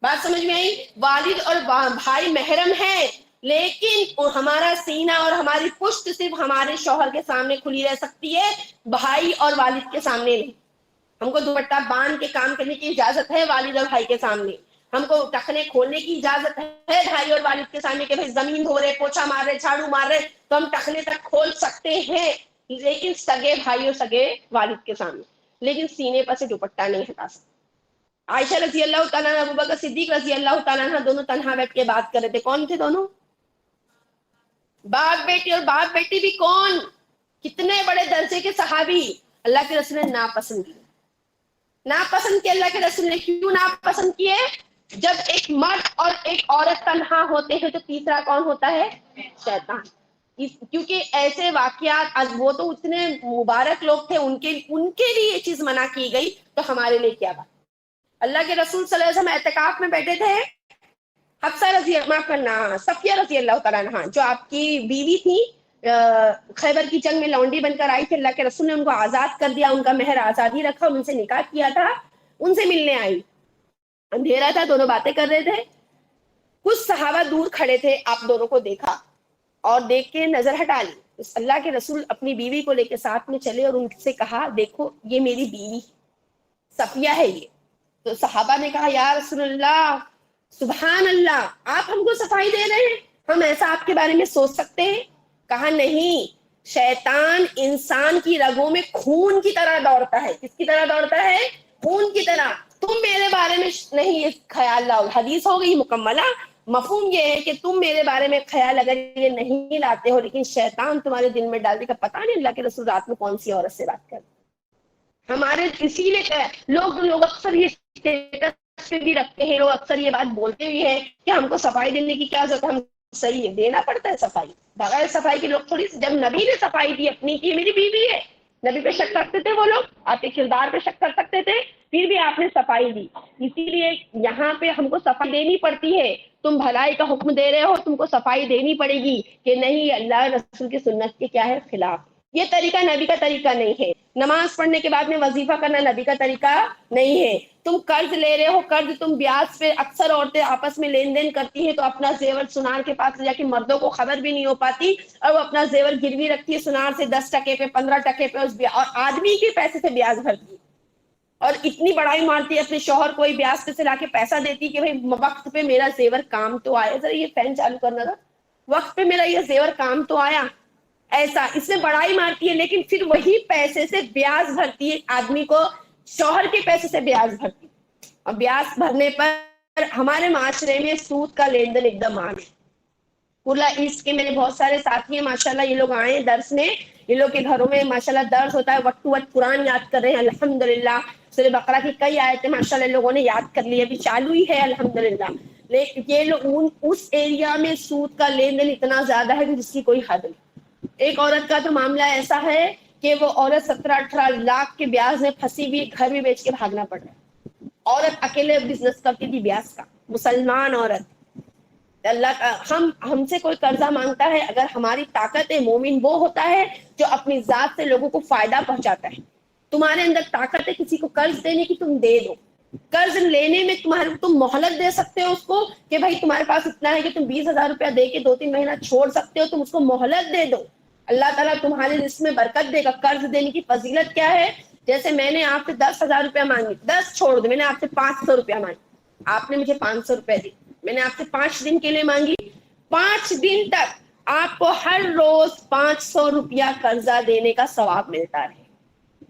بات سمجھ میں آئی؟ والد اور بھائی محرم ہے، لیکن ہمارا سینہ اور ہماری پشت صرف ہمارے شوہر کے سامنے کھلی رہ سکتی ہے، بھائی اور والد کے سامنے نہیں. ہم کو دوپٹہ باندھ کے کام کرنے کی اجازت ہے والد اور بھائی کے سامنے. ہم کو ٹخنے کھولنے کی اجازت ہے بھائی اور والد کے سامنے کہ بھائی زمین دھو رہے، پوچھا مار رہے، جھاڑو مار رہے تو ہم ٹخنے تک کھول سکتے ہیں، لیکن سگے بھائی اور سگے والد کے سامنے. لیکن سینے پر سے دوپٹہ نہیں ہٹا سکتے. عائشہ رضی اللہ تعالیٰ عنہ، ابوبکر صدیق رضی اللہ تعالیٰ عنہ دونوں تنہا بیٹھ کے بات کر رہے تھے. کون تھے دونوں؟ باپ بیٹی. اور باپ بیٹی بھی کون؟ کتنے بڑے درجے کے صحابی. اللہ کے رسول نے ناپسند کیے. ناپسند کیے اللہ کے رسول نے. کیوں ناپسند کیے؟ جب ایک مرد اور ایک عورت تنہا ہوتے ہیں تو تیسرا کون ہوتا ہے؟ شیطان. کیونکہ ایسے واقعات، وہ تو اتنے مبارک لوگ تھے، ان کے لیے یہ چیز منع کی گئی تو ہمارے لیے کیا بات. اللہ کے رسول صلی اللہ علیہ وسلم اعتکاف میں بیٹھے تھے. صفیہ رضی اللہ تعالیٰ عنہ جو آپ کی بیوی تھی، خیبر کی جنگ میں لونڈی بن کر آئی تھی، اللہ کے رسول نے ان کو آزاد کر دیا، ان کا مہر آزادی رکھا، ان سے نکاح کیا تھا. ان سے ملنے آئی. اندھیرا تھا، دونوں باتیں کر رہے تھے. کچھ صحابہ دور کھڑے تھے، آپ دونوں کو دیکھا اور دیکھ کے نظر ہٹا لی. اللہ کے رسول اپنی بیوی کو لے کے ساتھ میں چلے اور ان سے کہا دیکھو یہ میری بیوی صفیہ ہے یہ. تو صحابہ نے کہا یا رسول اللہ، سبحان اللہ، آپ ہم کو صفائی دے رہے ہیں، ہم ایسا آپ کے بارے میں سوچ سکتے ہیں؟ کہا نہیں، شیطان انسان کی رگوں میں خون کی طرح دوڑتا ہے. کس کی طرح دوڑتا ہے؟ خون کی طرح. تم میرے بارے میں نہیں یہ خیال لاؤ. حدیث ہو گئی مکملہ. مفہوم یہ ہے کہ تم میرے بارے میں خیال اگر یہ نہیں لاتے ہو، لیکن شیطان تمہارے دل میں ڈال دے گا. پتہ نہیں اللہ کے رسول رات میں کون سی عورت سے بات کر. ہمارے اسی لیے لوگ اکثر یہ اسٹیٹس بھی رکھتے ہیں، لوگ اکثر یہ بات بولتے بھی ہیں کہ ہم کو صفائی دینے کی کیا ضرورت ہے. ہم صحیح ہے، دینا پڑتا ہے صفائی. بغیر صفائی کے لوگ تھوڑی. جب نبی نے صفائی دی اپنی کی میری بیوی ہے، نبی پہ شک کرتے تھے وہ لوگ، آپ کے کردار پہ شک کر سکتے تھے، پھر بھی آپ نے صفائی دی. اسی لیے یہاں پہ ہم کو صفائی دینی پڑتی ہے. تم بھلائی کا حکم دے رہے ہو، تم کو صفائی دینی پڑے گی کہ نہیں اللہ رسول کی سنت کے کیا ہے خلاف. یہ طریقہ نبی کا طریقہ نہیں ہے. نماز پڑھنے کے بعد میں وظیفہ کرنا نبی کا طریقہ نہیں ہے. تم قرض لے رہے ہو، قرض تم بیاج پہ، اکثر عورتیں آپس میں لین دین کرتی ہیں تو اپنا زیور سنار کے پاس لے جا کے مردوں کو خبر بھی نہیں ہو پاتی، اور وہ اپنا زیور گروی رکھتی ہے سنار سے 10% پہ 15% پہ، اور آدمی کے پیسے سے بیاج بھرتی ہے اور اتنی بڑائی مارتی ہے اپنے شوہر کو بیاج پہ سے لا کے پیسہ دیتی کہ بھائی وقت پہ میرا زیور کام تو آیا. ذرا یہ فین چالو کرنا تھا، وقت پہ میرا یہ زیور کام تو آیا. ایسا اس میں بڑائی مارتی ہے، لیکن پھر وہی پیسے سے بیاج بھرتی ہے. آدمی کو شوہر کے پیسے سے بیاج بھرتی، اور بیاج بھرنے پر ہمارے معاشرے میں سود کا لین دین ایک دم عام ہے. پورا ایسٹ کے میرے بہت سارے ساتھی ہیں ماشاءاللہ، یہ لوگ آئے درس میں، یہ لوگ کے گھروں میں ماشاءاللہ درس ہوتا ہے، وقت ٹو وقت قرآن یاد کر رہے ہیں الحمدللہ. سورہ بقرہ کی کئی آیتیں ماشاءاللہ لوگوں نے یاد کر لی، ابھی چالو ہی ہے الحمدللہ. لیکن یہ لوگ اس ایریا میں سود کا لین دین اتنا زیادہ ہے کہ جس کی کوئی حد نہیں. ایک عورت کا تو معاملہ ایسا ہے کہ وہ عورت 17-18 لاکھ کے بیاج میں پھنسی ہوئی، گھر بھی بیچ کے بھاگنا پڑ رہا ہے. عورت اکیلے بزنس کرتی تھی بیاج کا، مسلمان عورت. اللہ کا ہم سے کوئی قرضہ مانگتا ہے، اگر ہماری طاقت ہے، مومن وہ ہوتا ہے جو اپنی ذات سے لوگوں کو فائدہ پہنچاتا ہے. تمہارے اندر طاقت ہے کسی کو قرض دینے کی، تم دے دو. قرض لینے میں تم مہلت دے سکتے ہو اس کو کہ بھائی تمہارے پاس اتنا ہے کہ تم 20,000 روپیہ دے کے 2-3 مہینہ چھوڑ سکتے ہو، تم اس کو مہلت دے دو. اللہ تعالیٰ تمہارے رزق میں برکت دے گا. قرض دینے کی فضیلت کیا ہے؟ جیسے میں نے آپ سے 10,000 روپیہ مانگی، 10 چھوڑ دو، میں نے آپ سے 500 روپیہ مانگی، آپ نے مجھے 500 روپیہ دی. میں نے آپ سے 5 دن کے لیے مانگی، 5 دن تک آپ کو ہر روز 500 روپیہ قرضہ دینے کا ثواب ملتا ہے.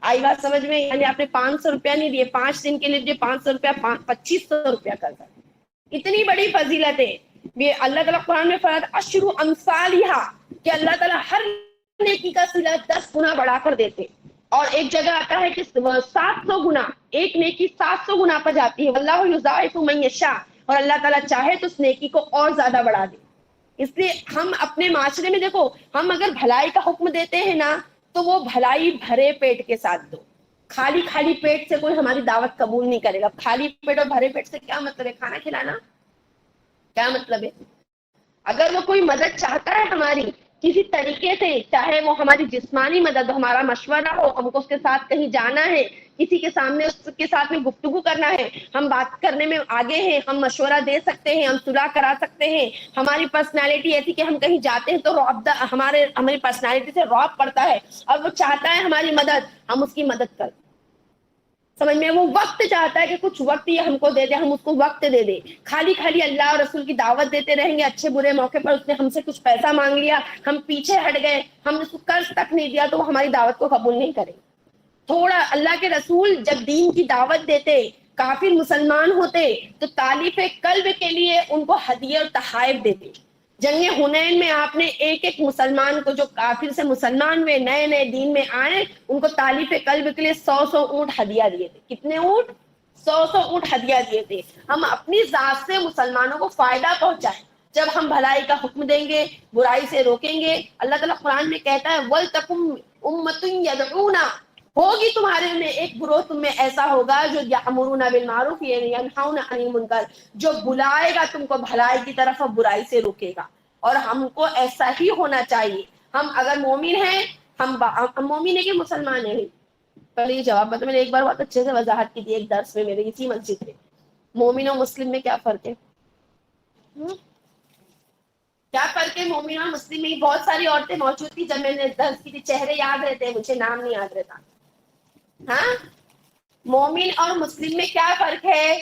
آئی بات سمجھ میں؟ یعنی آپ نے 500 روپیہ نہیں دیے، 5 دن کے لیے دیے 500 روپیہ، 2500 روپیہ قرضہ. اتنی بڑی فضیلت ہے. یہ اللہ تعالیٰ قرآن میں فرماتا اشر امثالھا، کہ اللہ تعالیٰ ہر نیکی کا صلہ 10 گنا بڑھا کر دیتے. اور ایک جگہ آتا ہے کہ 700 گنا، ایک نیکی 700 گنا پر جاتی ہے. واللہ یضاعف من یشاء، اور اللہ تعالیٰ چاہے تو اس نیکی کو اور زیادہ بڑھا دے. اس لیے ہم اپنے معاشرے میں دیکھو، ہم اگر بھلائی کا حکم دیتے ہیں نا تو وہ بھلائی بھرے پیٹ کے ساتھ دو. خالی خالی پیٹ سے کوئی ہماری دعوت قبول نہیں کرے گا. خالی پیٹ اور بھرے پیٹ سے کیا مطلب ہے؟ کھانا کھلانا. کیا مطلب ہے؟ اگر وہ کوئی مدد چاہتا ہے ہماری کسی طریقے سے، چاہے وہ ہماری جسمانی مدد ہو، ہمارا مشورہ ہو، ہم کو اس کے ساتھ کہیں جانا ہے، کسی کے سامنے اس کے ساتھ میں گفتگو کرنا ہے، ہم بات کرنے میں آگے ہیں، ہم مشورہ دے سکتے ہیں، ہم صلح کرا سکتے ہیں، ہماری پرسنالٹی ایسی کہ ہم کہیں جاتے ہیں تو ہماری پرسنالٹی سے رعب پڑتا ہے اور وہ چاہتا ہے ہماری مدد، ہم اس کی مدد کریں. سمجھ میں؟ وہ وقت چاہتا ہے کہ کچھ وقت یہ ہم کو دے دے، ہم اس کو وقت دے دیں. خالی اللہ اور رسول کی دعوت دیتے رہیں گے، اچھے برے موقع پر اس نے ہم سے کچھ پیسہ مانگ لیا، ہم پیچھے ہٹ گئے، ہم نے اس کو قرض تک نہیں دیا، تو وہ ہماری دعوت کو قبول نہیں کرے. تھوڑا اللہ کے رسول جب دین کی دعوت دیتے، کافر مسلمان ہوتے تو تالیف قلب کے لیے ان کو ہدیے اور تحائف دیتے. جنگ حنین میں آپ نے ایک ایک مسلمان کو، جو کافر سے مسلمان ہوئے، نئے نئے دین میں آئے، ان کو تالیف قلب کے لیے 100 اونٹ ہدیہ دیے تھے. کتنے اونٹ؟ 100 اونٹ ہدیہ دیے تھے. ہم اپنی ذات سے مسلمانوں کو فائدہ پہنچائیں. جب ہم بھلائی کا حکم دیں گے، برائی سے روکیں گے. اللہ تعالیٰ قرآن میں کہتا ہے وَلْتَكُمْ أُمَّةٌ يَدْعُونَ، ہوگی تمہارے میں ایک گروہ تم میں ایسا ہوگا جو یأمرون بالمعروف ینہون عن المنکر، جو بلائے گا تم کو بھلائی کی طرف اور برائی سے روکے گا. اور ہم کو ایسا ہی ہونا چاہیے. ہم اگر مومن ہیں، ہم مومن ہے کہ مسلمان ہیں؟ پہلے یہ جواب بتا. میں نے ایک بار بہت اچھے سے وضاحت کی تھی ایک درس میں میرے اسی مسجد میں. مومن اور مسلم میں کیا فرق ہے؟ کیا فرق ہے مومن اور مسلم میں؟ بہت ساری عورتیں موجود تھی جب میں نے درس کی تھی، چہرے یاد رہتے ہیں مجھے، نام نہیں یاد رہتا. ہاں، مومن اور مسلم میں کیا فرق ہے؟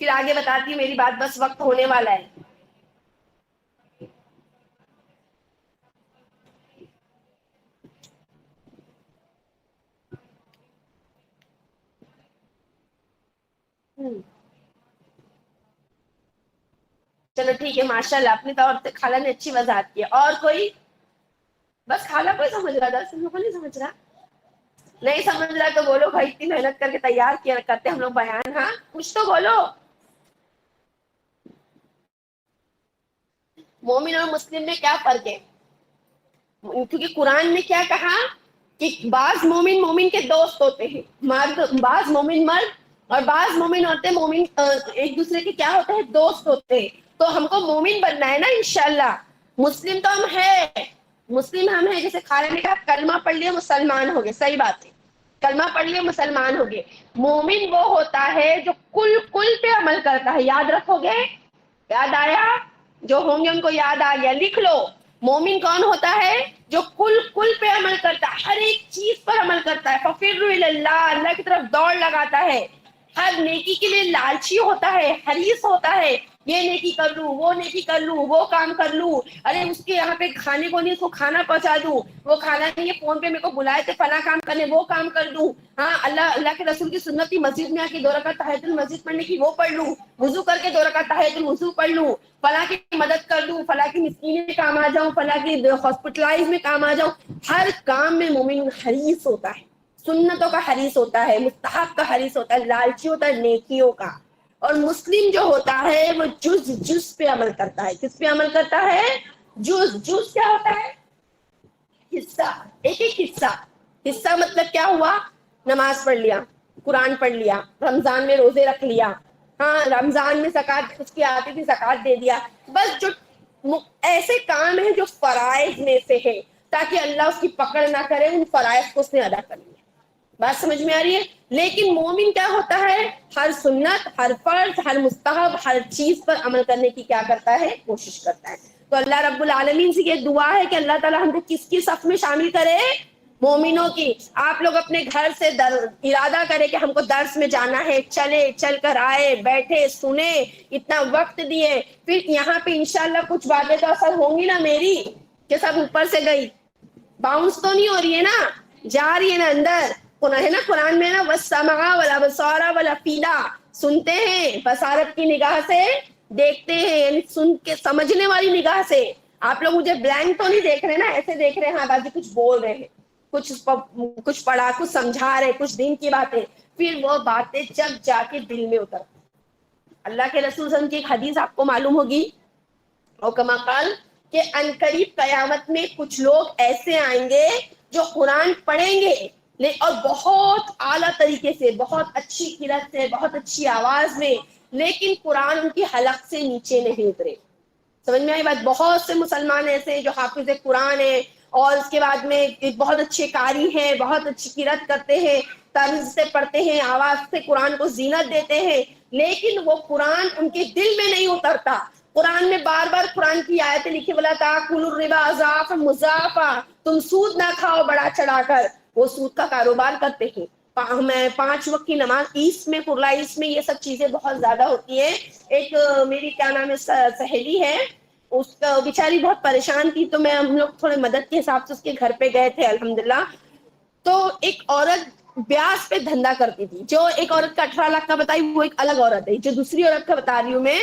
پھر آگے بتاتی ہوں، میری بات بس وقت ہونے والا ہے. چلو ٹھیک ہے، ماشاء اللہ اپنی طور سے خالہ نے اچھی وضاحت کی. اور کوئی؟ بس خالہ کوئی سمجھ رہا تھا، سب لوگوں نہیں سمجھ رہا. نہیں سمجھ رہا تو بولو بھائی، اتنی محنت کر کے تیار کیا کرتے ہم لوگ بیان. ہاں کچھ تو بولو. مومن اور مسلم میں کیا فرق ہے؟ کیونکہ قرآن میں کیا کہا کہ بعض مومن مومن کے دوست ہوتے ہیں، بعض مومن مرد اور بعض مومن عورتیں مومن ایک دوسرے کے کیا ہوتے ہیں؟ دوست ہوتے ہیں. تو ہم کو مومن بننا ہے نا انشاءاللہ. مسلم تو ہم ہے، مسلم ہم ہیں. جیسے خالہ نے کہا کلمہ پڑھ لیا مسلمان ہو گئے، صحیح بات ہے، کلمہ پڑھ لیا مسلمان ہو گئے. مومن وہ ہوتا ہے جو کل پہ عمل کرتا ہے. یاد رکھو گے؟ یاد آیا؟ جو ہوں گے ان کو یاد آ گیا، لکھ لو. مومن کون ہوتا ہے؟ جو کل پہ عمل کرتا ہے، ہر ایک چیز پر عمل کرتا ہے. فَفِرُّوا إِلَى اللَّهِ، اللہ کی طرف دوڑ لگاتا ہے. ہر نیکی کے لیے لالچی ہوتا ہے، حریص ہوتا ہے. یہ نیکی کر لوں، وہ نیکی کر لوں، وہ کام کر لوں، ارے اس کے یہاں پہ کھانے کو نہیں، اس کو کھانا پہنچا دوں، وہ کھانا نہیں ہے، فون پہ میرے کو بلائے تھے فلاں کام کرنے، وہ کام کر دوں. ہاں، اللہ کے رسول کی سنت کی مسجد میں آ کے 2 رکعت تحیۃ المسجد پڑھنے کی وہ پڑھ لوں، وضو کر کے 2 رکعت تحیۃ الوضو پڑھ لوں، فلاں کی مدد کر دوں، فلاں کی مسکین میں کام آ جاؤں، فلاں کی ہاسپٹلائز میں کام آ جاؤں. ہر کام میں مومن حریص ہوتا ہے، سنتوں کا حریص ہوتا ہے، مستحب کا حریص ہوتا ہے، لالچی ہوتا ہے نیکیوں کا. اور مسلم جو ہوتا ہے وہ جز پہ عمل کرتا ہے. کس پہ عمل کرتا ہے؟ جز کیا ہوتا ہے؟ حصہ. ایک ایک حصہ. حصہ مطلب کیا ہوا؟ نماز پڑھ لیا، قرآن پڑھ لیا، رمضان میں روزے رکھ لیا، ہاں رمضان میں زکات اس کی آتی تھی زکات دے دیا. بس جو ایسے کام ہیں جو فرائض میں سے ہے، تاکہ اللہ اس کی پکڑ نہ کرے، ان فرائض کو اس نے ادا کر لیا. بات سمجھ میں آ رہی ہے؟ لیکن مومن کیا ہوتا ہے؟ ہر سنت، ہر فرض، ہر مستحب، ہر چیز پر عمل کرنے کی کیا کرتا ہے؟ کوشش کرتا ہے. تو اللہ رب العالمین سے یہ دعا ہے کہ اللہ تعالی ہم کو کس کی صف میں شامل کرے؟ مومنوں کی. آپ لوگ اپنے گھر سے ارادہ کرے کہ ہم کو درس میں جانا ہے، چلے، چل کر آئے، بیٹھے، سنے، اتنا وقت دیے. پھر یہاں پہ انشاءاللہ کچھ باتیں تو اثر ہوں گی نا میری، کہ سب اوپر سے گئی، باؤنس تو نہیں ہو رہی ہے نا، جا رہی ہے نا اندر. ہے نا قرآن میں نا وَالسَّمْعَ وَالْأَبْصَارَ وَالْأَفْئِدَةَ، سنتے ہیں بصارت کی نگاہ سے، دیکھتے ہیں یعنی سن کے سمجھنے والی نگاہ سے. آپ لوگ مجھے بلینک تو نہیں دیکھ رہے نا، ایسے دیکھ رہے ہیں ہاں باجی کچھ بول رہے ہیں، کچھ پڑھا، کچھ سمجھا رہے، کچھ دین کی باتیں. پھر وہ باتیں جب جا کے دل میں اتر. اللہ کے رسول صلی اللہ علیہ وسلم کی ایک حدیث آپ کو معلوم ہوگی، اور کما قال کہ عنقریب قیامت میں کچھ لوگ ایسے آئیں گے جو قرآن پڑھیں گے اور بہت اعلیٰ طریقے سے، بہت اچھی قرأت سے، بہت اچھی آواز میں، لیکن قرآن ان کی حلق سے نیچے نہیں اترے. سمجھ میں آئی بات؟ بہت سے مسلمان ایسے ہیں جو حافظ قرآن ہیں اور اس کے بعد میں بہت اچھے قاری ہیں, بہت اچھی قرات کرتے ہیں, طرز سے پڑھتے ہیں, آواز سے قرآن کو زینت دیتے ہیں, لیکن وہ قرآن ان کے دل میں نہیں اترتا. قرآن میں بار بار قرآن کی آیتیں لکھی, ولا تاکلوا الربا اضعافا مضاعفا, تم سود نہ کھاؤ بڑا چڑھا کر. وہ سود کا کاروبار کرتے ہیں. 5 وقت کی نماز ایسٹ میں, قرلا ایسٹ میں یہ سب چیزیں بہت زیادہ ہوتی ہیں. ایک میری کیا نام ہے سہیلی ہے, اس کا بیچاری بہت پریشان تھی, تو ہم لوگ تھوڑے مدد کے حساب سے اس کے گھر پہ گئے تھے الحمدللہ. تو ایک عورت بیاس پہ دھندا کرتی تھی. جو ایک عورت کا 18 لاکھ کا بتائی وہ ایک الگ عورت ہے. جو دوسری عورت کا بتا رہی ہوں میں,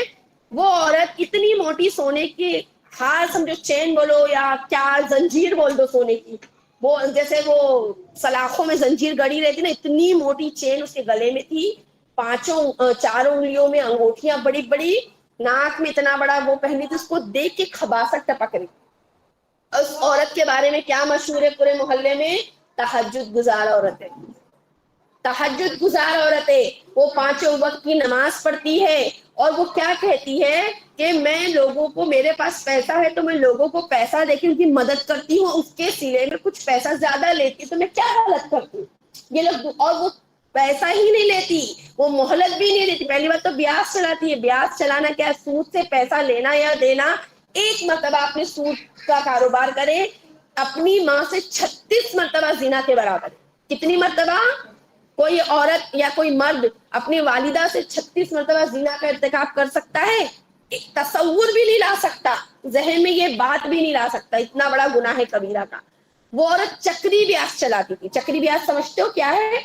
وہ عورت اتنی موٹی سونے کی ہار سمجھو چین بولو یا کیا زنجیر بول دو سونے کی, وہ جیسے وہ سلاخوں میں زنجیر گڑی رہتی نا, اتنی موٹی چین اس کے گلے میں تھی. 4 انگلیوں میں انگوٹھیاں بڑی بڑی, ناک میں اتنا بڑا وہ پہنی تھی. اس کو دیکھ کے خباثت ٹپک رہی. اس عورت کے بارے میں کیا مشہور ہے پورے محلے میں؟ تہجد گزار عورت ہے. تہجد گزار عورت ہے. وہ 5 وقت کی نماز پڑھتی ہے, اور وہ کیا کہتی ہے کہ میں لوگوں کو, میرے پاس پیسہ ہے تو میں لوگوں کو پیسہ دے کے ان کی مدد کرتی ہوں, اس کے سلے میں کچھ پیسہ زیادہ لیتی, تو میں کیا غلط کرتی ہوں. یہ لوگ, اور وہ پیسہ ہی نہیں لیتی, وہ مہلت بھی نہیں دیتی. پہلی بات تو بیاس چلاتی ہے. بیاس چلانا کیا, سود سے پیسہ لینا یا دینا. ایک مرتبہ اپنے سود کا کاروبار کرے, اپنی ماں سے 36 مرتبہ زنا کے برابر. کتنی مرتبہ؟ کوئی عورت یا کوئی مرد اپنی والدہ سے 36 مرتبہ زنا کا ارتکاب کر سکتا ہے؟ تصور بھی نہیں لا سکتا, ذہن میں یہ بات بھی نہیں لا سکتا, اتنا بڑا گناہ ہے کبیرہ کا. وہ عورت چکری بیاس چلاتی تھی. چکری بیاس سمجھتے ہو کیا ہے؟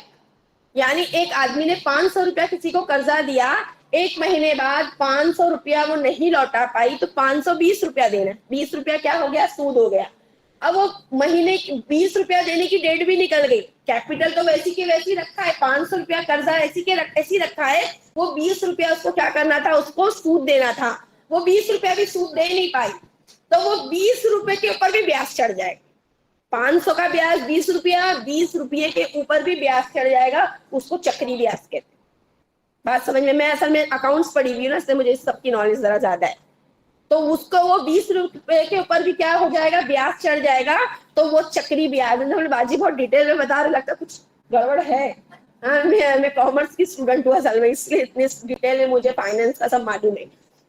یعنی ایک آدمی نے 500 روپیہ کسی کو قرضہ دیا, 1 مہینے بعد 500 روپیہ وہ نہیں لوٹا پائی, تو 520 روپیہ دینا. 20 روپیہ کیا ہو گیا؟ سود ہو گیا. اب وہ مہینے 20 روپیہ دینے کی ڈیٹ بھی نکل گئی. کیپٹل تو ویسی کی ویسی رکھا ہے, 500 روپیہ قرضہ ایسی رکھا ہے. وہ 20 روپیہ اس کو کیا کرنا تھا, اس کو سود دینا تھا. وہ 20 روپیہ بھی سود دے نہیں پائی, تو وہ 20 روپے کے اوپر بھی بیاس چڑھ جائے. 500 کا بیاس 20 روپیہ, 20 روپیے کے اوپر بھی بیاس چڑھ جائے گا. اس کو چکری بیاس کہتے ہیں. بات سمجھ میں اصل میں اکاؤنٹس پڑھی ہوئی ہوں نا, اس سے مجھے اس سب کی نالج ذرا زیادہ ہے. تو اس کو وہ 20 روپے کے اوپر بھی کیا ہو جائے گا, بیاس چڑھ جائے گا. تو وہ چکری بیاس, باجی بہت ڈیٹیل میں بتا رہا, لگتا کچھ گڑبڑ ہے. میں کامرس کی اسٹوڈنٹ ہوں اصل میں, اس لیے اتنی ڈیٹیل میں مجھے فائنینس کا سب معلوم ہے.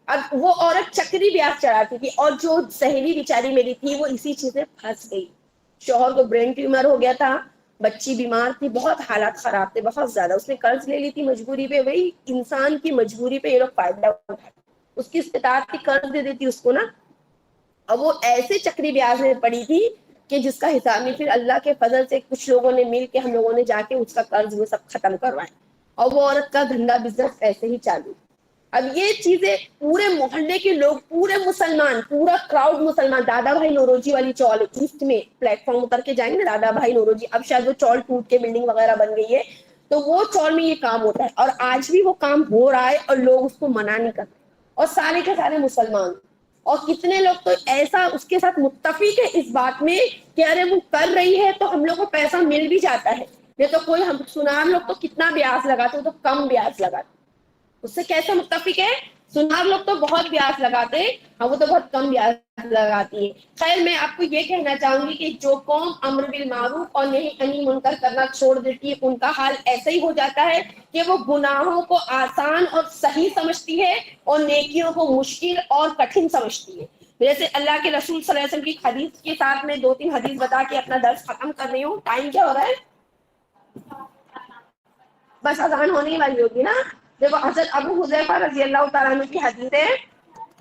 اب وہ عورت چکری بیاس چڑھاتی تھی, اور جو سہیلی بیچاری میری تھی وہ اسی چیز میں پھنس گئی. شوہر کو برین ٹیومر ہو گیا تھا, بچی بیمار تھی, بہت حالات خراب تھے, بہت زیادہ. اس نے قرض لے لی تھی مجبوری پہ. وہی انسان کی مجبوری پہ یہ لوگ فائدہ اٹھاتے. اس کی استطاعت کی قرض دے دیتی اس کو نا. اب وہ ایسے چکری بیاس میں پڑی تھی کہ جس کا حساب نہیں. پھر اللہ کے فضل سے کچھ لوگوں نے مل کے, ہم لوگوں نے جا کے اس کا قرض وہ سب ختم کروائے, اور وہ عورت کا دھندا بزنس ایسے ہی چالو. اب یہ چیزیں پورے محلے کے لوگ, پورے مسلمان, پورا کراؤڈ مسلمان. دادا بھائی نوروجی والی چول ایسٹ میں پلیٹ فارم اتر کے جائیں گے, دادا بھائی نوروجی, اب شاید وہ چول ٹوٹ کے بلڈنگ وغیرہ بن گئی ہے, تو وہ چول میں یہ کام ہوتا ہے. اور آج بھی وہ کام ہو رہا ہے, اور لوگ اس کو منع نہیں کرتے, اور سارے کے سارے مسلمان. اور کتنے لوگ تو ایسا اس کے ساتھ متفق ہے اس بات میں کہ ارے وہ کر رہی ہے تو ہم لوگ کو پیسہ مل بھی جاتا ہے. یہ تو کوئی, ہم سنار لوگ تو کتنا بیاس لگاتے, وہ تو کم بیاس لگاتے. اس سے کیسے متفق ہے؟ سنار لوگ تو بہت بیاس لگاتے ہیں, ہاں وہ تو بہت کم بیاس لگاتی ہے. خیر میں آپ کو یہ کہنا چاہوں گی کہ جو قوم امر بالمعروف اور نہی عن منکر کرنا چھوڑ دیتی ہے, ان کا حال ایسا ہی ہو جاتا ہے کہ وہ گناہوں کو آسان اور صحیح سمجھتی ہے, اور نیکیوں کو مشکل اور کٹھن سمجھتی ہے. جیسے اللہ کے رسول صلی اللہ علیہ وسلم کی حدیث کے ساتھ میں 2-3 حدیث بتا کے اپنا درس ختم کر رہی ہوں. ٹائم کیا ہو رہا ہے؟ بس اذان ہونے والی ہوگی نا. دیکھو حضرت ابو حذیفہ رضی اللہ تعالیٰ عنہ کی حدیث ہے.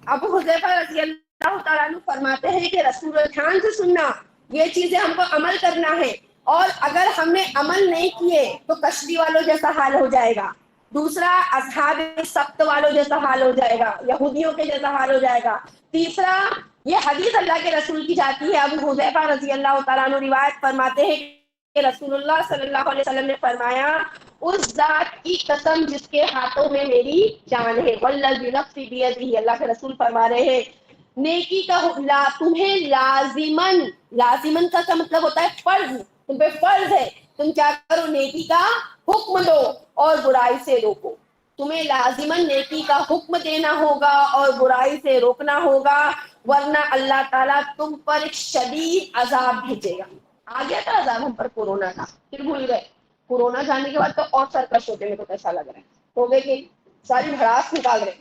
ابو حذیفہ رضی اللہ تعالیٰ عنہ فرماتے ہیں کہ رسول اللہ, دھیان سے سننا, یہ چیزیں ہم کو عمل کرنا ہے, اور اگر ہم نے عمل نہیں کیے تو کشتی والوں جیسا حال ہو جائے گا. دوسرا, اصحاب سبت والوں جیسا حال ہو جائے گا, یہودیوں کے جیسا حال ہو جائے گا. تیسرا, یہ حدیث اللہ کے رسول کی جاتی ہے. ابو حذیفہ رضی اللہ تعالیٰ عنہ روایت فرماتے ہیں کہ رسول اللہ صلی اللہ علیہ وسلم نے فرمایا, اس ذات کی قسم جس کے ہاتھوں میں میری جان ہے, والذی نفسی بیدہ, اللہ کے رسول فرما رہے ہیں نیکی کا تمہیں لازمن کا مطلب ہوتا ہے فرض, تم پہ فرض ہے, تم کیا کرو, نیکی کا حکم دو اور برائی سے روکو. تمہیں لازماً نیکی کا حکم دینا ہوگا اور برائی سے روکنا ہوگا، ورنہ اللہ تعالیٰ تم پر ایک شدید عذاب بھیجے گا۔ آ گیا تھا عذاب ہم پر کورونا کا، پھر بھول گئے۔ کورونا جانے کے بعد تو اور سرکش ہوتے، میرے کو ایسا لگ رہا ہے ہو گئے کہ ساری بھڑاس نکال رہے،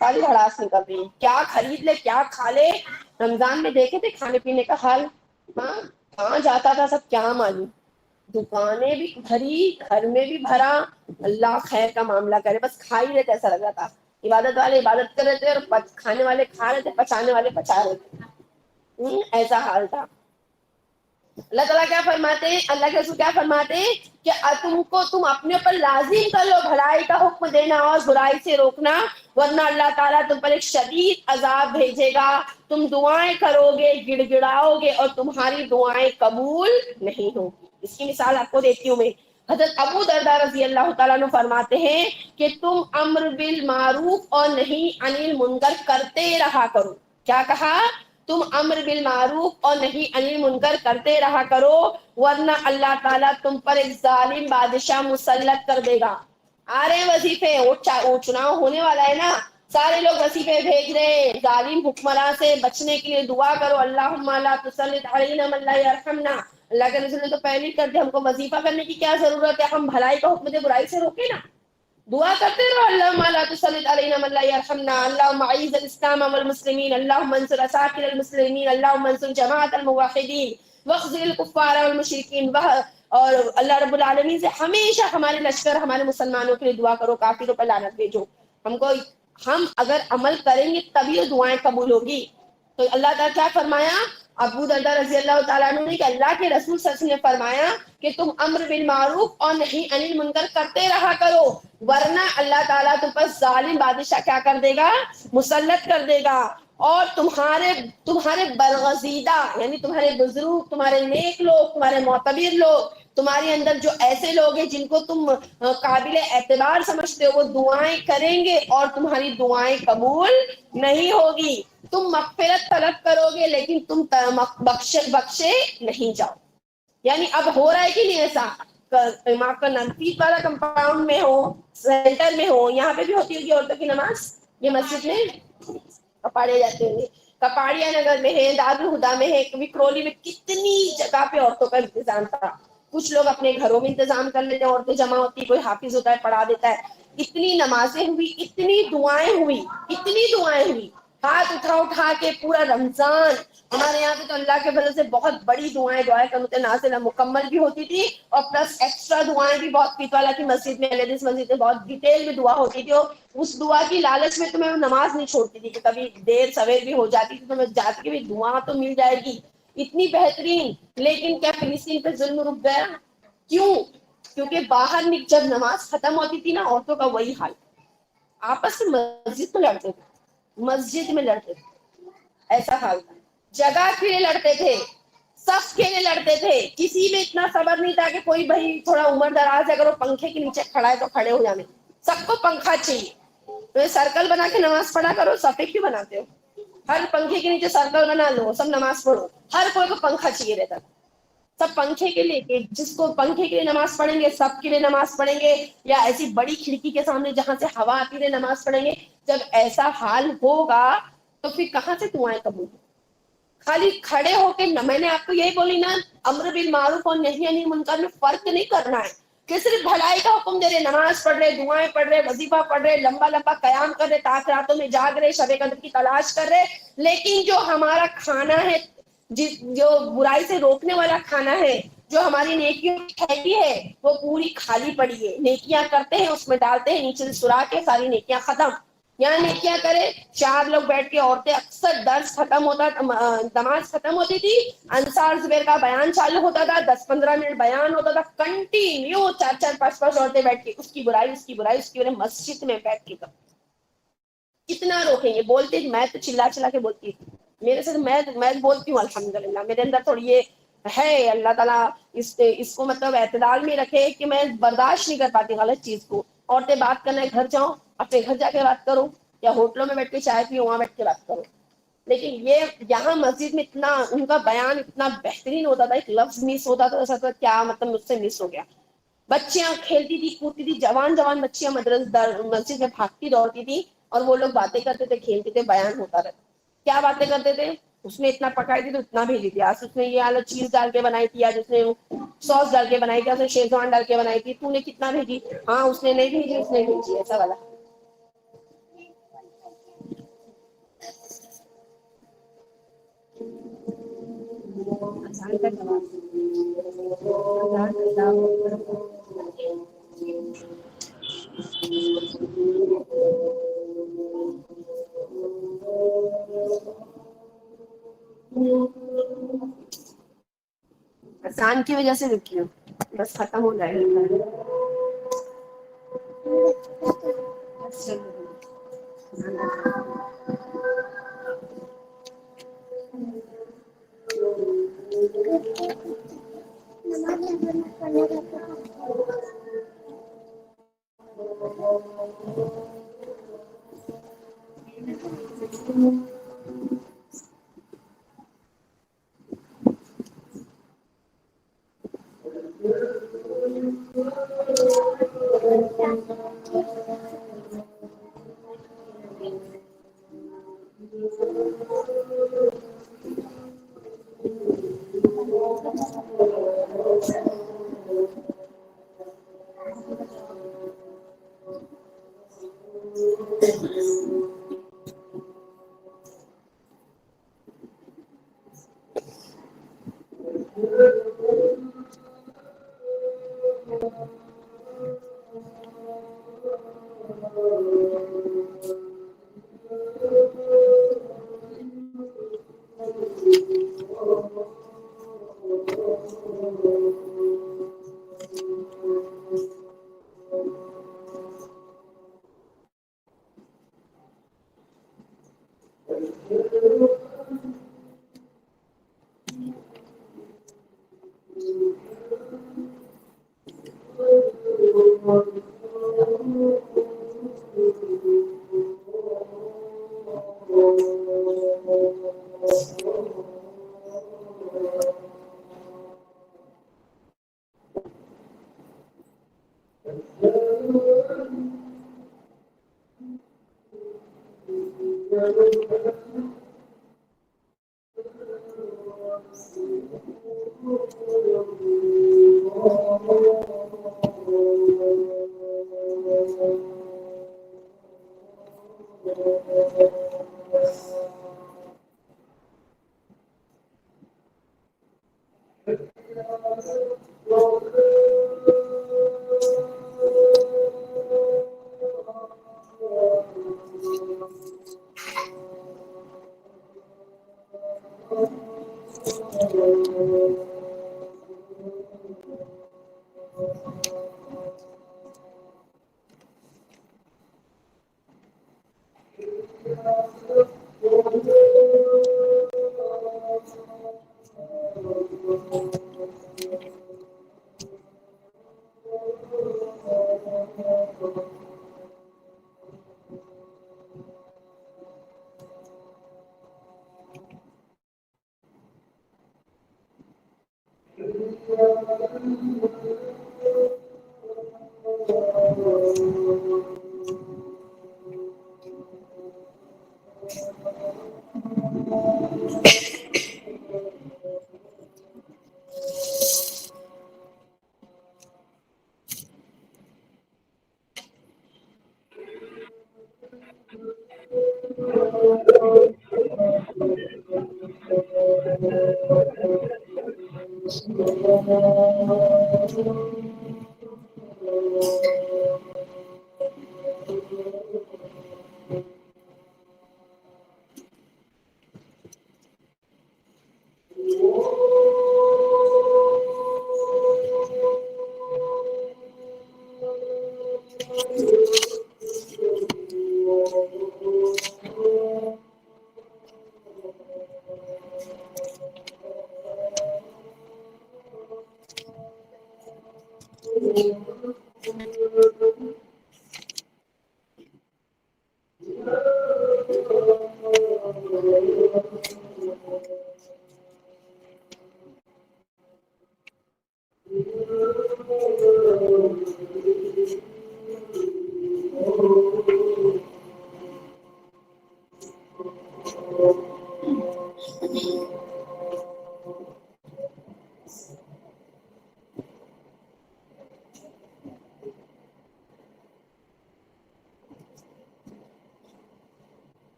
ساری بھڑاس نکل رہی ہے، کیا خرید لے کیا کھا لے۔ رمضان میں دیکھے تھے کھانے پینے کا حال، ہاں کہاں جاتا تھا سب کیا معلوم، دکانیں بھی بھری، گھر میں بھی بھرا، اللہ خیر کا معاملہ کرے، بس کھا ہی رہے تھے، ایسا لگ رہا تھا عبادت والے عبادت کر رہے تھے اور کھانے والے کھا رہے تھے، پچانے والے پچا رہے تھے، ایسا حال تھا۔ اللہ تعالیٰ کیا فرماتے ہیں، اللہ کے رسول کیا فرماتے ہیں کہ تم اپنے اوپر لازم کر لو بھلائی کا حکم دینا اور برائی سے روکنا، ورنہ اللہ تعالیٰ تم پر ایک شدید عذاب بھیجے گا، تم دعائیں کرو گے گڑ گڑاؤ گے اور تمہاری دعائیں قبول نہیں ہوگی۔ اس کی مثال آپ کو دیتی ہوں میں، حضرت ابو درداء رضی اللہ تعالیٰ عنہ فرماتے ہیں کہ تم امر بالمعروف اور نہی عن المنکر کرتے رہا کرو۔ کیا کہا؟ تم امر بالمعروف اور نہی عن المنکر کرتے رہا کرو، ورنہ اللہ تعالیٰ تم پر ایک ظالم بادشاہ مسلط کر دے گا۔ آ رہے ہیں وظیفے، وہ چناؤ ہونے والا ہے نا، سارے لوگ وظیفے بھیج رہے ہیں، ظالم حکمراں سے بچنے کے لیے دعا کرو، اللہم لا تسلط علینا من لا یرحمنا۔ اللہ کے رسول نے تو پہلے ہی کر دیا، ہم کو وظیفہ کرنے کی کیا ضرورت ہے، ہم بھلائی کا حکم دے برائی سے روکے نا، دعا کرتے رہو، اللہم لا تسلط علینا من لا یرحمنا، اللہم اعز الاسلام والمسلمین، اللہم انصر اساکر المسلمین، اللہم انصر جماعت الموحدین واخذل الکفار والمشرکین۔ اور اللہ رب العالمین سے ہمیشہ ہمارے لشکر ہمارے مسلمانوں کے لیے دعا کرو، کافروں پر لعنت بھیجو۔ ہم اگر عمل کریں گے تبھی وہ دعائیں قبول ہوگی۔ تو اللہ تعالیٰ کیا فرمایا ابو درداء رضی اللہ تعالیٰ عنہ نے کہ اللہ کے رسول صلی اللہ علیہ وسلم نے فرمایا کہ تم امر بالمعروف اور نہی عن المنکر کرتے رہا کرو، ورنہ اللہ تعالیٰ تم پر ظالم بادشاہ کیا کر دے گا، مسلط کر دے گا، اور تمہارے برگزیدہ یعنی تمہارے بزرگ، تمہارے نیک لوگ، تمہارے معتبر لوگ، تمہارے اندر جو ایسے لوگ ہیں جن کو تم قابل اعتبار سمجھتے ہو، وہ دعائیں کریں گے اور تمہاری دعائیں قبول نہیں ہوگی۔ تم مغفرت طلب کرو گے لیکن تم بخشے نہیں جاؤ۔ یعنی اب ہو رہا ہے کہ نہیں ایسا، نزدیک والا کمپاؤنڈ میں ہو، سینٹر میں ہو، یہاں پہ بھی ہوتی ہوگی عورتوں کی نماز، یہ مسجد میں کپاڑے جاتے ہوں گے، کپاڑیا نگر میں ہے، دارالہدا میں ہے، وکرولی میں، کتنی جگہ پہ عورتوں کا انتظام تھا۔ کچھ لوگ اپنے گھروں میں انتظام کر لیتے ہیں، عورتیں جمع ہوتی، کوئی حافظ ہوتا ہے پڑھا دیتا ہے۔ اتنی نمازیں ہوئی، اتنی دعائیں ہوئی، اتنی دعائیں ہوئی، ہاتھ اٹھا کے پورا رمضان۔ ہمارے یہاں پہ تو اللہ کے فضل سے بہت بڑی دعائیں قنوت نازلہ مکمل بھی ہوتی تھی، اور پلس ایکسٹرا دعائیں بھی بہت، پیٹوالا کی مسجد میں، لیڈیز مسجد میں بہت ڈیٹیل میں دعا ہوتی تھی، اور اس دعا کی لالچ میں تو میں نماز نہیں چھوڑتی تھی کہ کبھی دیر سویر بھی ہو جاتی تھی تو میں جاتی کہ دعا تو مل جائے گی، اتنی بہترین۔ لیکن کیا فلسطین پہ ظلم رک گیا؟ کیوں؟ کیونکہ باہر جب نماز ختم ہوتی تھی نا، عورتوں کا وہی حال، آپس میں مسجد میں لڑتے تھے، مسجد میں لڑتے تھے، ایسا حال تھا، جگہ کے لیے لڑتے تھے، صف کے لیے لڑتے تھے، کسی میں اتنا صبر نہیں تھا کہ کوئی بھائی تھوڑا عمر دراز ہے، اگر وہ پنکھے کے نیچے کھڑا ہے تو کھڑے ہو جانے، سب کو پنکھا چاہیے۔ تو سرکل بنا کے نماز پڑھا کرو، صفے کیوں بناتے ہو؟ ہر پنکھے کے نیچے سرکل بنا لو، سب نماز پڑھو، ہر کوئی کو پنکھا چاہیے رہتا تھا، سب پنکھے کے لیے، کہ جس کو پنکھے کے لیے نماز پڑھیں گے سب کے لیے نماز پڑھیں گے، یا ایسی بڑی کھڑکی کے سامنے جہاں سے ہوا آتی رہے نماز پڑھیں گے۔ جب ایسا حال ہوگا تو پھر کہاں سے دعائیں قبول ہوں؟ خالی کھڑے ہو کے، میں نے آپ کو یہی بولی نا، امر بالمعروف اور نہی عن المنکر میں فرق نہیں کرنا ہے کہ صرف بھلائی کا حکم دے رہے، نماز پڑھ رہے، دعائیں پڑھ رہے، وظیفہ پڑھ رہے، لمبا لمبا قیام کر رہے، تاک راتوں میں جاگ رہے، شب قدر کی تلاش کر رہے، لیکن جو ہمارا کھانا ہے، جو برائی سے روکنے والا کھانا ہے، جو ہماری نیکیوں کی تھیلی ہے، وہ پوری خالی پڑی ہے، نیکیاں کرتے ہیں اس میں ڈالتے ہیں، نیچے سے سرا کے ساری نیکیاں ختم۔ یہاں نیکیاں کرے، چار لوگ بیٹھ کے، عورتیں اکثر درس ختم ہوتا، نماز ختم ہوتی تھی، انصار زبیر کا بیان چالو ہوتا تھا، 10-15 منٹ بیان ہوتا تھا، کنٹینیو 4-4-5-5 عورتیں بیٹھ کے اس کی برائی، اس کی برائی، اس کی برائی، مسجد میں بیٹھ کے کتنا روکیں گے؟ بولتے میں تو چلا چلا کے بولتی ہوں، میرے سے میں بولتی ہوں الحمدللہ، میرے اندر تھوڑی یہ ہے، اللہ تعالیٰ اس کو مطلب اعتدال میں رکھے کہ میں برداشت نہیں کر پاتی غلط چیز کو۔ عورتیں بات کرنا ہے، گھر جاؤ، اپنے گھر جا کے بات کرو، یا ہوٹلوں میں بیٹھ کے چائے پیو، وہاں بیٹھ کے بات کرو۔ لیکن یہ یہاں مسجد میں اتنا ان کا بیان اتنا بہترین ہوتا تھا، ایک لفظ مس ہوتا تھا ایسا تھا کیا مطلب مجھ سے مس ہو گیا۔ بچیاں کھیلتی تھی کودتی تھی، جوان جوان بچیاں مسجد میں بھاگتی دوڑتی تھی، اور وہ لوگ باتیں کرتے تھے، کھیلتے تھے، بیان ہوتا رہتا. کیا باتیں کرتے تھے؟ اس نے اتنا پکائی تھی تو اتنا بھیجی تھی، آج اس نے یہ حالت چیز ڈال کے بنائی تھی، آج اس نے سوس ڈال کے بنائی تھی، آج نے شیزوان ڈال کے بنائی تھی، تو نے کتنا بھیجی؟ ہاں اس نے نہیں بھیجی، اس نے بھیجی، ایسا والا. آسان کی وجہ سے رکی ہوں، بس ختم ہو جائے گا.